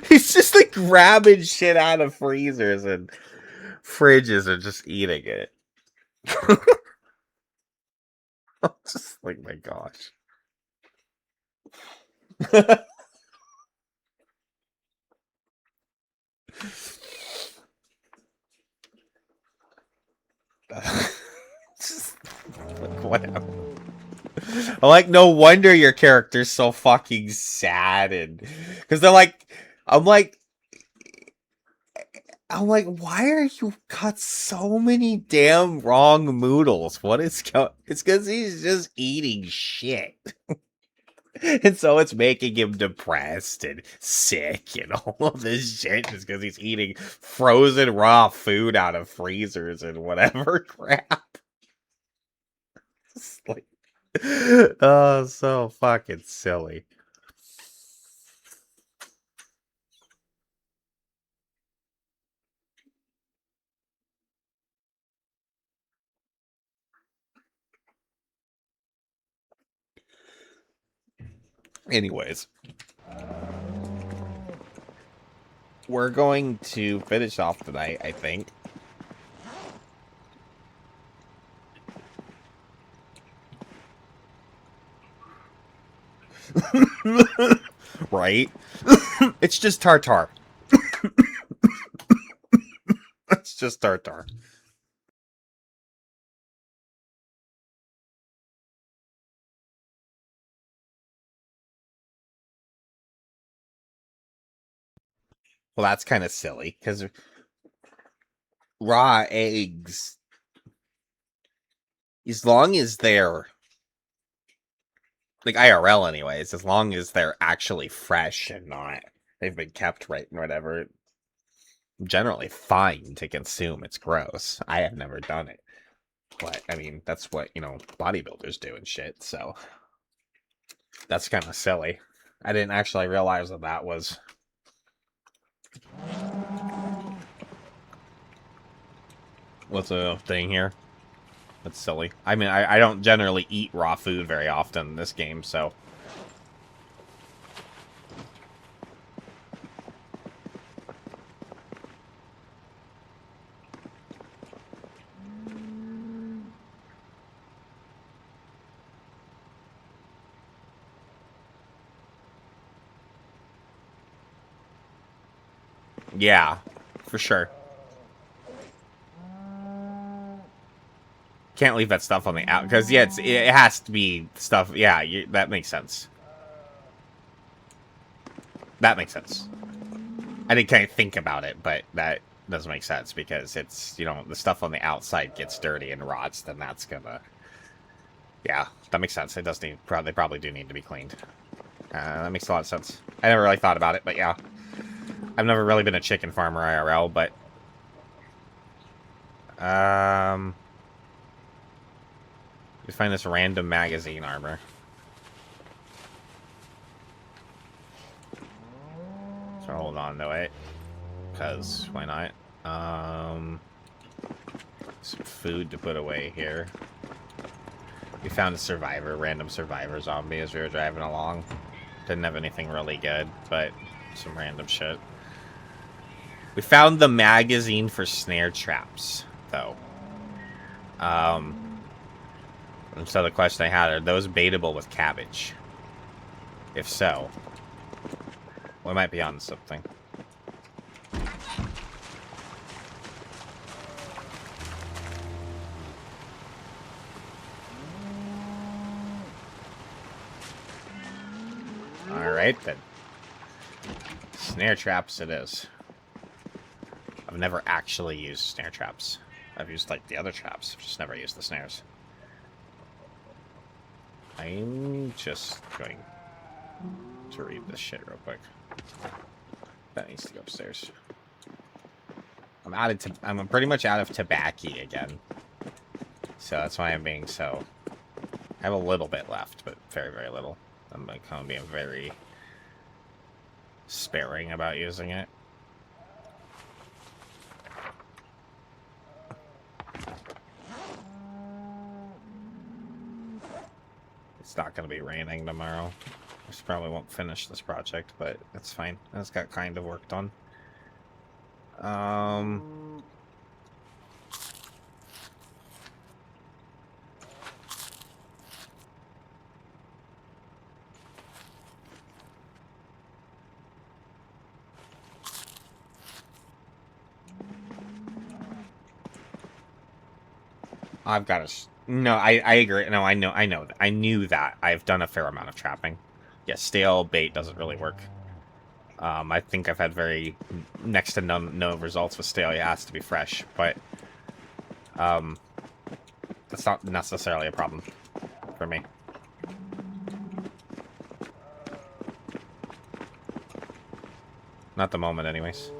he's just like grabbing shit out of freezers and fridges and just eating it. I'm just like, my gosh. Just like, whatever. I'm like, no wonder your character's so fucking sad, and because they're like, I'm like, why are you got so many damn wrong noodles? What is it's because he's just eating shit. And so it's making him depressed and sick and all of this shit just because he's eating frozen raw food out of freezers and whatever crap. It's like, oh, so fucking silly. Anyways, we're going to finish off tonight, I think. Right? It's just tartar. It's just tartar. Well, that's kind of silly, because raw eggs, as long as they're, like IRL anyways, as long as they're actually fresh and not, they've been kept right and whatever, generally fine to consume. It's gross. I have never done it. But, I mean, that's what, bodybuilders do and shit, so that's kind of silly. I didn't actually realize that that was... What's a thing here? That's silly. I mean, I don't generally eat raw food very often in this game, so... Yeah, for sure. Can't leave that stuff on the out, because, yeah, it has to be stuff... Yeah, that makes sense. That makes sense. I didn't kind of think about it, but that doesn't make sense, because it's, the stuff on the outside gets dirty and rots, then that's gonna... Yeah, that makes sense. It does need... They probably do need to be cleaned. That makes a lot of sense. I never really thought about it, but yeah. I've never really been a chicken farmer IRL, but... You find this random magazine armor. So hold on to it. Because, why not? Some food to put away here. We found a random survivor zombie as we were driving along. Didn't have anything really good, but some random shit. We found the magazine for snare traps, though. And so the question I had, are those baitable with cabbage? If so, we might be on something. Alright then. Snare traps it is. I've never actually used snare traps. I've used, like, the other traps. I've just never used the snares. I'm just going to read this shit real quick. That needs to go upstairs. I'm pretty much out of tobacco again. So that's why I'm being so... I have a little bit left, but very, very little. I'm kind of being very sparing about using it. It's not going to be raining tomorrow. I probably won't finish this project, but it's fine. It's got kind of work done. I've got to... No, I agree. No, I know. I knew that. I've done a fair amount of trapping. Yeah, stale bait doesn't really work. I think I've had next to no results with stale. It has to be fresh, but that's not necessarily a problem for me. Not the moment, anyways.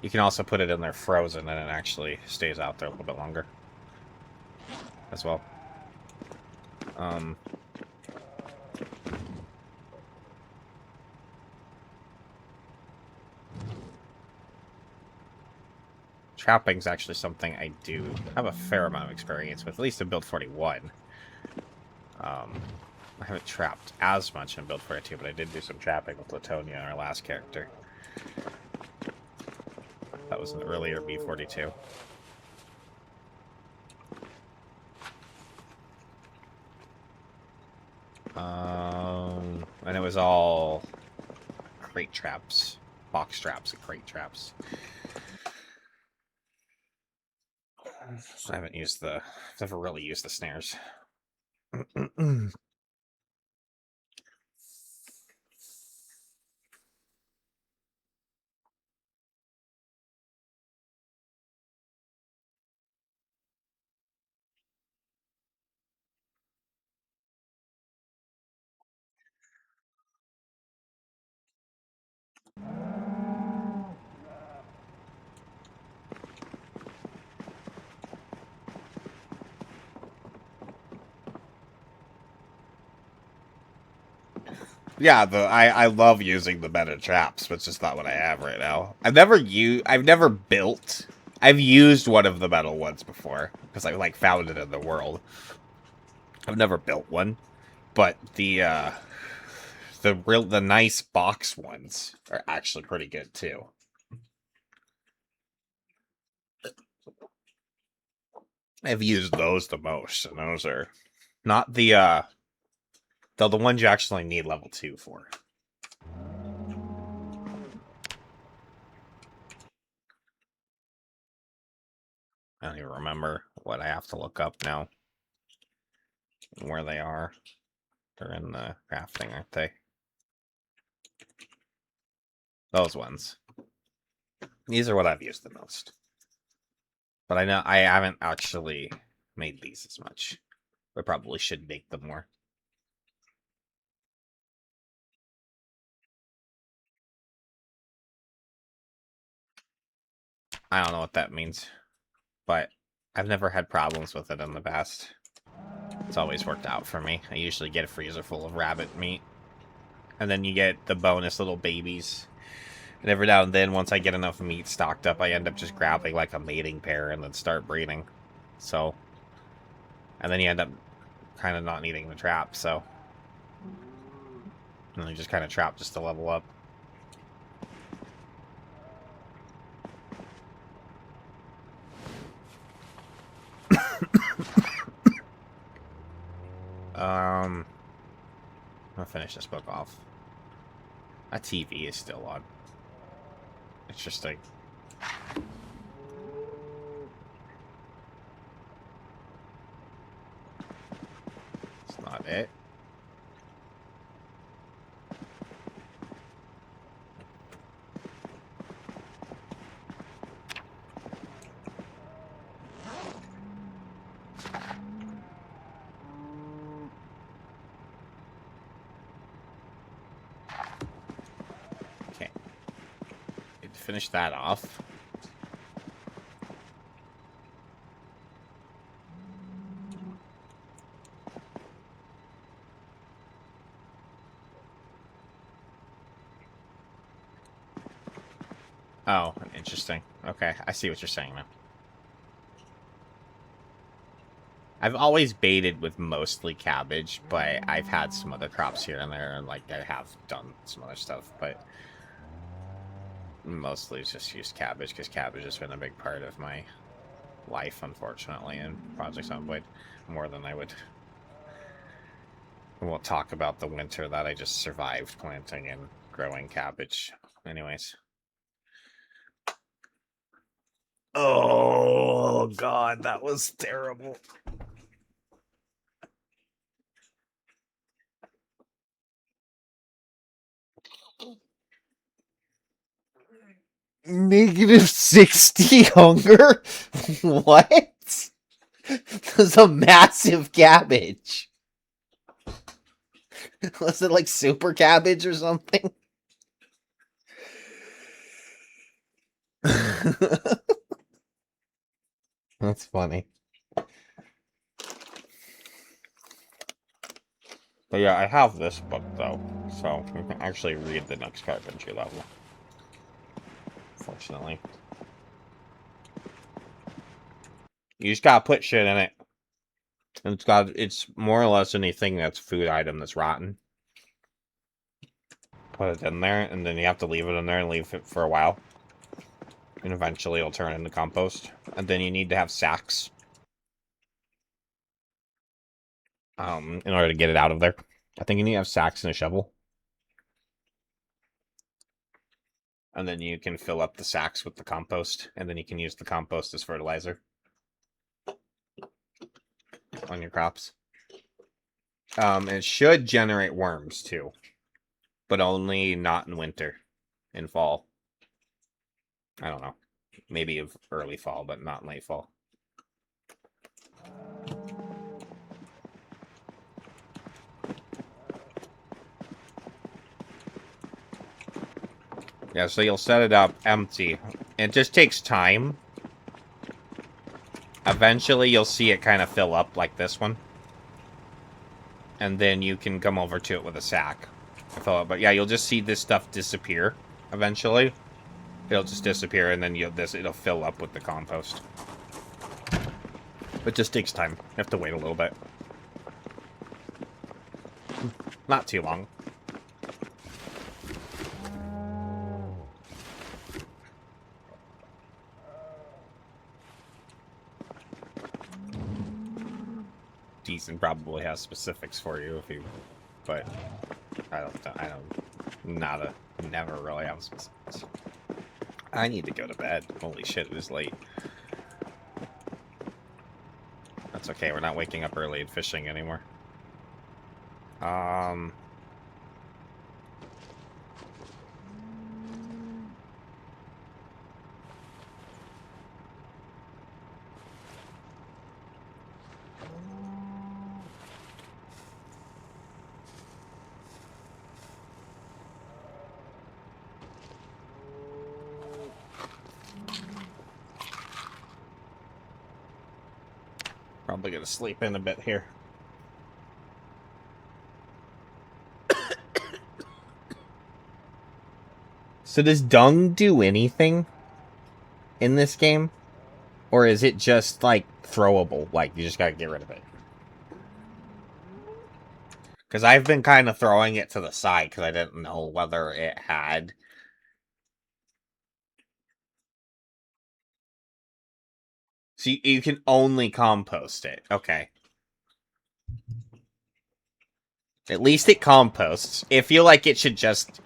You can also put it in there frozen, and it actually stays out there a little bit longer as well. Trapping's actually something I do have a fair amount of experience with, at least in Build 41. I haven't trapped as much in Build 42, but I did do some trapping with Latonia, our last character. That was an earlier B42. was all crate traps, box traps, and crate traps. So I haven't used the, never really used the snares. Yeah, I love using the meta traps, but it's just not what I have right now. I've never built. I've used one of the metal ones before because I like found it in the world. I've never built one, but the nice box ones are actually pretty good too. I've used those the most, and those are not the ones you actually need level 2 for. I don't even remember what I have to look up now. Where they are. They're in the crafting, aren't they? Those ones. These are what I've used the most. But I know I haven't actually made these as much. I probably should make them more. I don't know what that means. But I've never had problems with it in the past. It's always worked out for me. I usually get a freezer full of rabbit meat. And then you get the bonus little babies. And every now and then, once I get enough meat stocked up, I end up just grabbing like a mating pair and then start breeding. So, and then you end up kind of not needing the trap, so. And then you just kind of trap just to level up. I'm gonna finish this book off. That TV is still on. Interesting. It's not it. Okay. Finish that off. Oh, interesting. Okay, I see what you're saying now. I've always baited with mostly cabbage, but I've had some other crops here and there, and like I have done some other stuff, but mostly it's just used cabbage because cabbage has been a big part of my life, unfortunately, in Project Zomboid, more than I would. We'll talk about the winter that I just survived planting and growing cabbage. Anyways. Oh, God, that was terrible. -60 hunger? What? That's a massive cabbage. Was it like super cabbage or something? That's funny. But yeah, I have this book though, so you can actually read the next carpentry level. Fortunately. You just gotta put shit in it. And it's more or less anything that's food item that's rotten. Put it in there, and then you have to leave it in there and leave it for a while. And eventually it'll turn into compost. And then you need to have sacks. In order to get it out of there. I think you need to have sacks and a shovel. And then you can fill up the sacks with the compost, and then you can use the compost as fertilizer on your crops. It should generate worms too, but only not in winter. In fall. I don't know. Maybe of early fall, but not late fall. Yeah, so you'll set it up empty. It just takes time. Eventually, you'll see it kind of fill up like this one. And then you can come over to it with a sack. But yeah, you'll just see this stuff disappear eventually. It'll just disappear, and then it'll fill up with the compost. It just takes time. You have to wait a little bit. Not too long. Decent probably has specifics for you if you, but never really have specifics. I need to go to bed. Holy shit, it is late. That's okay, we're not waking up early and fishing anymore. Probably gonna sleep in a bit here. So does dung do anything in this game? Or is it just, like, throwable? Like, you just gotta get rid of it? Because I've been kind of throwing it to the side because I didn't know whether it had... So you can only compost it. Okay. At least it composts. I feel like it should just...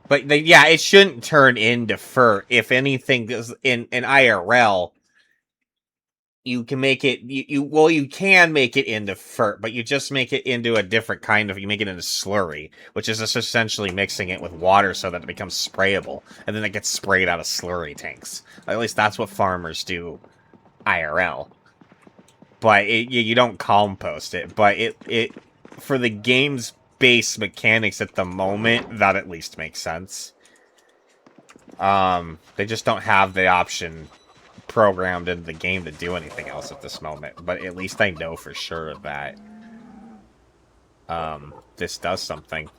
But, yeah, it shouldn't turn into fur. If anything, in IRL, you can make it... you can make it into fur, but you just make it into a different kind of... You make it into slurry, which is just essentially mixing it with water so that it becomes sprayable, and then it gets sprayed out of slurry tanks. At least that's what farmers do IRL. But you don't compost it. But it for the game's base mechanics at the moment, that at least makes sense. They just don't have the option programmed into the game to do anything else at this moment. But at least I know for sure that this does something.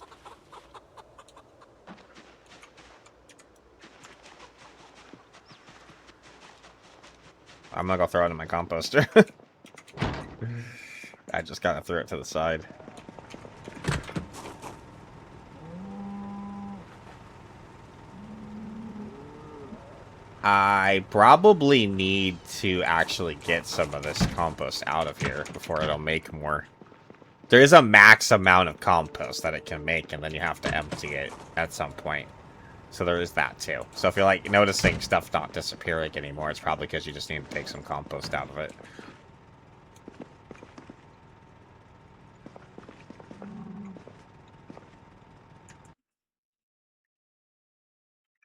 I'm not gonna throw it in my composter. I just gotta throw it to the side. I probably need to actually get some of this compost out of here before it'll make more. There is a max amount of compost that it can make, and then you have to empty it at some point. So there is that too. So if you're like noticing stuff not disappearing anymore, it's probably because you just need to take some compost out of it.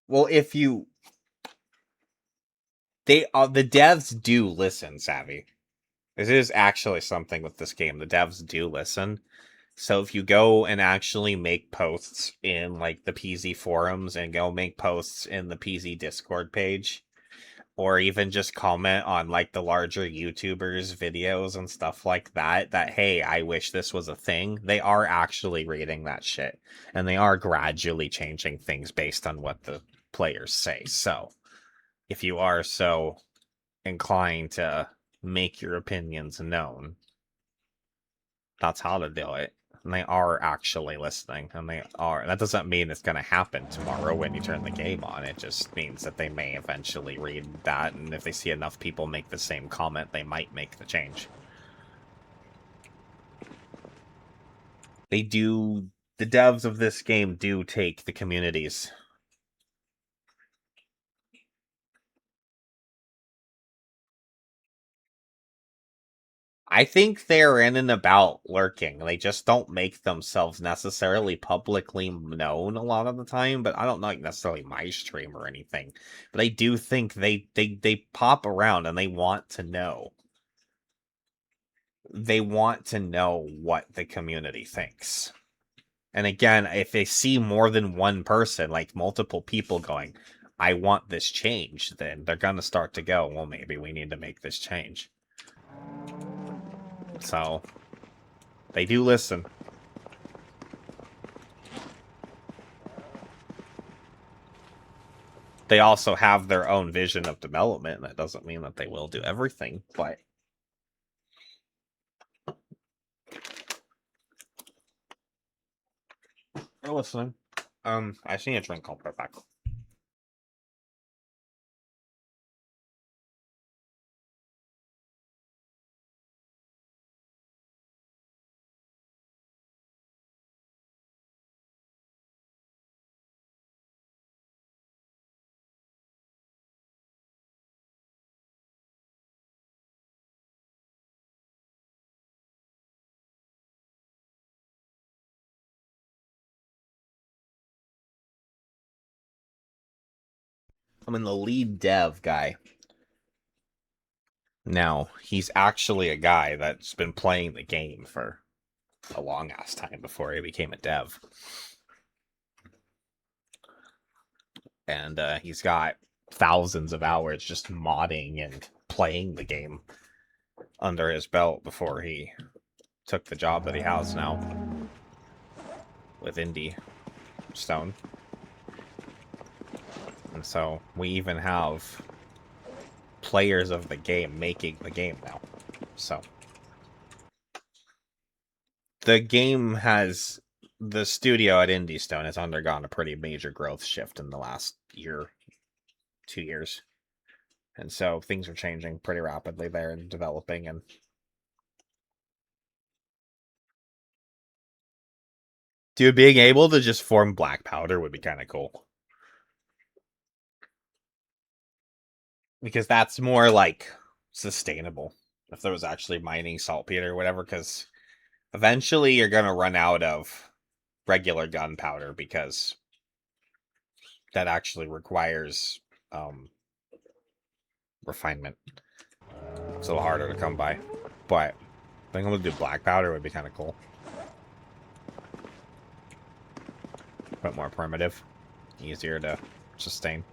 Well, if you... the devs do listen, Savvy. This is actually something with this game. The devs do listen. So if you go and actually make posts in, like, the PZ forums and go make posts in the PZ Discord page, or even just comment on, like, the larger YouTubers' videos and stuff like that, hey, I wish this was a thing, they are actually reading that shit. And they are gradually changing things based on what the players say. So, if you are so inclined to make your opinions known, that's how to do it. And they are actually listening, and they are. That doesn't mean it's going to happen tomorrow when you turn the game on. It just means that they may eventually read that, and if they see enough people make the same comment, they might make the change. They do the devs of this game do take the communities. I think they're in and about lurking. They just don't make themselves necessarily publicly known a lot of the time, but I don't know, like, necessarily my stream or anything. But I do think they pop around and they want to know. They want to know what the community thinks. And again, if they see more than one person, like multiple people going, I want this change, then they're going to start to go, well, maybe we need to make this change. So, they do listen. They also have their own vision of development. That doesn't mean that they will do everything, but they're listening. I just need a drink. I'll be right back. I'm in the lead dev guy. Now, he's actually a guy that's been playing the game for a long ass time before he became a dev. And he's got thousands of hours just modding and playing the game under his belt before he took the job that he has now with Indie Stone. And so we even have players of the game making the game now. So the game has, the studio at Indie Stone has undergone a pretty major growth shift in the last year, 2 years. And so things are changing pretty rapidly there and developing, and dude, being able to just form black powder would be kind of cool. Because that's more like sustainable if there was actually mining saltpeter or whatever, because eventually you're going to run out of regular gunpowder because that actually requires refinement. It's a little harder to come by. But being able to do black powder would be kind of cool. But more primitive. Easier to sustain.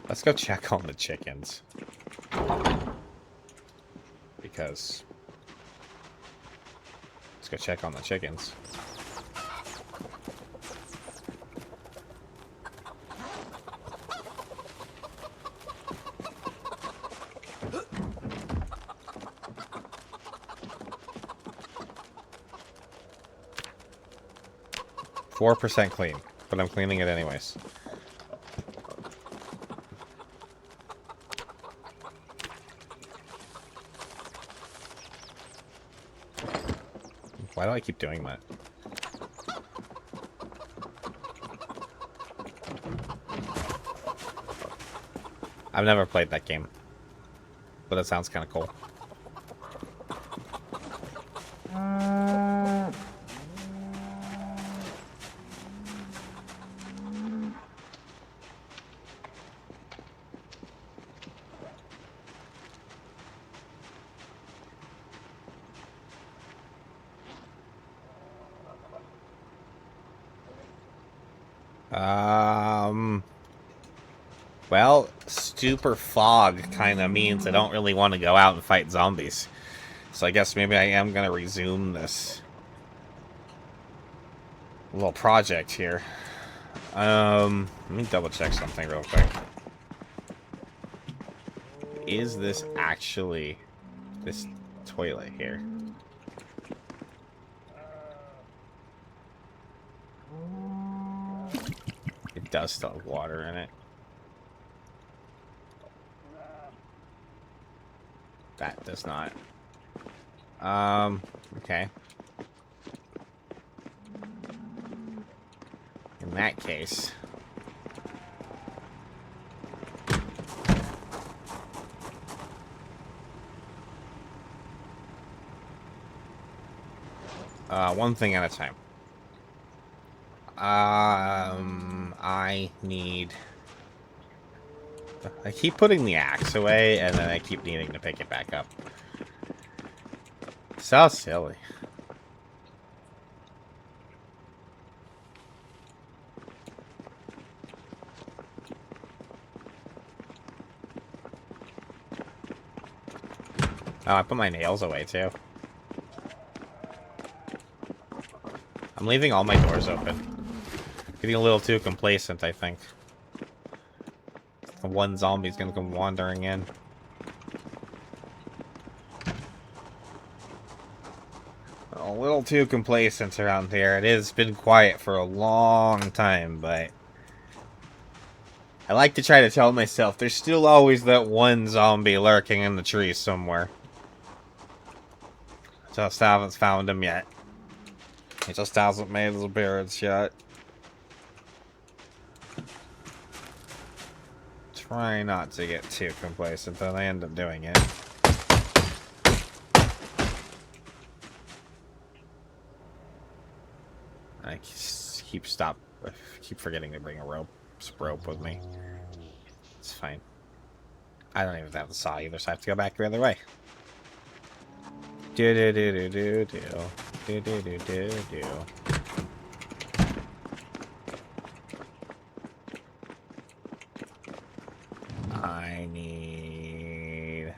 Let's go check on the chickens. Because let's go check on the chickens. %4 clean, but I'm cleaning it anyways. Why do I keep doing that? I've never played that game, but it sounds kind of cool. Well, super fog kind of means I don't really want to go out and fight zombies. So I guess maybe I am going to resume this little project here. Let me double check something real quick. Is this actually this toilet here? It does still have water in it. That does not. Okay. In that case... one thing at a time. I need... I keep putting the axe away, and then I keep needing to pick it back up. So silly. Oh, I put my nails away, too. I'm leaving all my doors open. Getting a little too complacent, I think. The one zombie's gonna come wandering in. A little too complacent around here. It has been quiet for a long time, but... I like to try to tell myself there's still always that one zombie lurking in the trees somewhere. Just haven't found him yet. He just hasn't made his appearance yet. Try not to get too complacent, then I end up doing it. I keep forgetting to bring a rope with me. It's fine. I don't even have the saw either, so I have to go back the other way. Do do do do do do do do do do do. I need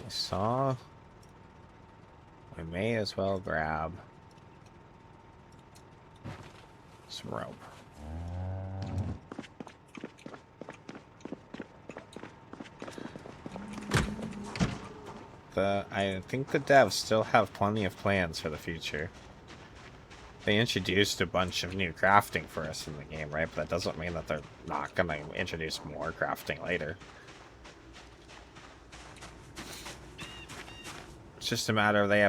a saw. We may as well grab some rope. I think the devs still have plenty of plans for the future. They introduced a bunch of new crafting for us in the game, right? But that doesn't mean that they're not going to introduce more crafting later. It's just a matter of they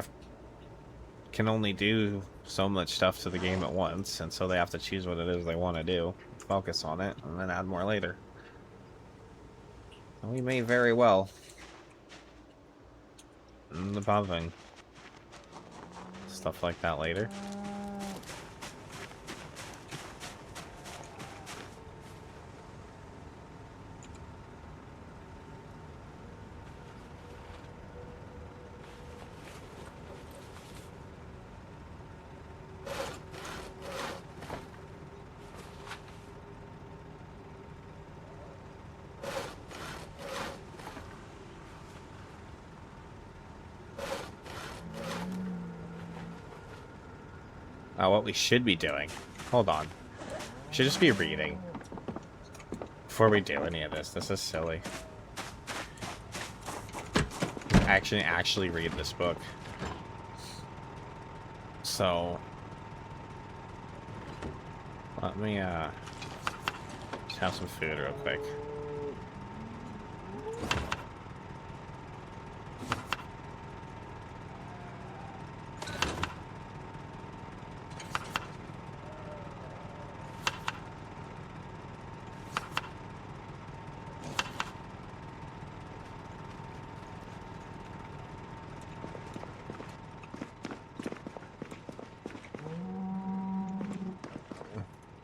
can only do so much stuff to the game at once, and so they have to choose what it is they want to do, focus on it, and then add more later. And we may very well end up having stuff like that later. What we should be doing. Hold on. We should just be reading. Before we do any of this. This is silly. Actually read this book. So... let me, just have some food real quick.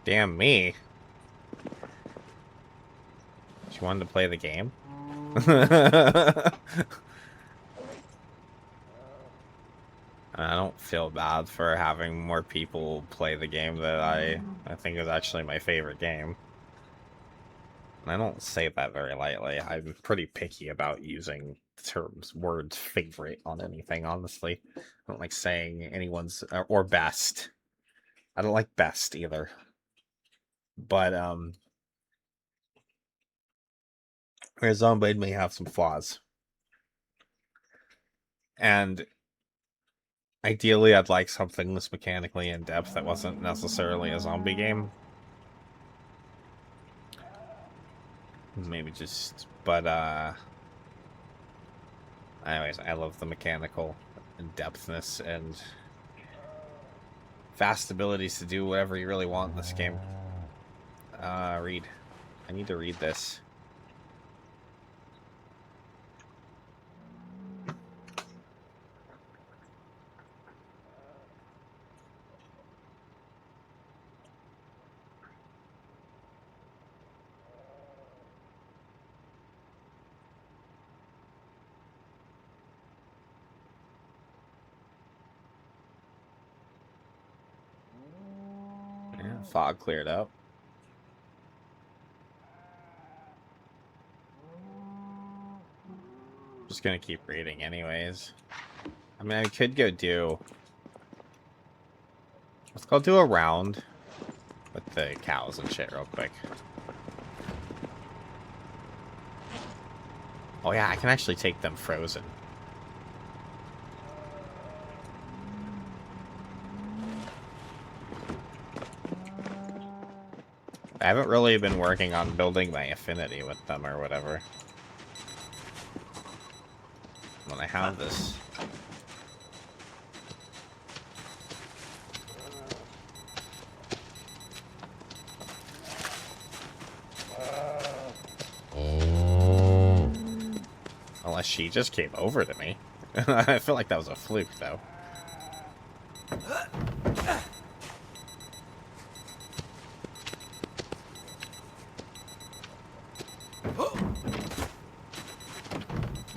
Damn me. She wanted to play the game? I don't feel bad for having more people play the game that I think is actually my favorite game. And I don't say that very lightly. I'm pretty picky about using words favorite on anything, honestly. I don't like saying anyone's, or best. I don't like best either. But, whereas Zombblade may have some flaws. And ideally, I'd like something this mechanically in depth that wasn't necessarily a zombie game. Maybe just, but, Anyways, I love the mechanical in-depthness and fast abilities to do whatever you really want in this game. Read. I need to read this. Yeah, fog cleared up. Just gonna keep reading anyways. I mean, I could go do... Let's go do a round with the cows and shit real quick. Oh yeah, I can actually take them frozen. I haven't really been working on building my affinity with them or whatever. When I have this... Unless she just came over to me. I feel like that was a fluke, though.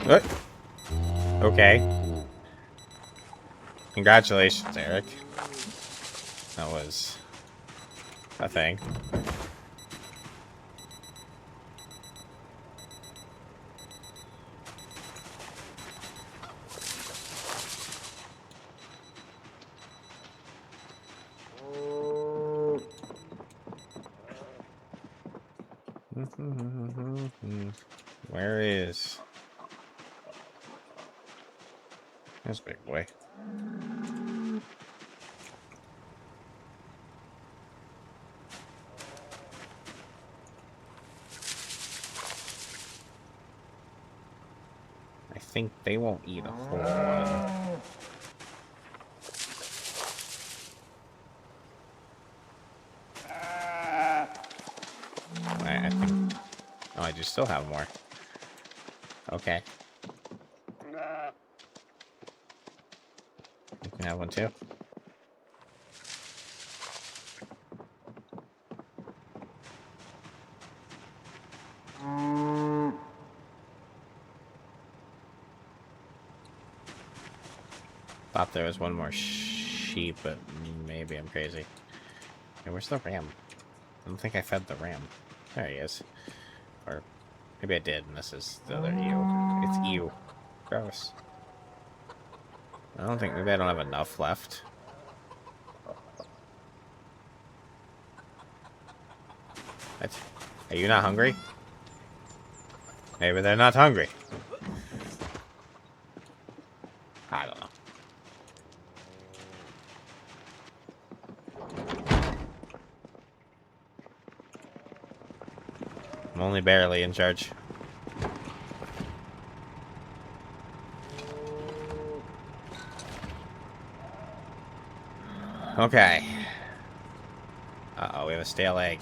What? Okay. Congratulations, Eric. That was a thing. Where is... There's big boy. I think they won't eat a whole one. I think... Oh, I do still have more. Okay. You can have one too. Thought there was one more sheep, but maybe I'm crazy. Hey, where's the ram? I don't think I fed the ram. There he is. Or maybe I did, and this is the other ewe. It's ewe. Gross. I don't think... Maybe I don't have enough left. What? Are you not hungry? Maybe they're not hungry. I don't know. I'm only barely in charge. Okay. Uh-oh, we have a stale egg.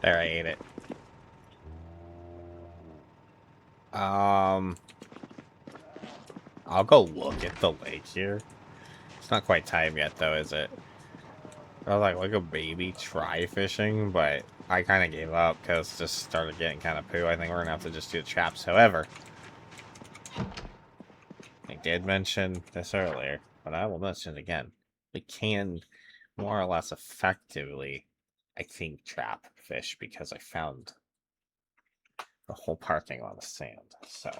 There, I ate it. I'll go look at the lake here. It's not quite time yet, though, is it? I was like a baby try fishing, but I kind of gave up because it just started getting kind of poo. I think we're going to have to just do the traps. However, I did mention this earlier, but I will mention it again. We can more or less effectively, I think, trap fish because I found the whole parking lot of sand. So,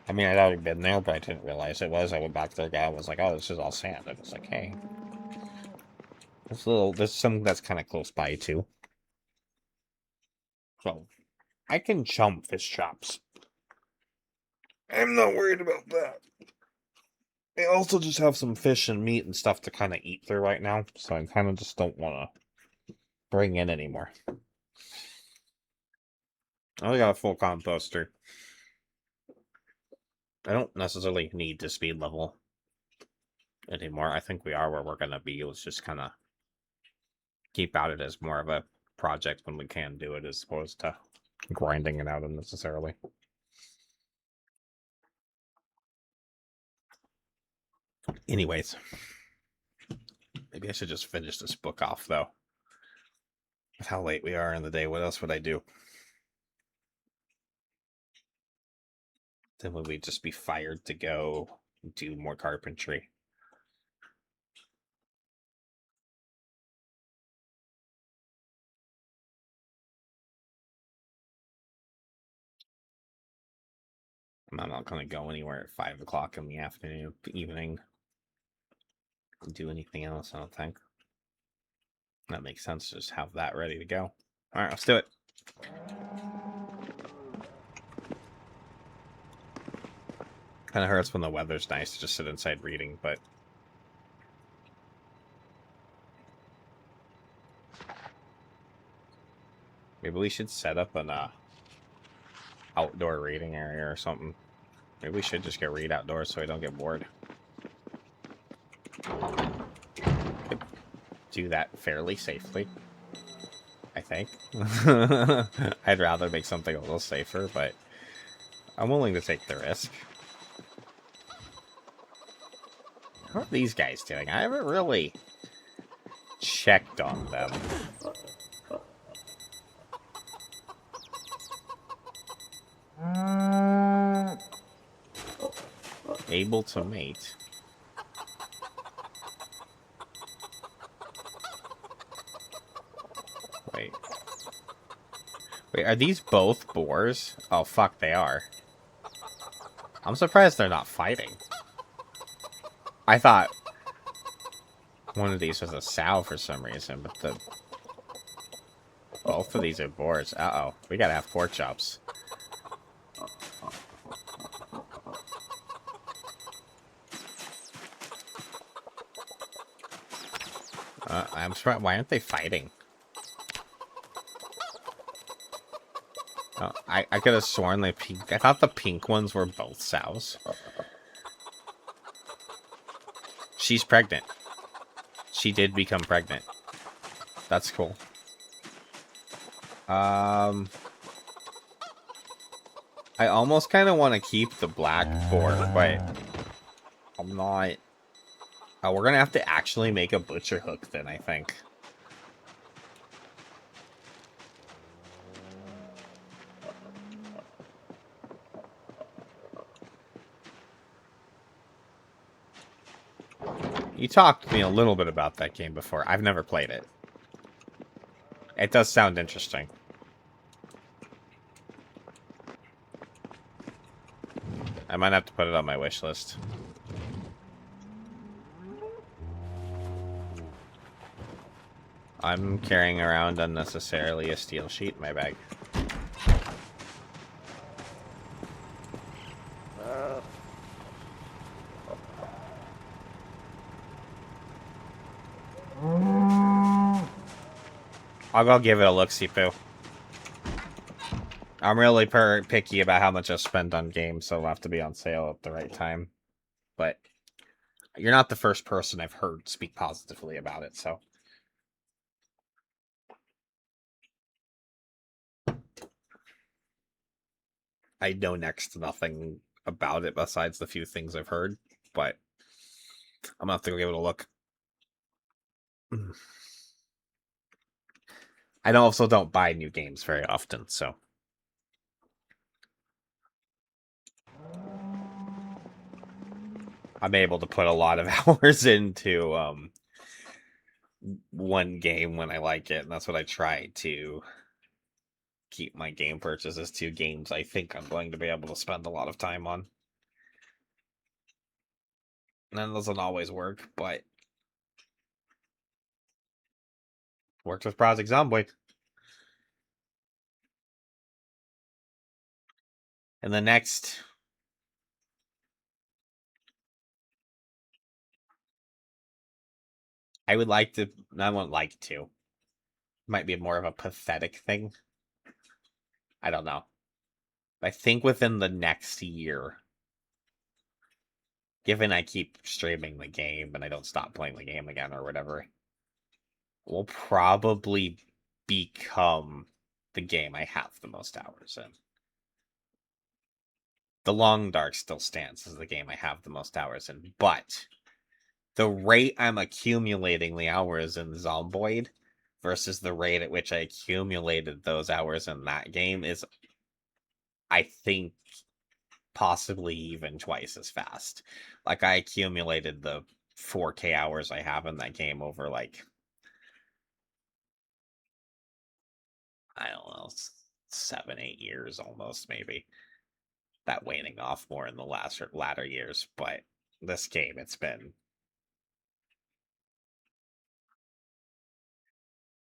I mean, I'd already been there, but I didn't realize it was. I went back to the guy and was like, oh, this is all sand. And it's like, hey. There's something that's kind of close by too. So I can chum fish chops. I'm not worried about that. I also just have some fish and meat and stuff to kind of eat through right now, so I kind of just don't want to bring in anymore. I only got a full composter. I don't necessarily need to speed level anymore. I think we are where we're going to be. Let's just kind of keep at it as more of a project when we can do it as opposed to grinding it out unnecessarily. Anyways, maybe I should just finish this book off, though. With how late we are in the day, what else would I do? Then would we just be fired to go do more carpentry? I'm not going to go anywhere at 5 o'clock in the afternoon, evening. Do anything else, I don't think. That makes sense. Just have that ready to go. Alright, let's do it. Kind of hurts when the weather's nice to just sit inside reading, but... Maybe we should set up an outdoor reading area or something. Maybe we should just go read outdoors so we don't get bored. Could do that fairly safely, I think. I'd rather make something a little safer, but I'm willing to take the risk. How are these guys doing? I haven't really checked on them. Able to mate. Wait. Wait, are these both boars? Oh, fuck, they are. I'm surprised they're not fighting. I thought one of these was a sow for some reason, but both of these are boars. Uh-oh. We gotta have pork chops. I'm surprised. Why aren't they fighting? Oh, I could have sworn they pink. I thought the pink ones were both sows. She's pregnant. She did become pregnant. That's cool. I almost kind of want to keep the black boar, but I'm not. Oh, we're gonna have to actually make a butcher hook then, I think. You talked to me a little bit about that game before. I've never played it. It does sound interesting. I might have to put it on my wish list. I'm carrying around unnecessarily a steel sheet in my bag. I'll go give it a look-see, poo. I'm really picky about how much I spend on games, so it'll have to be on sale at the right time. But you're not the first person I've heard speak positively about it, so... I know next to nothing about it besides the few things I've heard, but I'm gonna have to go give it a look. I also don't buy new games very often, so... I'm able to put a lot of hours into one game when I like it, and that's what I try to keep my game purchases to games I think I'm going to be able to spend a lot of time on. And that doesn't always work, but Worked with Project Zomboid. And the next... I would like to... I won't like to. Might be more of a pathetic thing. I don't know. I think within the next year, given I keep streaming the game and I don't stop playing the game again or whatever, will probably become the game I have the most hours in. The Long Dark still stands as the game I have the most hours in, but the rate I'm accumulating the hours in Zomboid versus the rate at which I accumulated those hours in that game is, I think, possibly even twice as fast. Like, I accumulated the 4K hours I have in that game over, like, I don't know, 7, 8 years almost, maybe. That waning off more in the latter years, but this game, it's been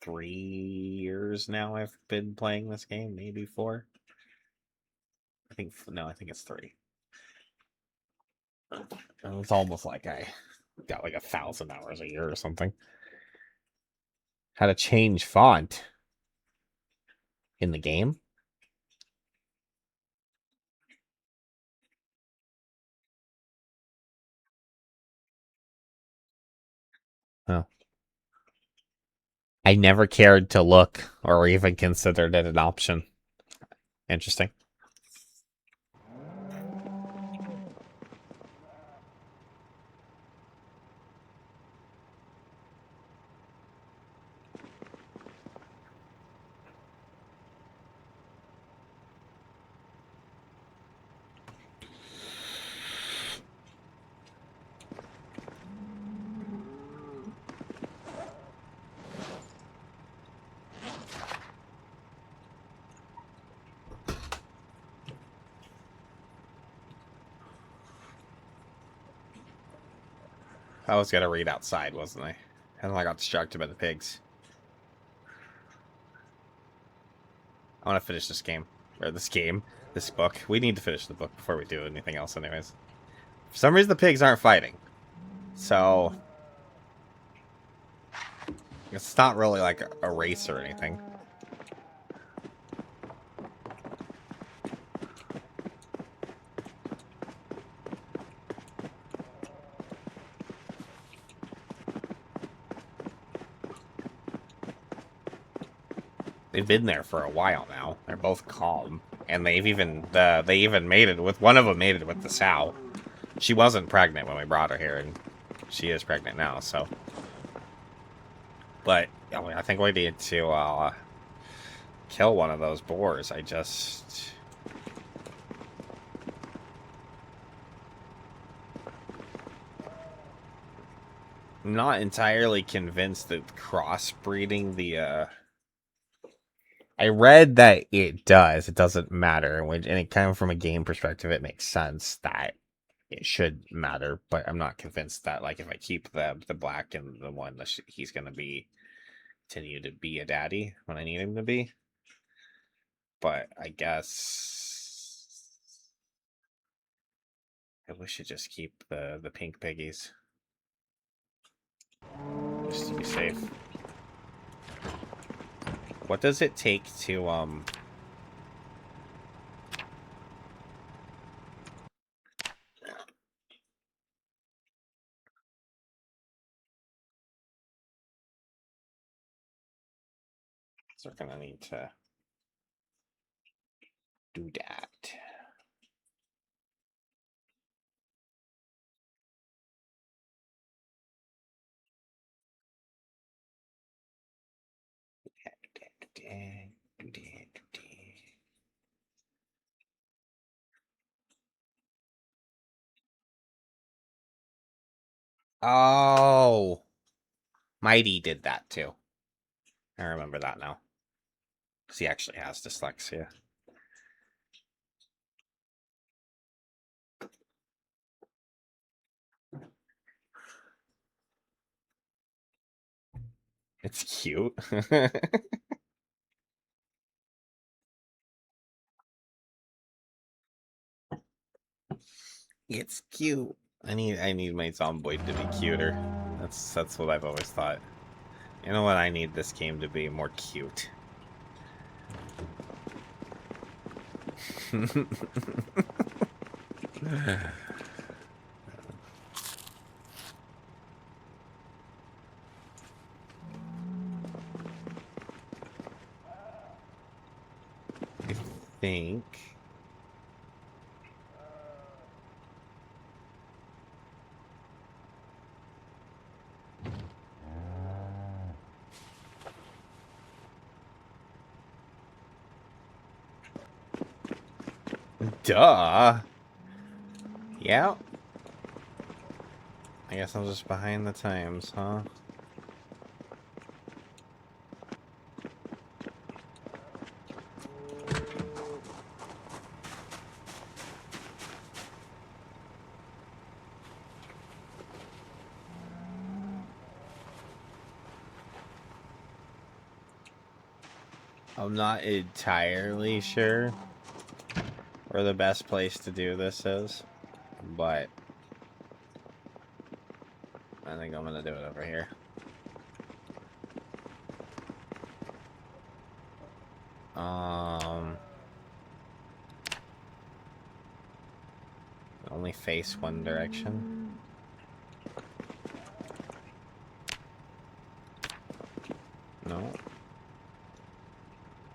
3 years now I've been playing this game, maybe 4. I think it's 3. And it's almost like I got like 1,000 hours a year or something. Had to change font in the game. Oh. I never cared to look or even considered it an option. Interesting. I was gonna read outside, wasn't I? And then I got distracted by the pigs. I want to finish this game. Or this book. We need to finish the book before we do anything else anyways. For some reason the pigs aren't fighting. So... it's not really like a race or anything. They've been there for a while now. They're both calm. And they've even, they even mated with, one of them mated with the sow. She wasn't pregnant when we brought her here, and she is pregnant now, so. But, I think we need to, kill one of those boars. I'm not entirely convinced that crossbreeding the, I read that it does. It doesn't matter. And it kind of from a game perspective, it makes sense that it should matter. But I'm not convinced that, like, if I keep the black and the one, he's going to continue to be a daddy when I need him to be. But I guess we should just keep the pink piggies. Just to be safe. What does it take to, so we're gonna need to do that. Oh, Mighty did that too. I remember that now. Because he actually has dyslexia. It's cute. It's cute. I need my Zomboid to be cuter. That's what I've always thought. You know what? I need this game to be more cute. I think. Duh. Yeah. I guess I'm just behind the times, huh? I'm not entirely sure where the best place to do this is, but I think I'm gonna do it over here. Only face one direction. No.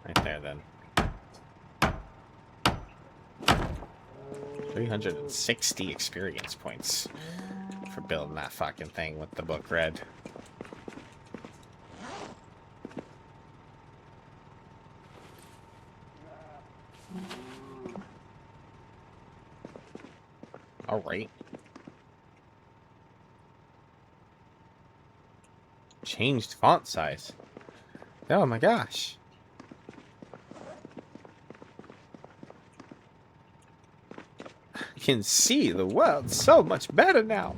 Right there then. 360 experience points for building that fucking thing with the book read. Alright. Changed font size. Oh my gosh. I can see the world so much better now.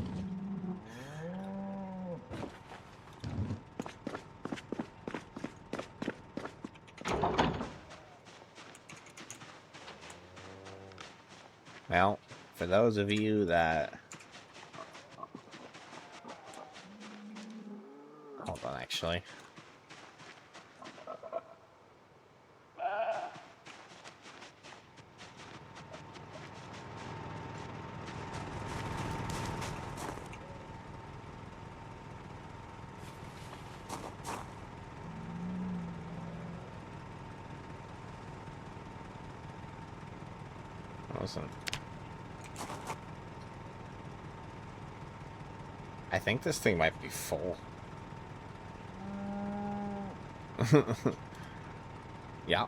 Well, for those of you that... Hold on, actually. Listen. I think this thing might be full. Yeah.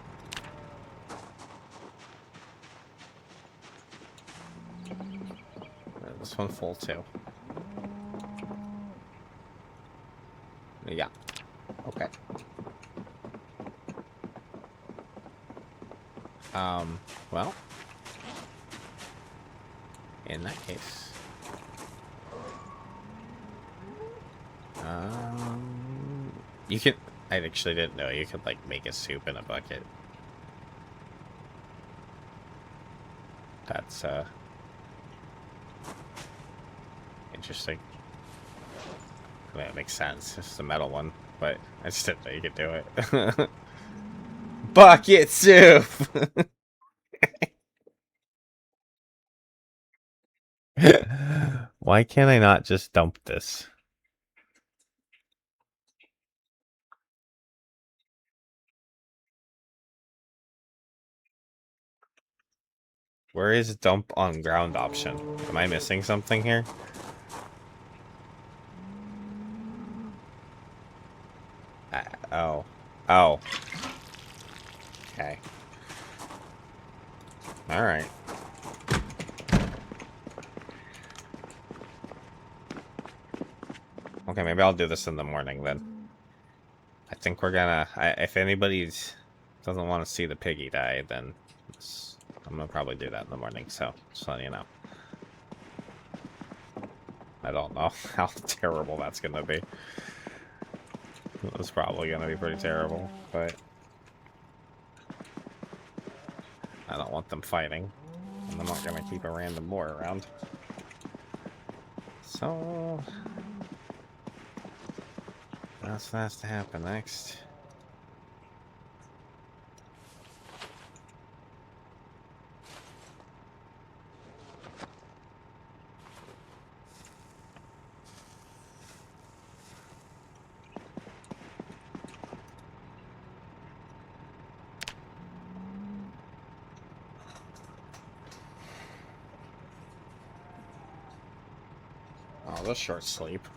This one full too. Yeah. Okay. Well. In that case. You can... I actually didn't know you could, like, make a soup in a bucket. That's, interesting. I mean, it makes sense. It's a metal one, but I just didn't know you could do it. Bucket soup! Why can't I not just dump this? Where is dump on ground option? Am I missing something here? Oh. Oh. Okay. Alright. Okay, maybe I'll do this in the morning then. I think we're gonna... if anybody doesn't want to see the piggy die, then I'm gonna probably do that in the morning, so just letting you know. I don't know how terrible that's gonna be. It's probably gonna be pretty terrible, but I don't want them fighting. And I'm not gonna keep a random boar around. So that's has to happen next. Oh, they'll short sleep.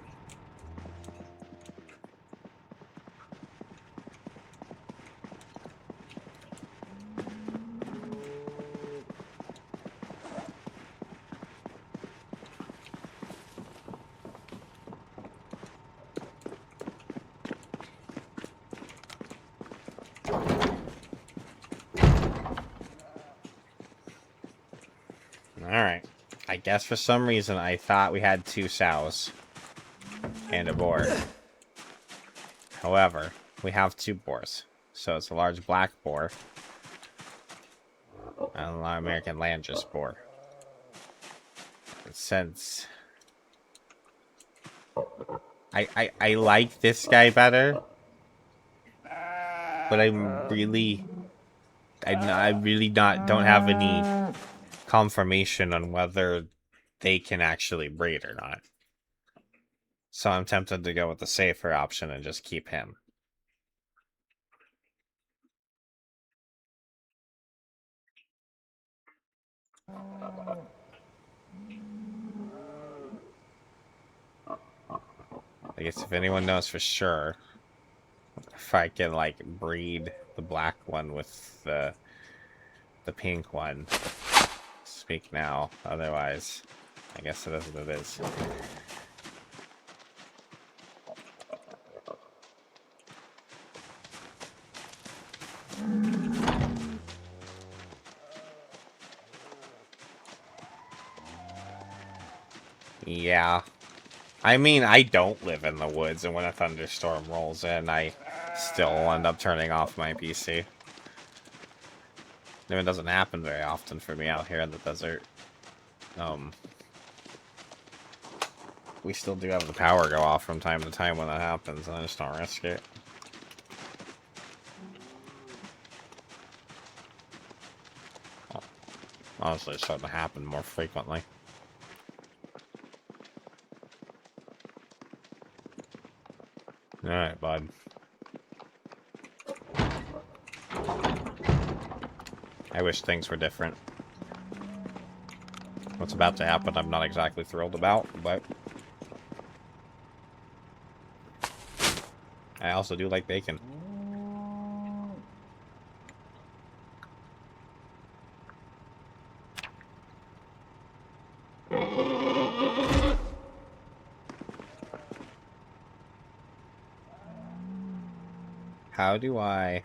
Alright. I guess for some reason I thought we had 2 sows and a boar. However, we have 2 boars. So it's a large black boar and an American Landrace boar. Since I like this guy better, but I really don't have any confirmation on whether they can actually breed or not. So I'm tempted to go with the safer option and just keep him. I guess if anyone knows for sure if I can like breed the black one with the pink one, speak now. Otherwise, I guess it is what it is. Yeah. I mean, I don't live in the woods, and when a thunderstorm rolls in, I still end up turning off my PC. It doesn't happen very often for me out here in the desert. We still do have the power go off from time to time when that happens, and I just don't risk it. Honestly, it's starting to happen more frequently. Alright, bud. I wish things were different. What's about to happen, I'm not exactly thrilled about, but I also do like bacon. How do I...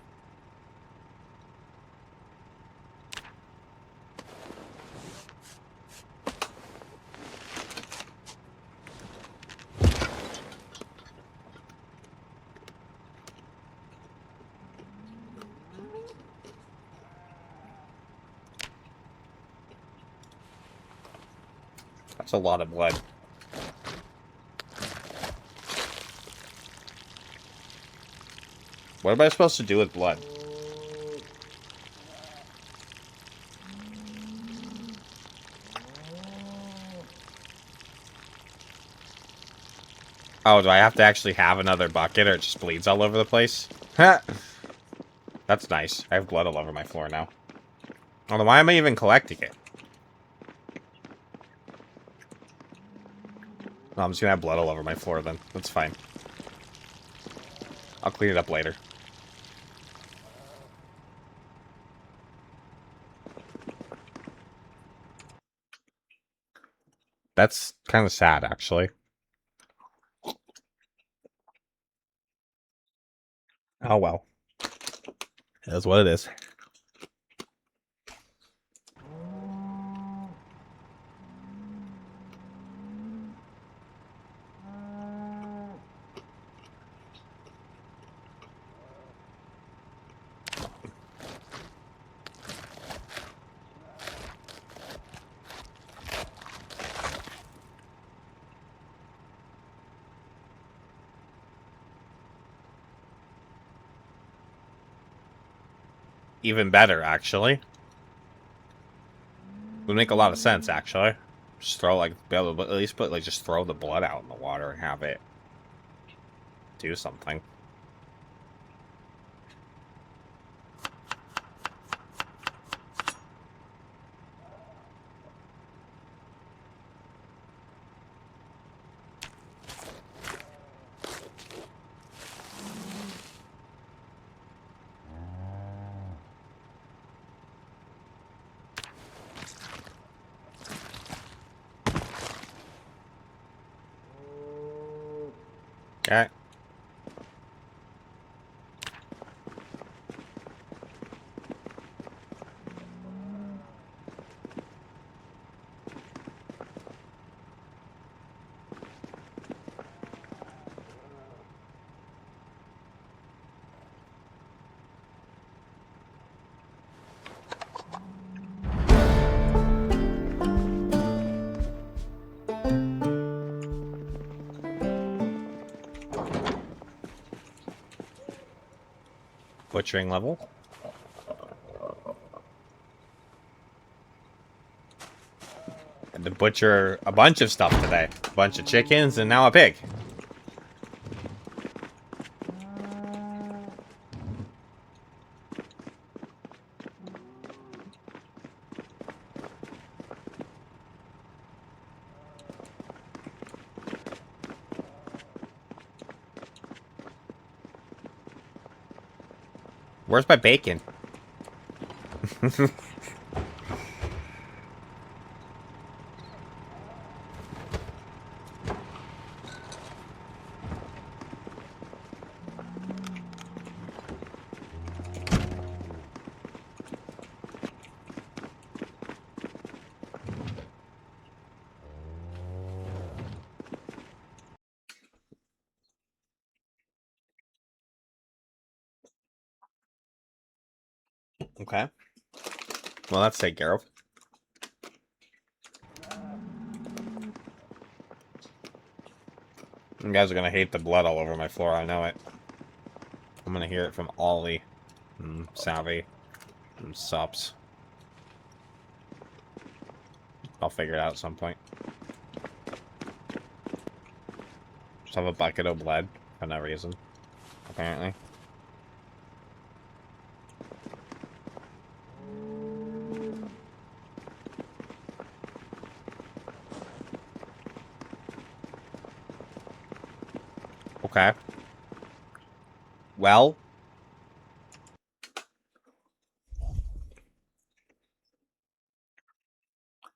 That's a lot of blood. What am I supposed to do with blood? Oh, do I have to actually have another bucket or it just bleeds all over the place? That's nice. I have blood all over my floor now. Although, why am I even collecting it? No, I'm just gonna have blood all over my floor then. That's fine. I'll clean it up later. That's kind of sad, actually. Oh well. That's what it is. even better, actually. Would make a lot of sense, actually. Just throw, like, be able to at least put, like, just throw the blood out in the water and have it do something. Okay. Butchering level. Had to butcher a bunch of stuff today. A bunch of chickens and now a pig. Where's my bacon? Okay. Well, that's taken care of. You guys are gonna hate the blood all over my floor, I know it. I'm gonna hear it from Ollie, and Savvy, and Sups. I'll figure it out at some point. Just have a bucket of blood, for no reason, apparently. Okay. Well.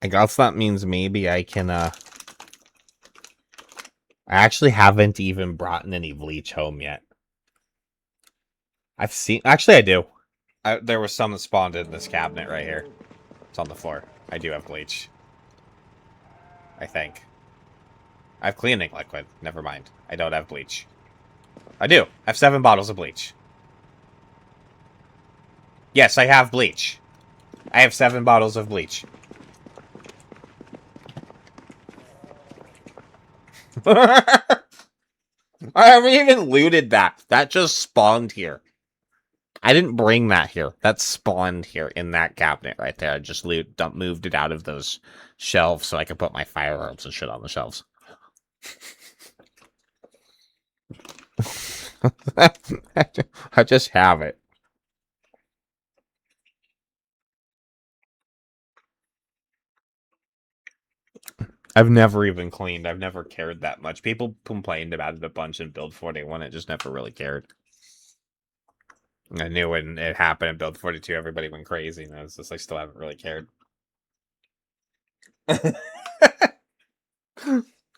I guess that means maybe I can, I actually haven't even brought any bleach home yet. I've seen... Actually, I do. There was some that spawned in this cabinet right here. It's on the floor. I do have bleach. I think. I have cleaning liquid. Never mind. I don't have bleach. I do. I have 7 bottles of bleach. Yes, I have bleach. I have 7 bottles of bleach. I haven't even looted that. That just spawned here. I didn't bring that here. That spawned here in that cabinet right there. I just moved it out of those shelves so I could put my firearms and shit on the shelves. I just have it. I've never even cleaned. I've never cared that much. People complained about it a bunch in Build 41. I just never really cared. I knew when it happened in Build 42, everybody went crazy, and I was just, I still haven't really cared.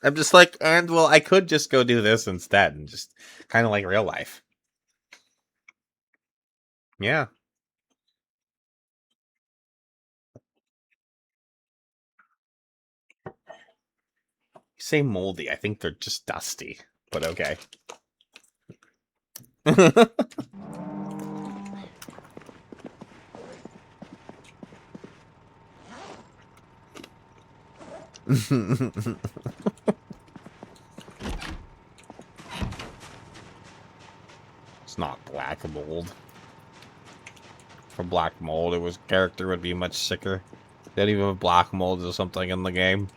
I'm just like, and well, I could just go do this instead, and just kind of like real life. Yeah. You say moldy. I think they're just dusty, but okay. It's not black mold. for black mold, his character would be much sicker. That even if black mold is something in the game.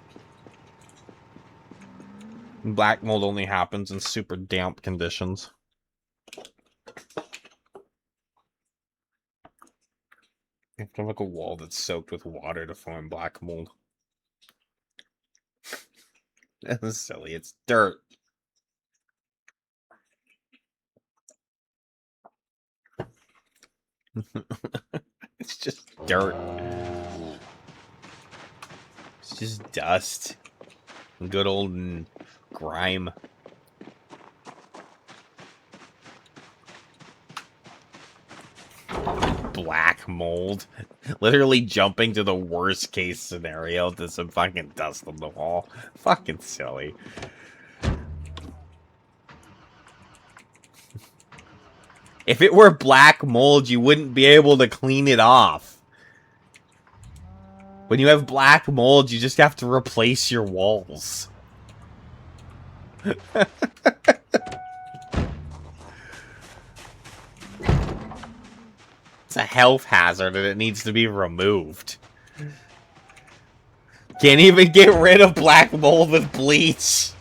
Black mold only happens in super damp conditions. You have to have like a wall that's soaked with water to form black mold. That's silly. It's dirt. It's just dirt. It's just dust. Good old grime. Black mold. Literally jumping to the worst case scenario to some fucking dust on the wall. Fucking silly. If it were black mold, you wouldn't be able to clean it off. When you have black mold, you just have to replace your walls. It's a health hazard and it needs to be removed. Can't even get rid of black mold with bleach.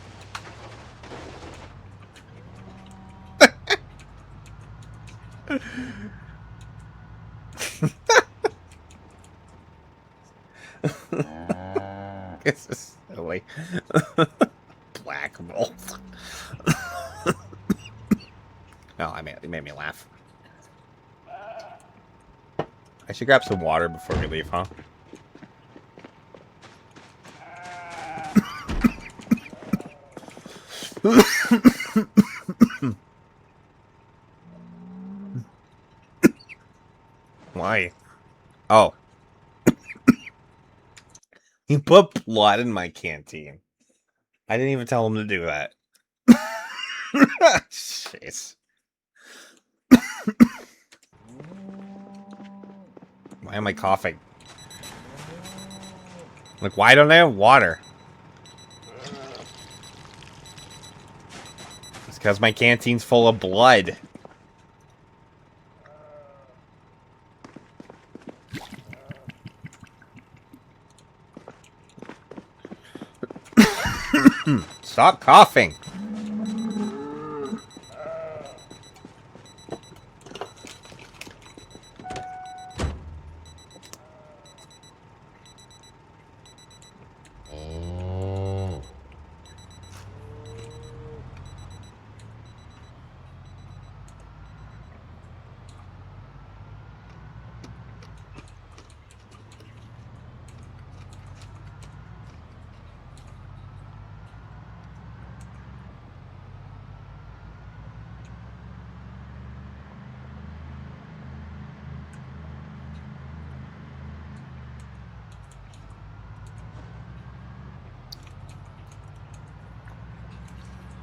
This is silly. Black mold. Oh, it made me laugh. I should grab some water before we leave, huh? Why? Oh. He put blood in my canteen. I didn't even tell him to do that. Jeez. Why am I coughing? Like, why don't I have water? It's because my canteen's full of blood. Stop coughing.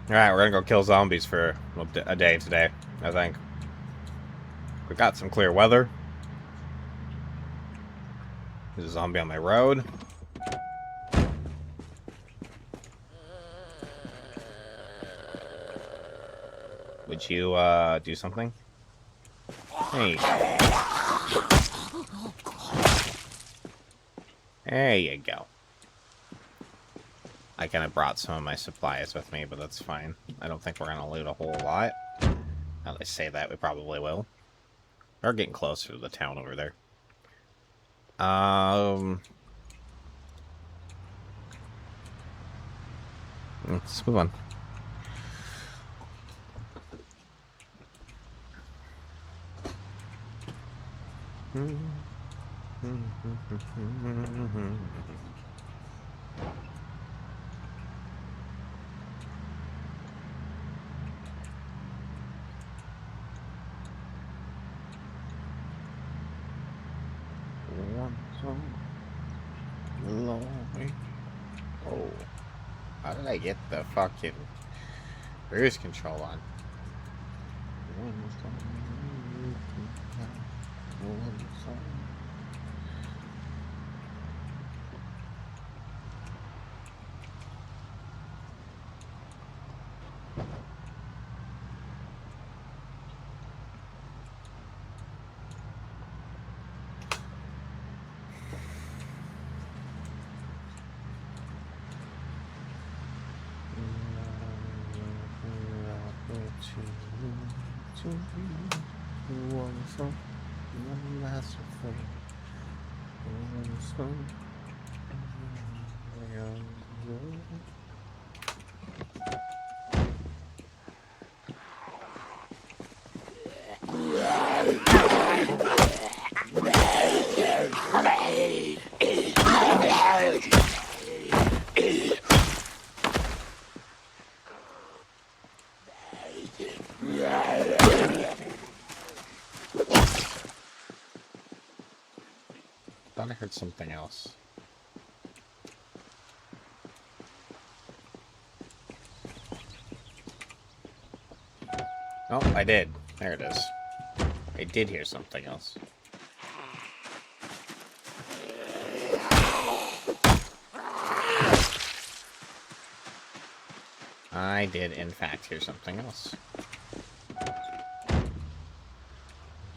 Alright, we're gonna go kill zombies for a day today, I think. We got some clear weather. There's a zombie on my road. Would you, do something? Hey. There you go. I kind of brought some of my supplies with me, but that's fine. I don't think we're going to loot a whole lot. Now they say that, we probably will. We're getting closer to the town over there. Let's move on. Oh, how did I get the fucking cruise control on? One last thing. Thought I heard something else. Oh, I did. There it is. I did hear something else. I did, in fact, hear something else.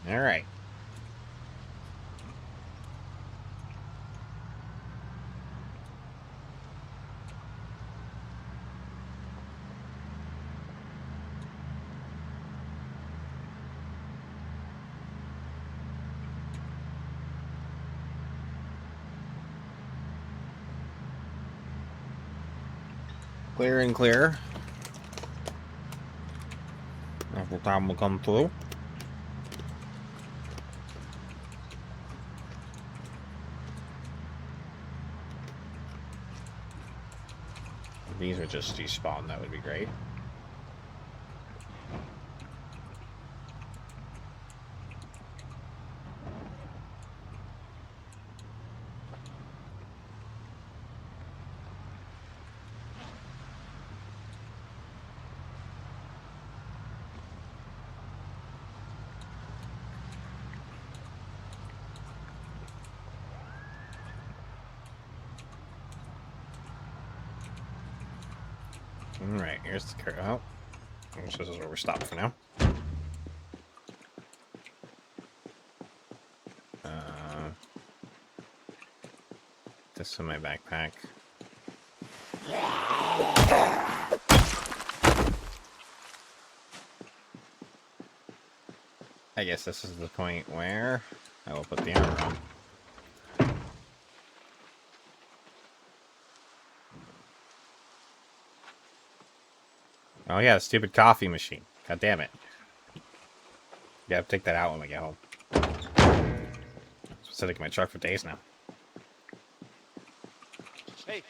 Alright. Clear and clear. Every time we come through. If these would just despawn, that would be great. Alright, here's the curve. Oh, this is where we're stopped for now. This in my backpack. I guess this is the point where I will put the armor on. Oh yeah, the stupid coffee machine. God damn it. Yeah, I'll take that out when we get home. It's sitting in my truck for days now. Hey.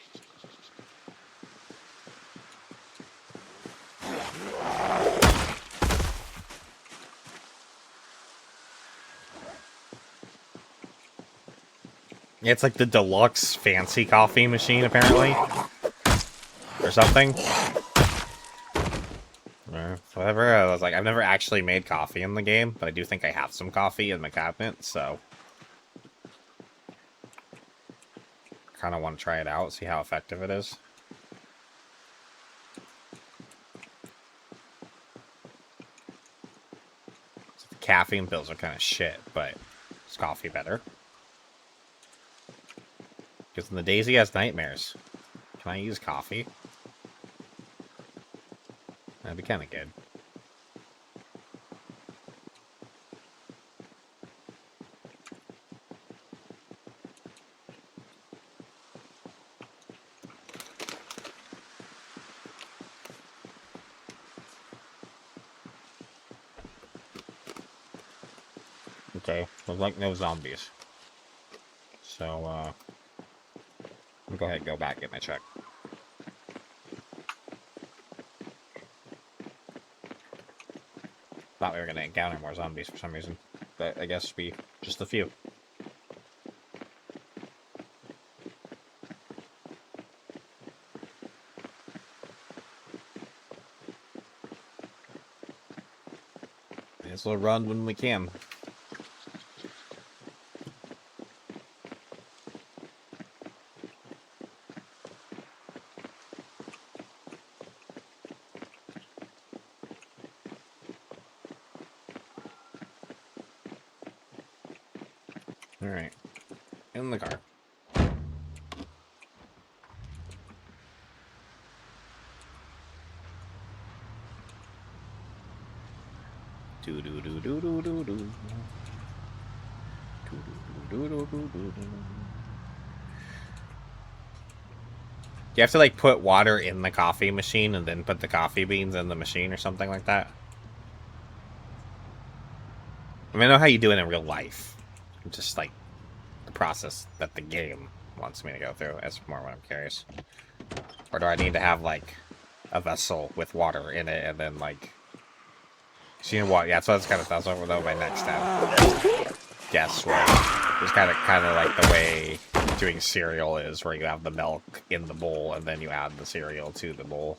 Yeah, it's like the deluxe fancy coffee machine, apparently. Or something. Whatever. I was like, I've never actually made coffee in the game, but I do think I have some coffee in my cabinet, so kind of want to try it out, see how effective it is. So the caffeine pills are kind of shit, but is coffee better? Because in the Daisy has nightmares. Can I use coffee? That'd be kind of good. Okay, looks like no zombies. So, I'll go ahead and go back and get my check. Thought we were gonna encounter more zombies for some reason. But I guess it'd be just a few. May as well run when we can. Alright. In the car. Do do do do do do do. Do do do do do do do. You have to like put water in the coffee machine and then put the coffee beans in the machine or something like that. I mean, I know how you do it in real life. Just like the process that the game wants me to go through. That's more what I'm curious. Or do I need to have like a vessel with water in it and then like... So you know what? Yeah, so that's kind of that's over my next step. Guess where it's kind of like the way doing cereal is, where you have the milk in the bowl and then you add the cereal to the bowl,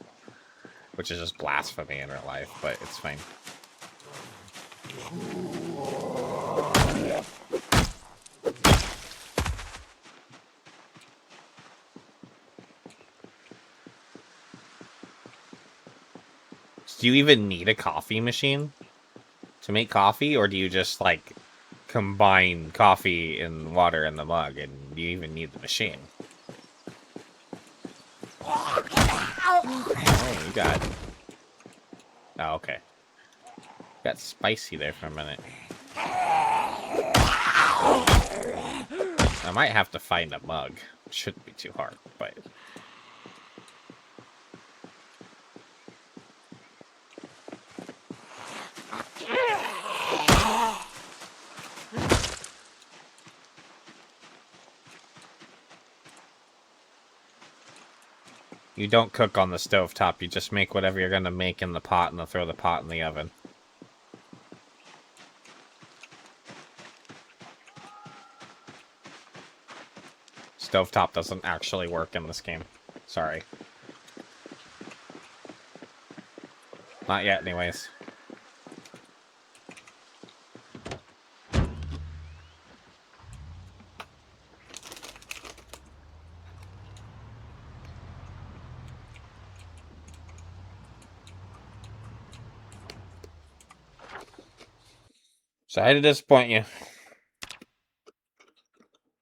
which is just blasphemy in real life, but it's fine. Do you even need a coffee machine to make coffee, or do you just like combine coffee and water in the mug, and do you even need the machine? Oh, you got... Oh, okay. Got spicy there for a minute. I might have to find a mug. It shouldn't be too hard, but... You don't cook on the stovetop, you just make whatever you're gonna make in the pot and then throw the pot in the oven. Stovetop doesn't actually work in this game. Sorry. Not yet, anyways. Sorry to disappoint you.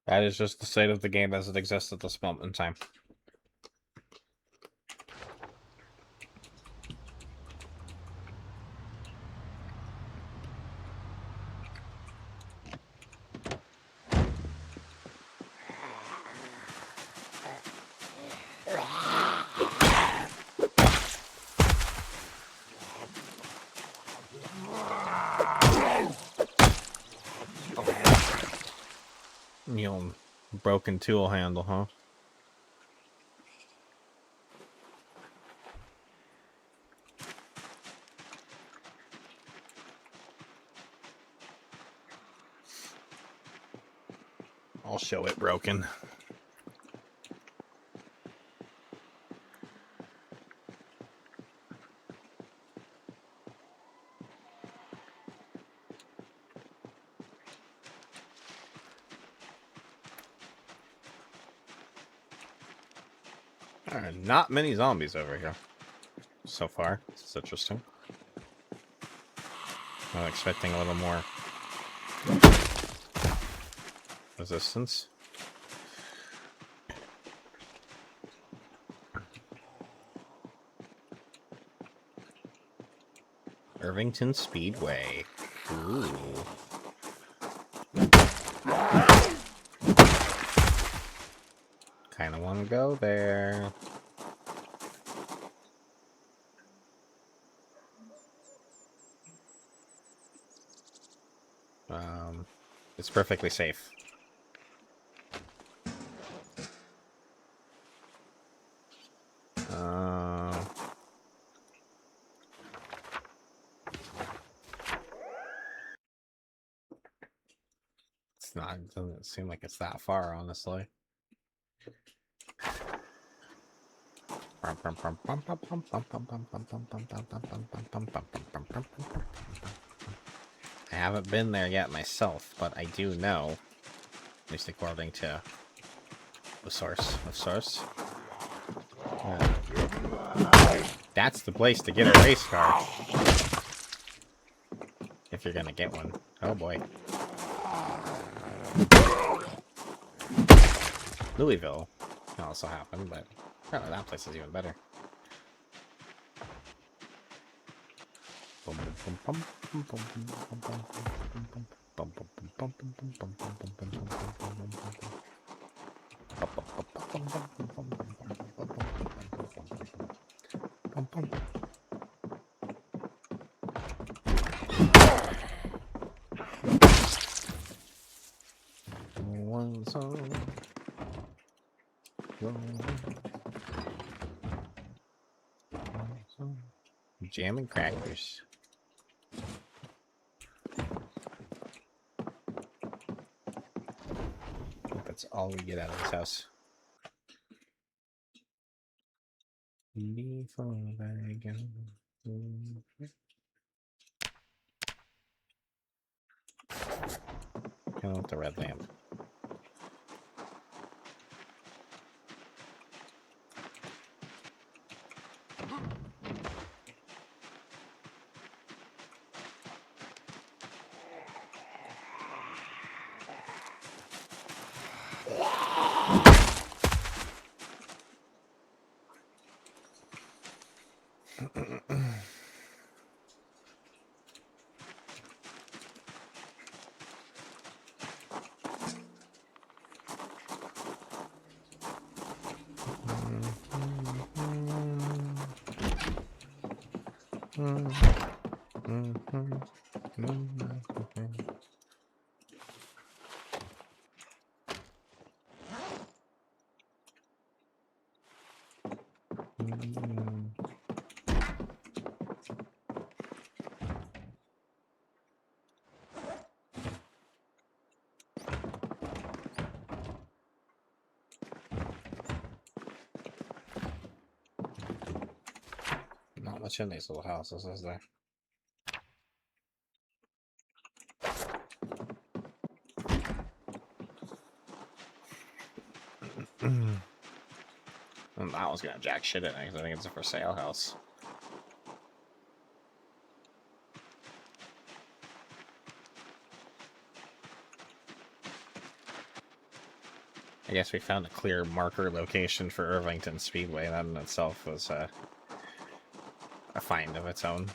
That is just the state of the game as it exists at this moment in time. You broken tool handle, huh? I'll show it broken. There are not many zombies over here so far. This is interesting. I'm expecting a little more resistance. Irvington Speedway. Ooh. Kinda wanna go there. It's perfectly safe. It's not, it doesn't seem like it's that far, honestly. I haven't been there yet myself, but I do know, at least according to the source of source. That's the place to get a race car. If you're gonna get one. Oh boy. Louisville can also happen, but apparently that place is even better. Jam and crackers. That's all we get out of this house. Before I go. Kind of with the red lamp. Not much in these little houses, is there? And that one's gonna jack shit in it because I think it's a for sale house. I guess we found a clear marker location for Irvington Speedway. That in itself was a find of its own.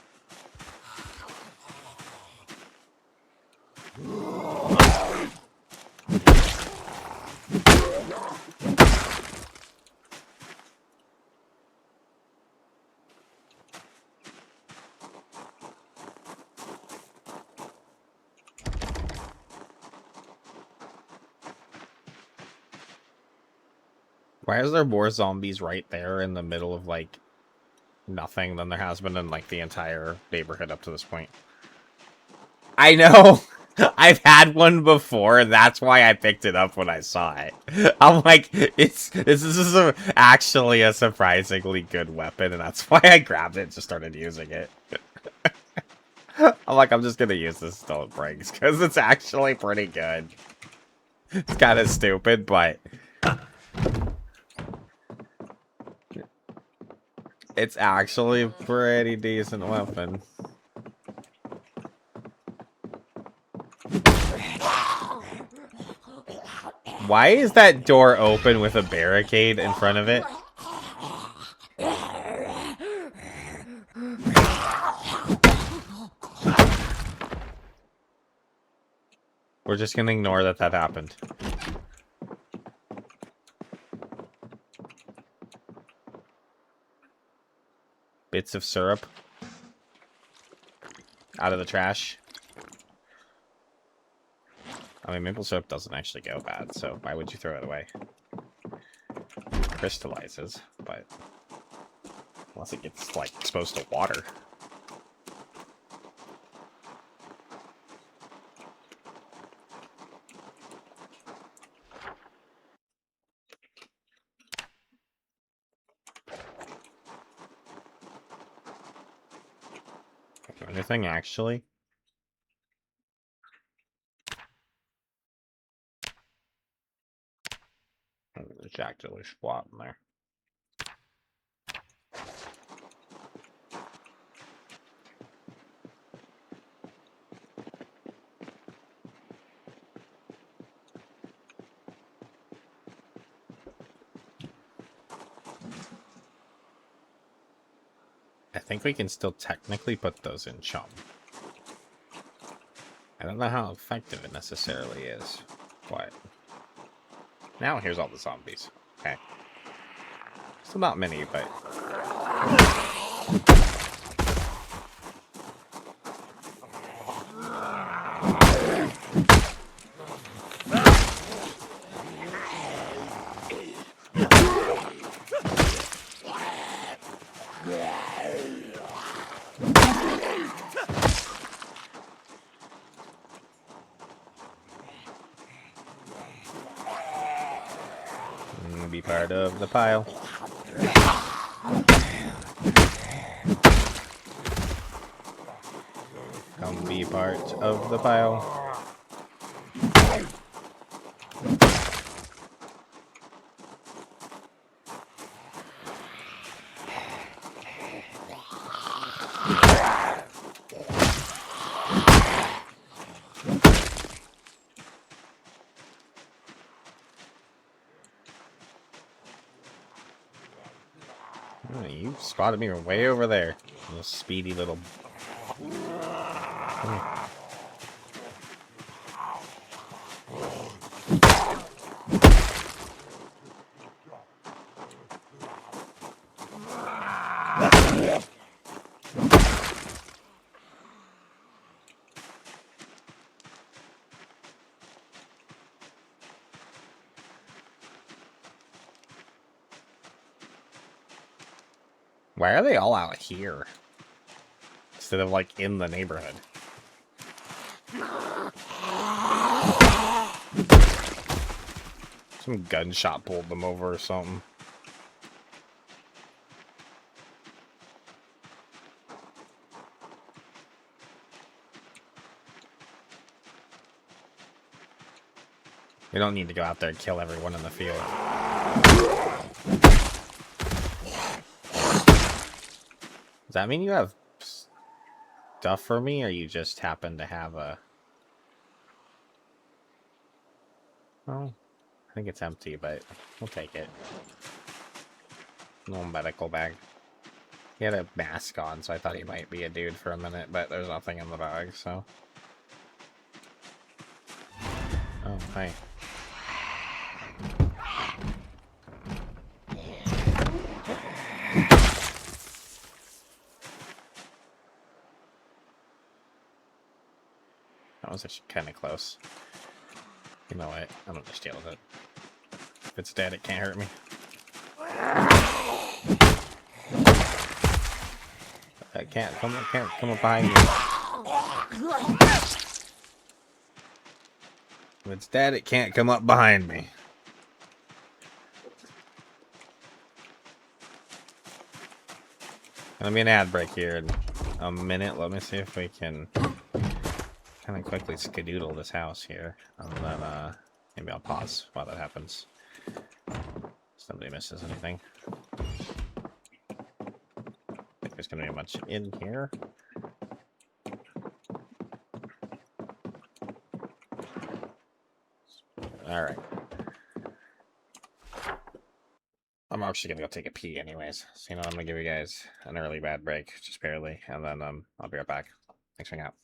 Why is there more zombies right there in the middle of, like, nothing than there has been in, like, the entire neighborhood up to this point? I know! I've had one before, and that's why I picked it up when I saw it. I'm like, this is actually a surprisingly good weapon, and that's why I grabbed it and just started using it. I'm like, I'm just gonna use this till it breaks, because it's actually pretty good. It's kind of stupid, but it's actually a pretty decent weapon. Why is that door open with a barricade in front of it? We're just gonna ignore that happened. Bits of syrup out of the trash. I mean, maple syrup doesn't actually go bad, so why would you throw it away? Crystallizes, but unless it gets, like, exposed to water. Anything, actually? There's Jack Diller squat in there. I think we can still technically put those in chum. I don't know how effective it necessarily is, but now here's all the zombies. Okay. Still not many, but be part of the pile. Come be part of the pile. Oh, you spotted me way over there. Little speedy little... Come here. Why are they all out here? Instead of, like, in the neighborhood. Some gunshot pulled them over or something. We don't need to go out there and kill everyone in the field. Does that mean you have stuff for me, or you just happen to have a... Oh, I think it's empty, but we'll take it. Little medical bag. He had a mask on, so I thought he might be a dude for a minute, but there's nothing in the bag, so... Oh, hi. That was actually kind of close. You know what? I'm gonna just deal with it. If it's dead, it can't hurt me. It can't come up behind you. If it's dead, it can't come up behind me. Gonna be an ad break here in a minute. Let me see if we can kind of quickly skedoodle this house here, and then maybe I'll pause while that happens. Somebody misses anything. I think there's gonna be much in here. All right. I'm actually gonna go take a pee anyways. So you know, I'm gonna give you guys an early bad break, just barely, and then I'll be right back. Thanks for hanging out.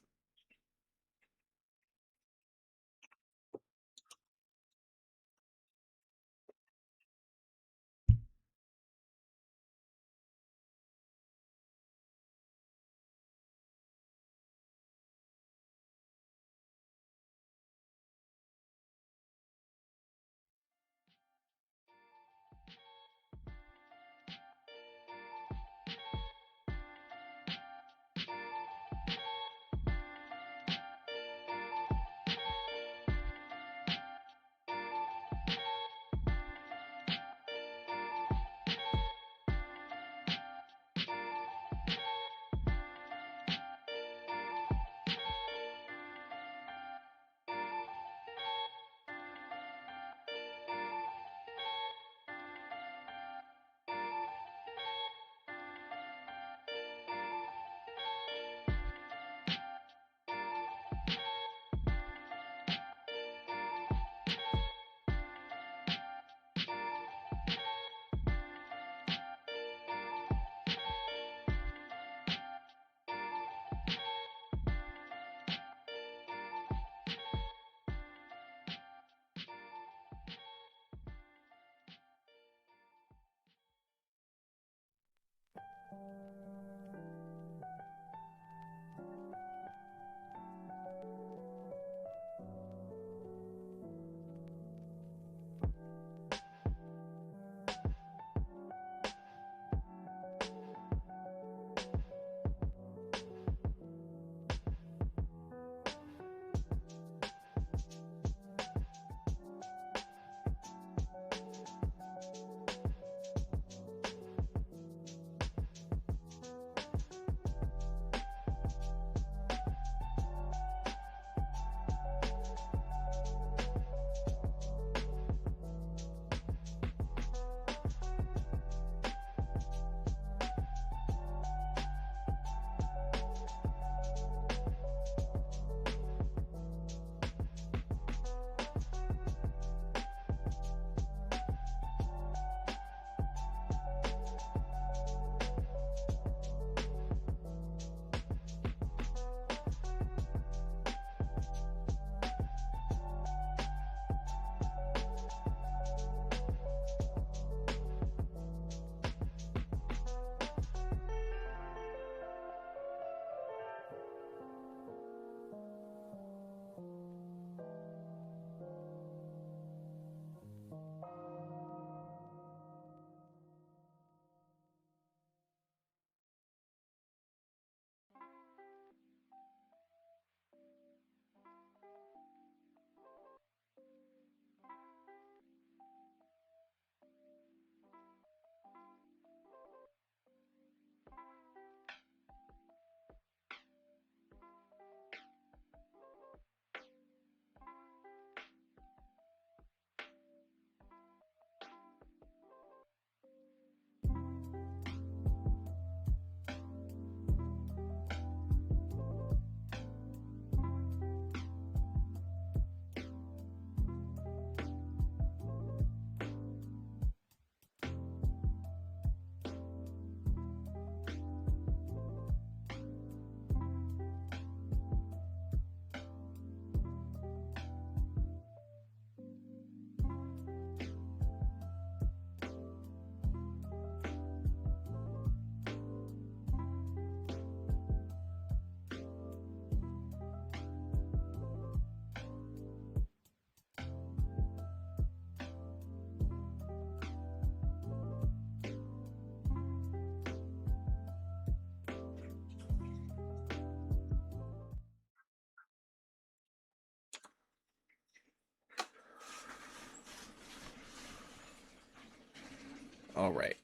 All right.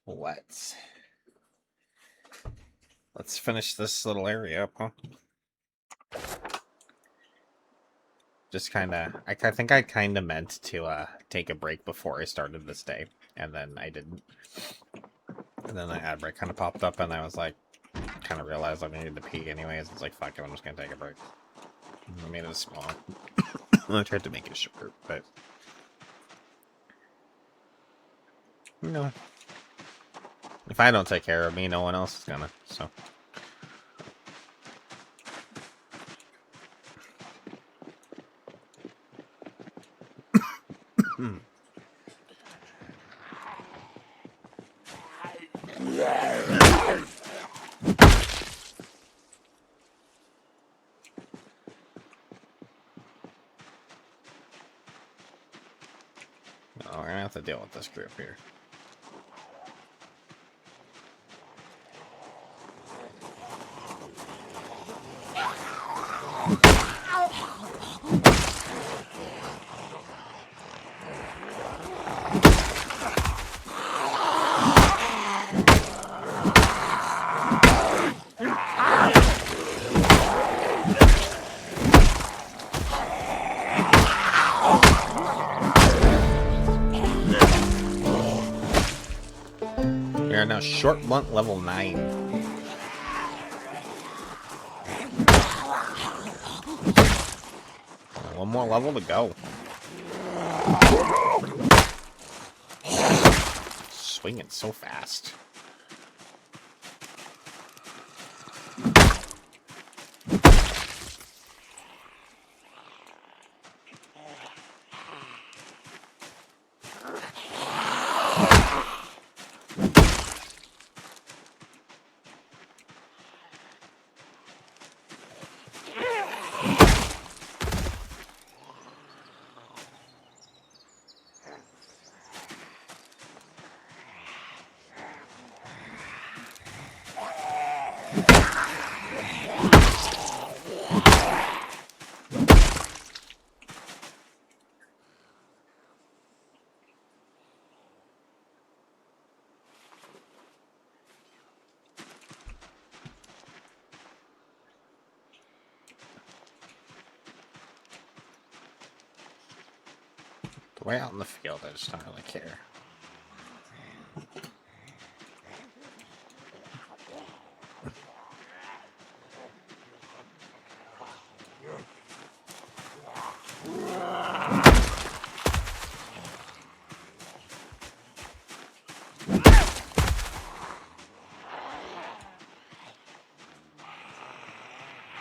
Let's finish this little area up, huh? Just kind of, I think I kind of meant to take a break before I started this day, and then I didn't. And then the ad break kind of popped up, and I was like, kind of realized I needed to pee anyways. It's like, fuck it, I'm just gonna take a break. I made it small. I tried to make it short, but you know, if I don't take care of me, no one else is gonna. So. Oh, we're gonna have to deal with this group here. We are now short blunt level 9. One more level to go. Swinging so fast. The way out in the field, I just don't really care.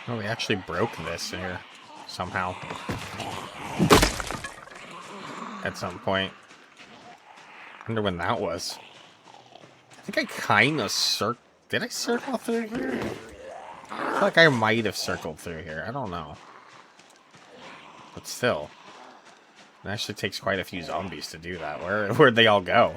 Oh, we actually broke this here somehow. At some point. I wonder when that was. I think I kind of Did I circle through here? I feel like I might have circled through here. I don't know. But still. It actually takes quite a few zombies to do that. Where'd they all go?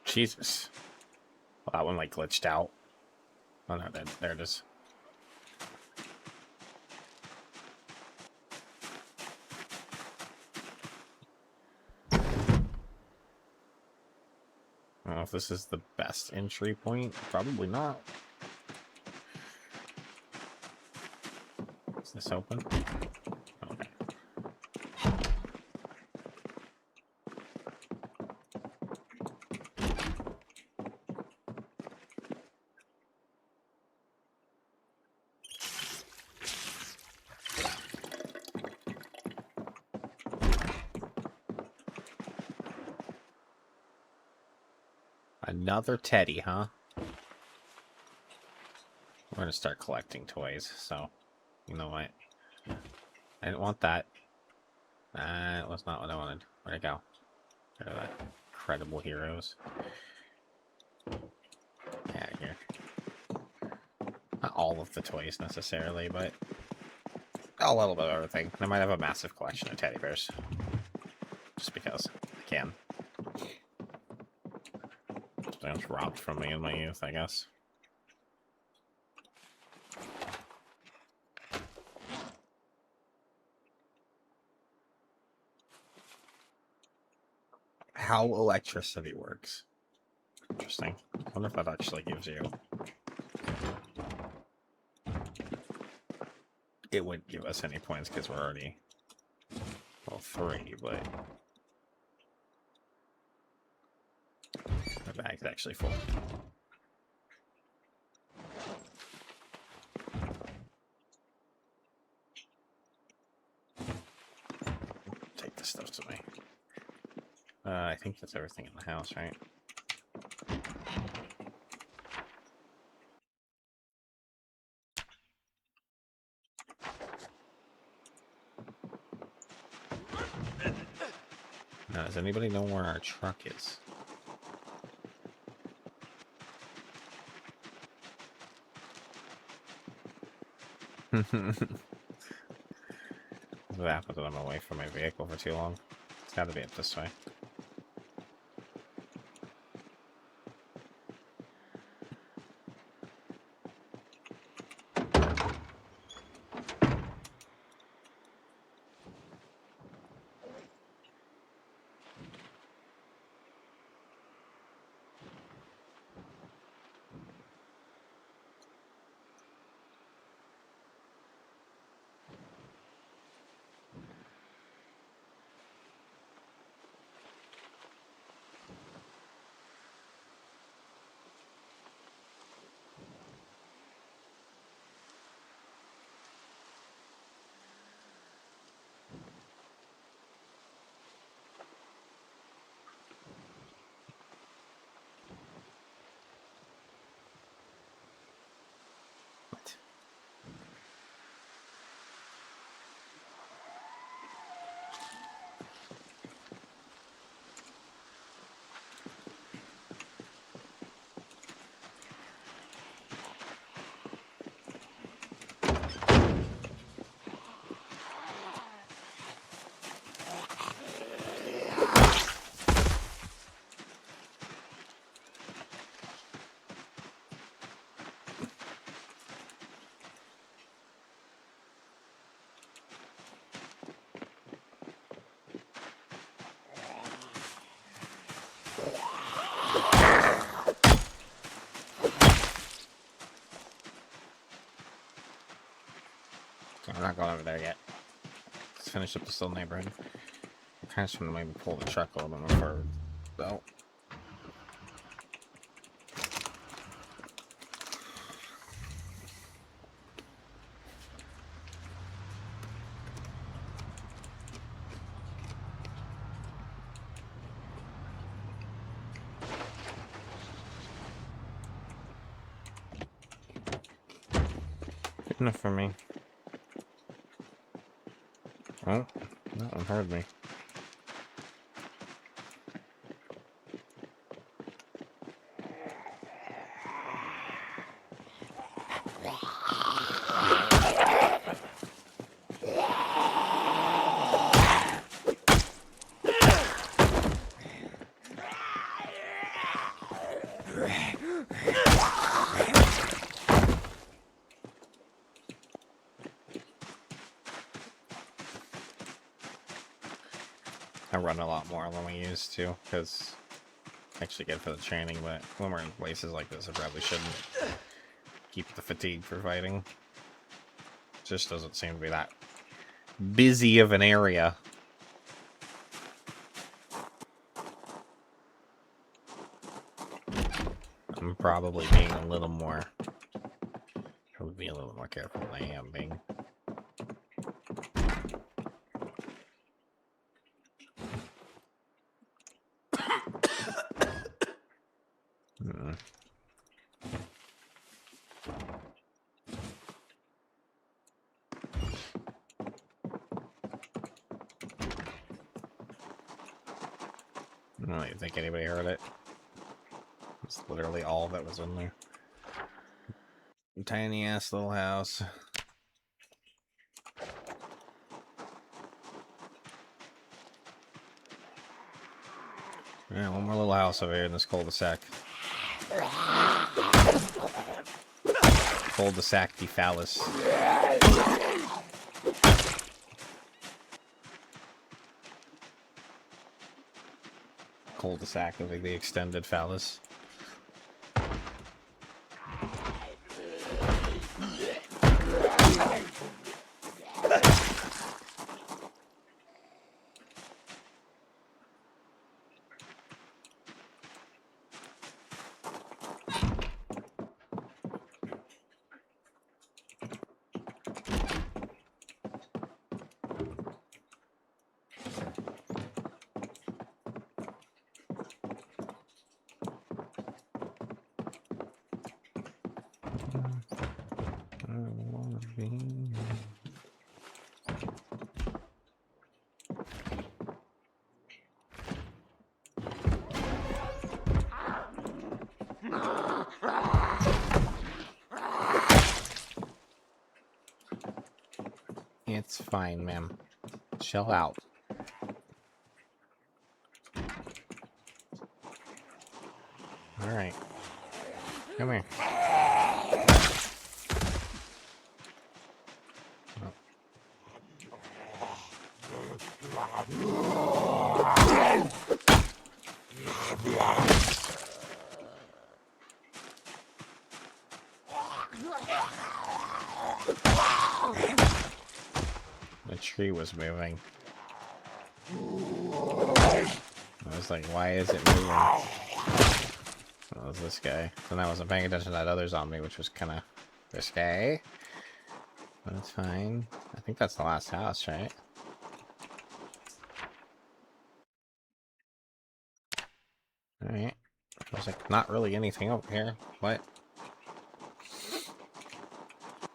Jesus. Well, that one, like, glitched out. Oh, no, there it is. I don't know if this is the best entry point. Probably not. Is this open? Okay. Another teddy, huh? We're gonna start collecting toys, so you know what? I didn't want that. That was not what I wanted. Where'd it go? Where'd that? incredible heroes. Out of here. Not all of the toys necessarily, but a little bit of everything. I might have a massive collection of teddy bears. Just because I can. Something was robbed from me in my youth, I guess. How electricity works. Interesting. I wonder if that actually gives you... It wouldn't give us any points because we're already... Well, 3, but... My bag's actually full. Take this stuff to me. I think that's everything in the house, right? Now, does anybody know where our truck is? What happens when I'm away from my vehicle for too long? It's gotta be up this way. What? I'm not going over there yet. Let's finish up this little neighborhood. I kind of just want to maybe pull the truck a little bit more forward. So. Good enough for me. Oh, that one heard me. I run a lot more than we used to, because actually good for the training, but when we're in places like this, I probably shouldn't keep the fatigue for fighting. Just doesn't seem to be that busy of an area. I'm probably being a little more... Probably be a little more careful than I am being. don't even think anybody heard it. It's literally all that was in there. Tiny ass little house. Yeah, one more little house over here in this cul-de-sac. Cul-de-sac de phallus. Cul-de-sac of the extended phallus. It's fine, ma'am. Chill out. Alright. Come here. The tree was moving. I was like, why is it moving? That was this guy. And I wasn't paying attention to that other zombie, which was kind of risque. But it's fine. I think that's the last house, right? Alright. There's like not really anything over here. What?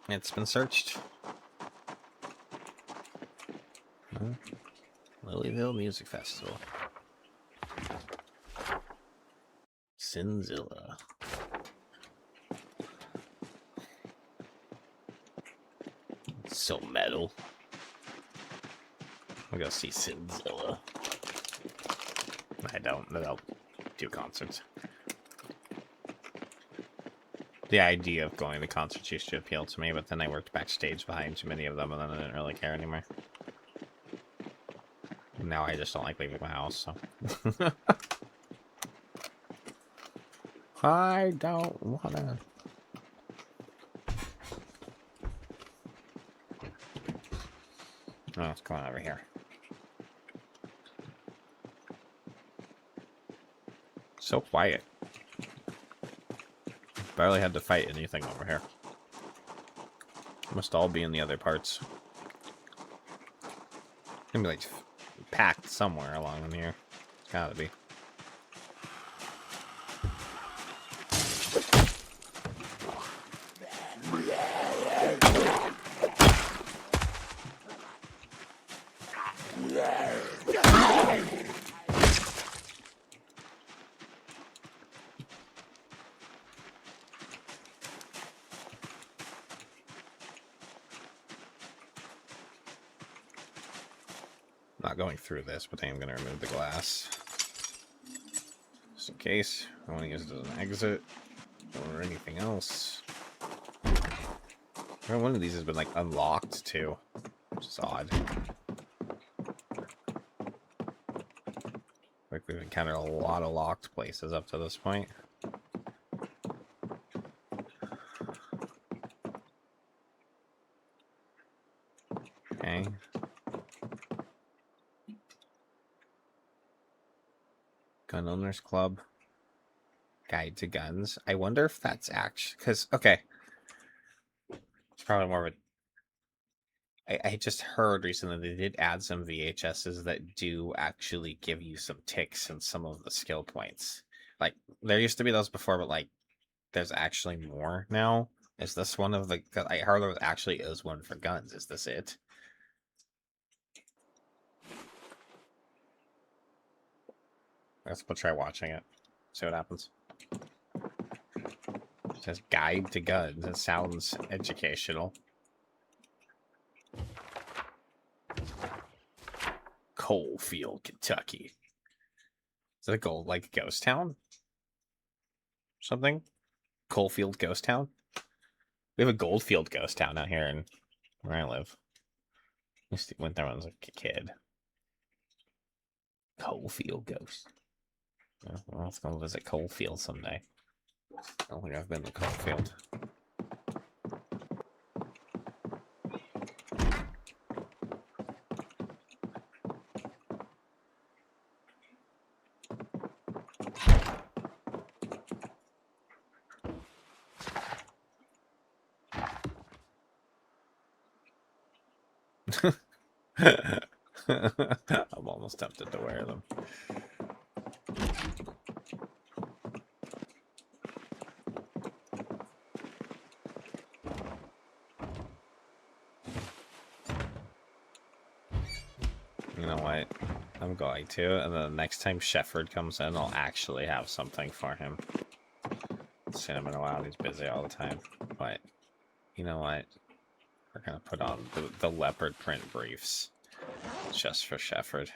It's been searched. Huh? Lilyville Music Festival. Sinzilla. So metal. I'll go see Sinzilla. I don't do concerts. The idea of going to concerts used to appeal to me, but then I worked backstage behind too many of them, and then I didn't really care anymore. Now I just don't like leaving my house, so. I don't wanna. Oh, it's going over here. So quiet. Barely had to fight anything over here. Must all be in the other parts. Gonna be like packed somewhere along in here. It's gotta be. Not going through this, but I am going to remove the glass. Just in case. I want to use it as an exit. Or anything else. One of these has been, like, unlocked, too. Which is odd. Like, we've encountered a lot of locked places up to this point. Okay. Gun Owners Club. Guide to Guns. I wonder if that's actually... Because, okay. It's probably more of a... I just heard recently they did add some VHSs that do actually give you some ticks and some of the skill points. Like, there used to be those before, but, like, there's actually more now. Is this one of the... I heard there actually is one for guns. Is this it? guess we'll try watching it. See what happens. It says Guide to Guns. It sounds educational. Coalfield, Kentucky. Is that a gold like ghost town? Something? Coalfield ghost town? We have a Goldfield ghost town out here in where I live. I used to went there when I was a kid. Coalfield ghost. Well, let's go visit Coalfield someday. I don't think I've been to Coalfield. I'm almost tempted to wear them. You know what? I'm going to, and then the next time Shefford comes in, I'll actually have something for him. Seen him in a while, he's busy all the time. But, you know what? We're gonna put on the leopard print briefs. Just for Shefford.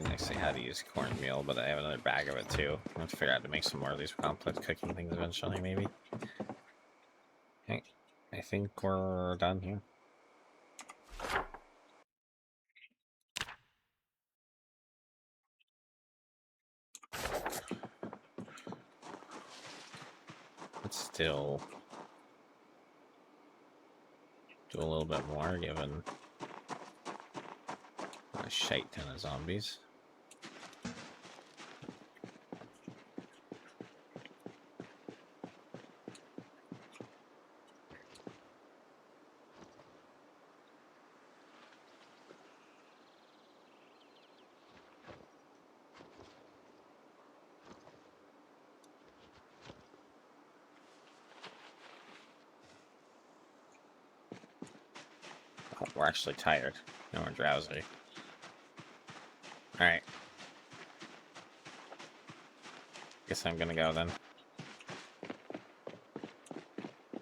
I see how to use cornmeal, but I have another bag of it too. I have to figure out how to make some more of these complex cooking things eventually, maybe. Okay, I think we're done here. But still do a little bit more, given a shite ton of zombies. Oh, we're actually tired. No, we're drowsy. Alright. Guess I'm gonna go then.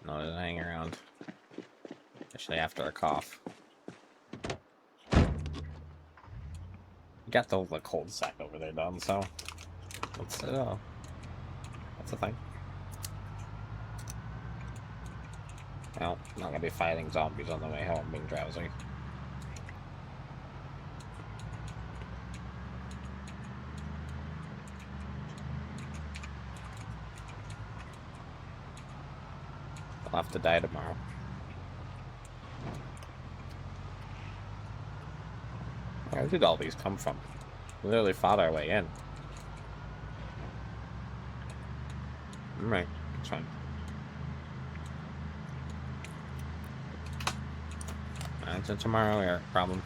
No, just hang around. Especially after a cough. You got the cold sack over there done, so that's the thing. Well, I'm not gonna be fighting zombies on the way home, being drowsy. I'll have to die tomorrow. Where did all these come from? We literally fought our way in. Alright, it's fine. Until tomorrow, Eric, problem.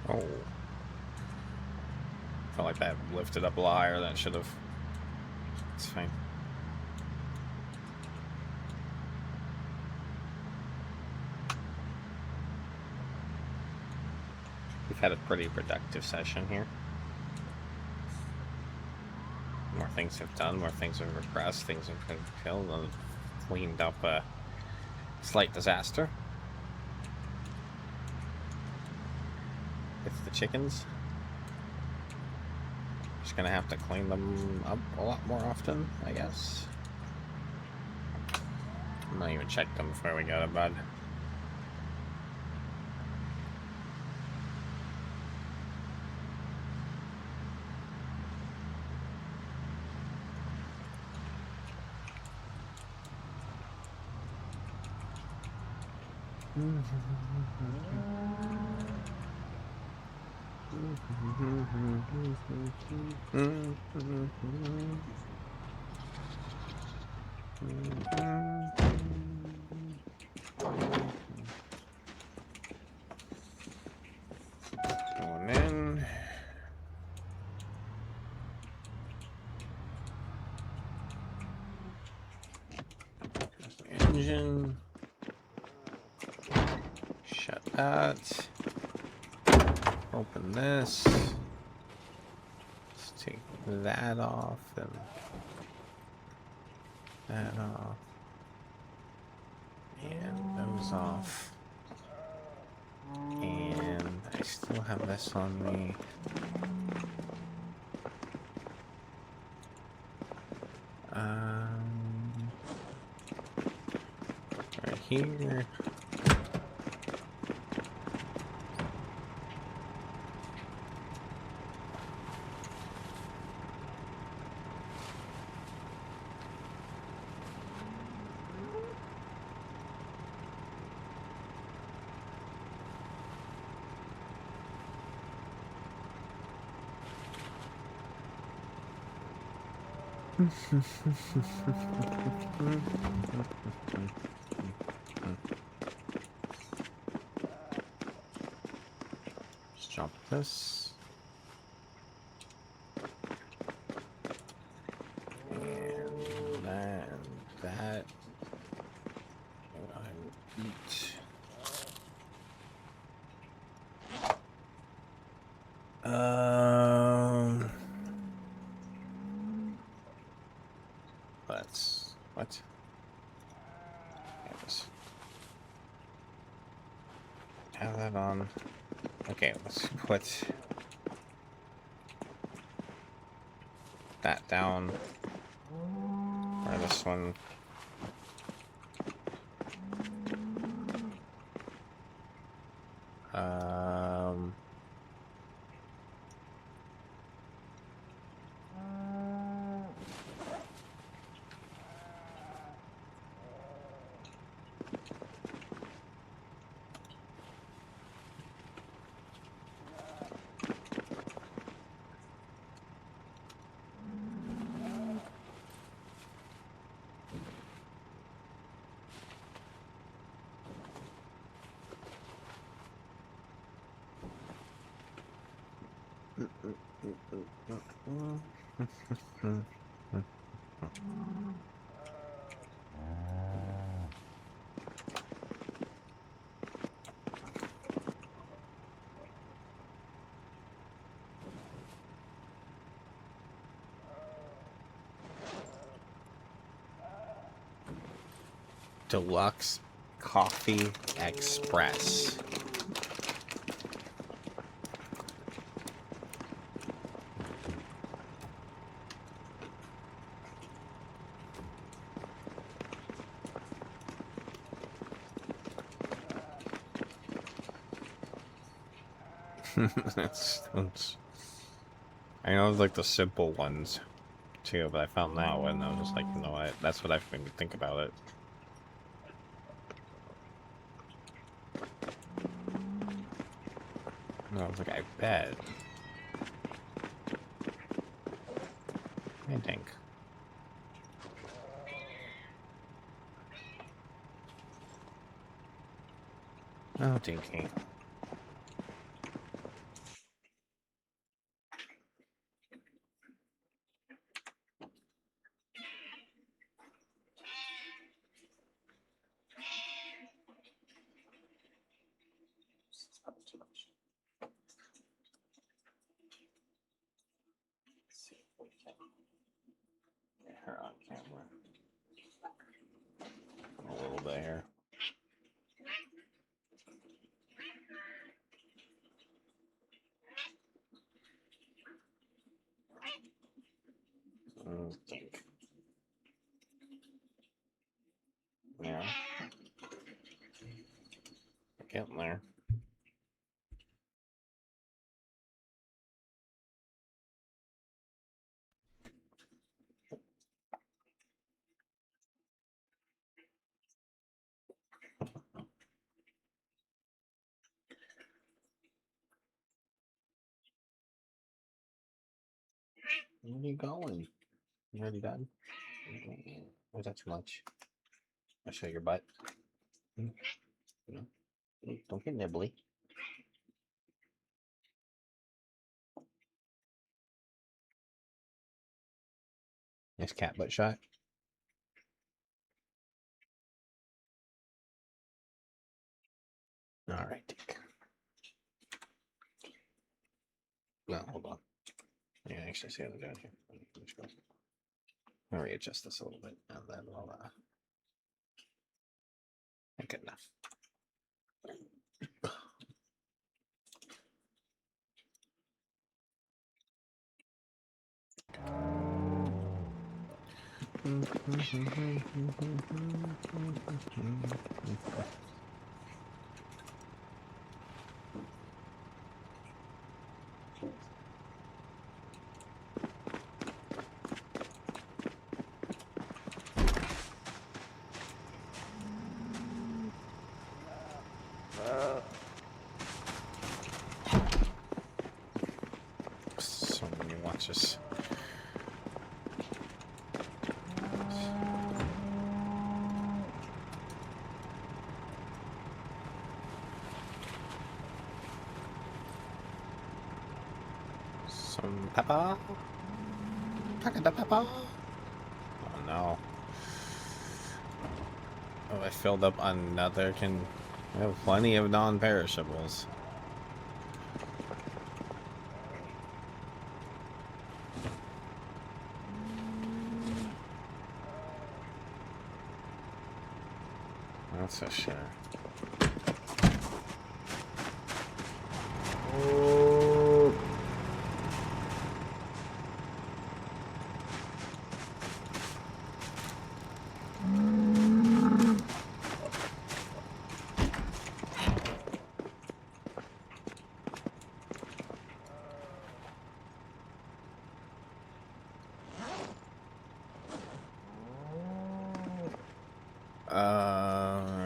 Oh. Felt like that lifted up a lot higher than it should have. It's fine. We've had a pretty productive session here. More things have done, more things have repressed, things have been killed, and cleaned up a slight disaster with the chickens. Just gonna have to clean them up a lot more often, I guess. I'm not even checked them before we go to bed. Going in. Engine. Shut that. Open this. Let's take that off and that off. And those off. And I still have this on me. Right here. Just drop this. And that. And eat. Let's what? Yes. Have that on. Okay, let's put that down. Or this one. Deluxe Coffee Express. that's I know like the simple ones too, but I found that one. I was just like, you know what? That's what I've made me think about it. No, I was like, I bet. I think. Oh, dinky. Where are you going? You already done? Was that too much? I'll show your butt. No, don't get nibbly. Nice cat butt shot. All right, Dick. No, hold on. Yeah, actually, see how they're doing here. I'll readjust this a little bit, and then we'll. Good enough. So many watches. Some pepper. Packet of pepper. Oh no. Oh, I filled up another I have plenty of non-perishables. That's for sure.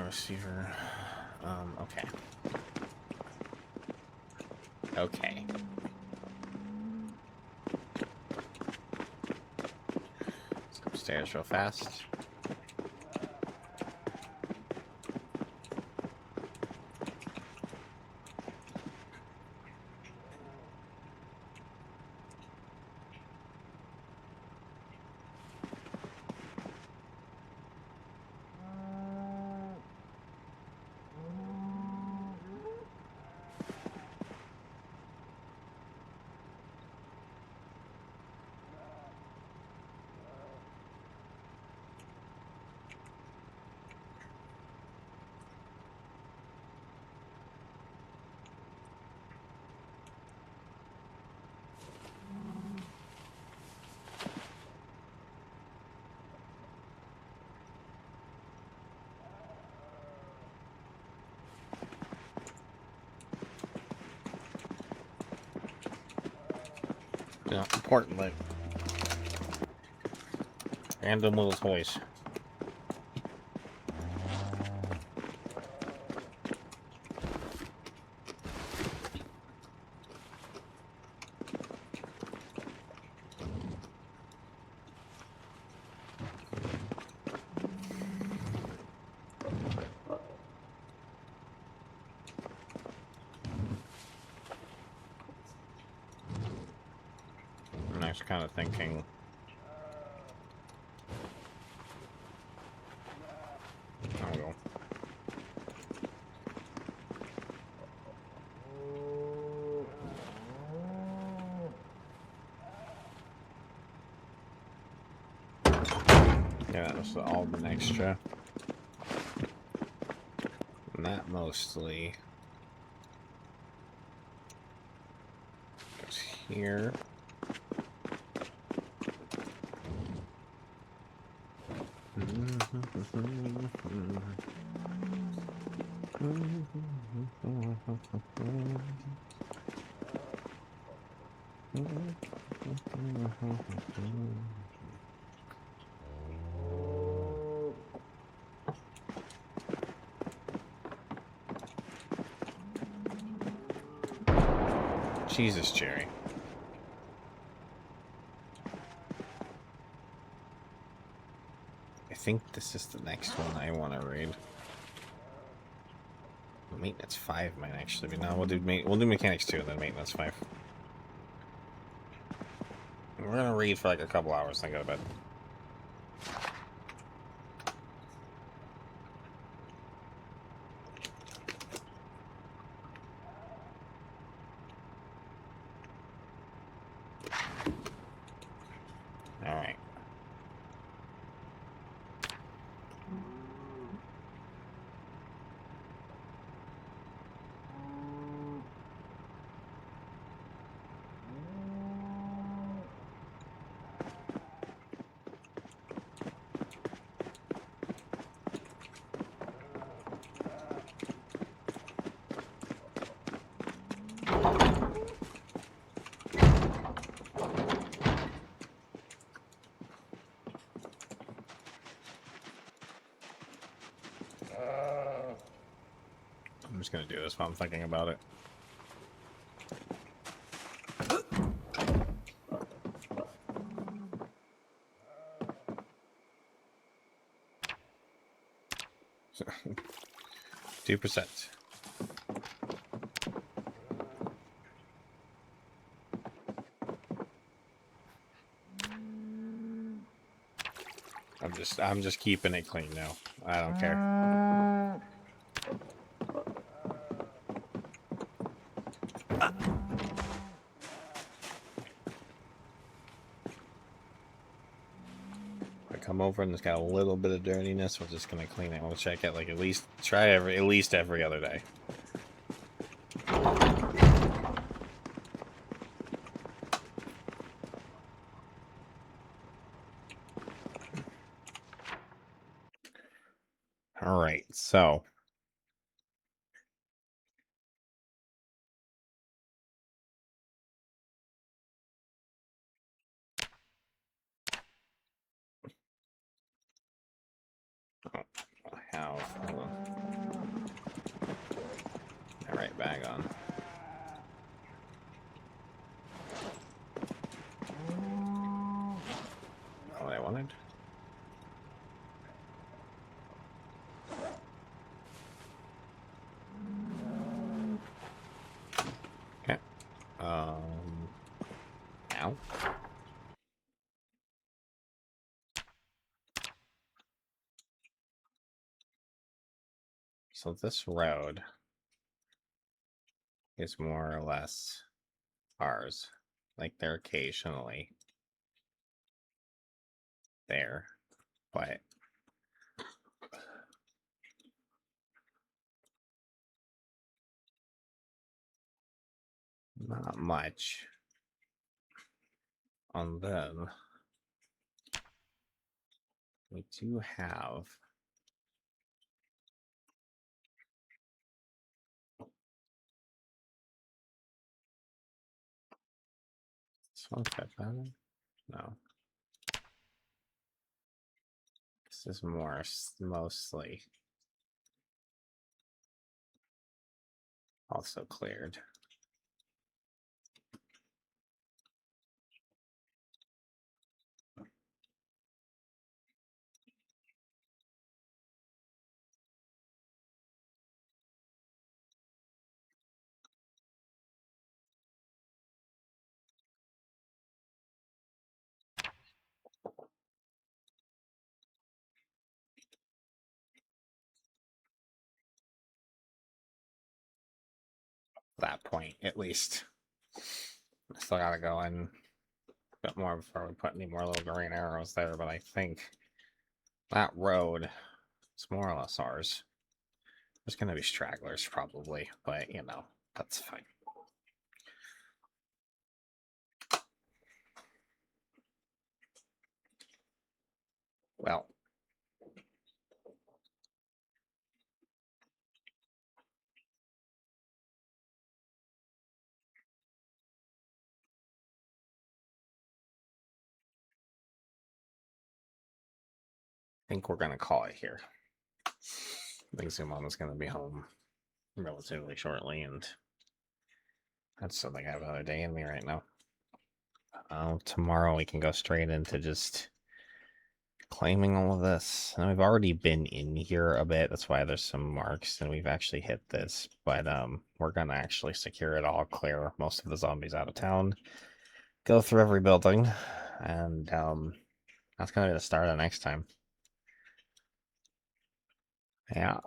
Receiver. Okay. Okay. Let's go upstairs real fast. Yeah, importantly. Random little toys. And I was kind of thinking. Oh well. Yeah, that was all an extra. And that mostly goes here. Jesus, Jerry. think this is the next one I want to read. Maintenance 5 might actually be. No, we'll do mechanics 2 and then maintenance 5. We're gonna read for like a couple hours and then go to bed. All right. I'm just gonna do this while I'm thinking about it. So, 2%. I'm just keeping it clean now. I don't care. Come over and it's got a little bit of dirtiness, we're just gonna clean it. We'll check it like at least every other day. All right, so hold on. My right bag on. What I wanted. Okay. Ow. So this road is more or less ours. Like they're occasionally there, but not much on them. We do have this one fit better? No. This is more mostly also cleared. That point, at least. I still gotta go in a bit more before we put any more little green arrows there, but I think that road is more or less ours. There's gonna be stragglers probably, but you know, that's fine. Well, I think we're gonna call it here. I think Zumon is gonna be home relatively shortly, and that's something I have another day in me right now. Tomorrow we can go straight into just claiming all of this. And we've already been in here a bit. That's why there's some marks, and we've actually hit this. But we're gonna actually secure it all, clear most of the zombies out of town, go through every building, and that's gonna be the start of next time. Yeah.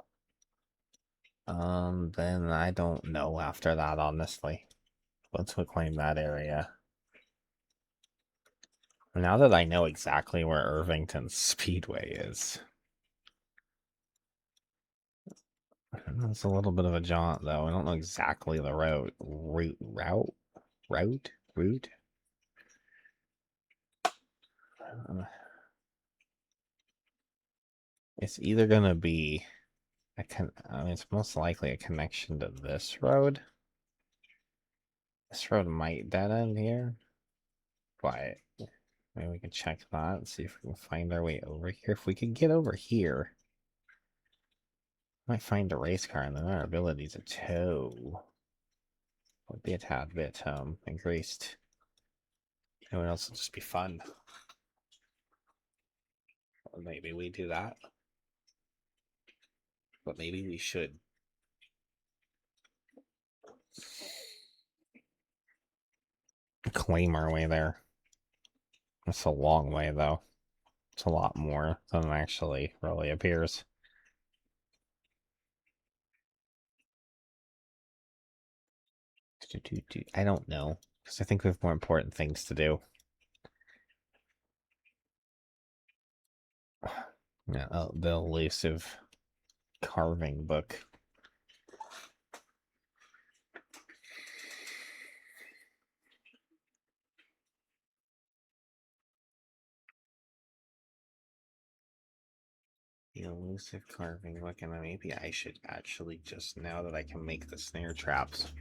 Then I don't know after that, honestly. Once we claim that area. Now that I know exactly where Irvington Speedway is. It's a little bit of a jaunt, though. I don't know exactly the route. It's either gonna be I mean, it's most likely a connection to this road. This road might dead end here, but maybe we can check that and see if we can find our way over here. If we can get over here, might find a race car, and then our ability to tow would be a tad bit increased. Anyone else would just be fun. Or maybe we do that. But maybe we should. Claim our way there. It's a long way, though. It's a lot more than actually really appears. I don't know, because I think we have more important things to do. Yeah, the elusive carving book. The elusive carving book, and maybe I should actually just, now that I can make the snare traps,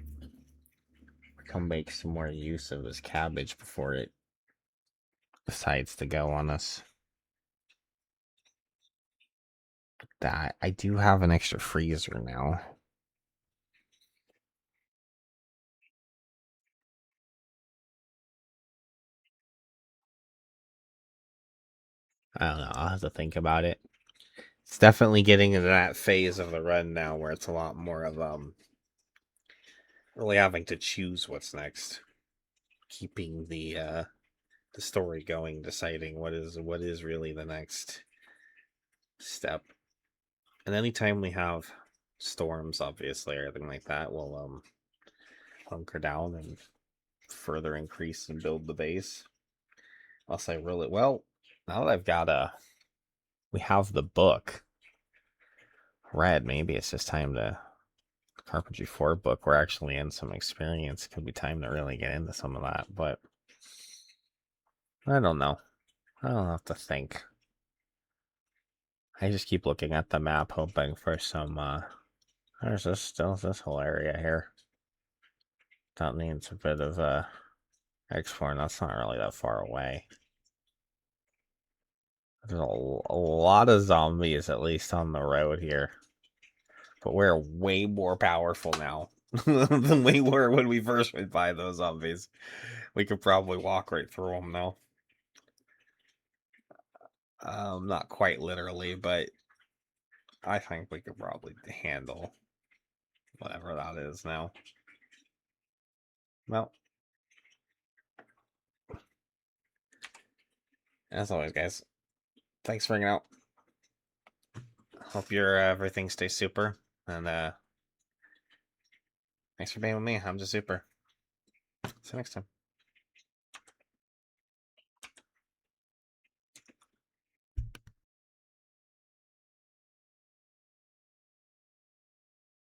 come make some more use of this cabbage before it decides to go on us. That I do have an extra freezer now. I don't know. I'll have to think about it. It's definitely getting into that phase of the run now where it's a lot more of really having to choose what's next. Keeping the story going, deciding what is really the next step. And anytime we have storms, obviously, or anything like that, we'll hunker down and further increase and build the base. I'll say really well, now that I've got we have the book read, maybe it's just time to Carpentry 4 book. We're actually in some experience. Could be time to really get into some of that, but I don't know. I don't have to think. I just keep looking at the map, hoping for some there's this whole area here. That needs a bit of exploring. That's not really that far away. There's a lot of zombies, at least on the road here. But we're way more powerful now than we were when we first went by those zombies. We could probably walk right through them now. Not quite literally, but I think we could probably handle whatever that is now. Well, as always, guys, thanks for hanging out. Hope your everything stays super, and thanks for being with me. I'm just super. See you next time.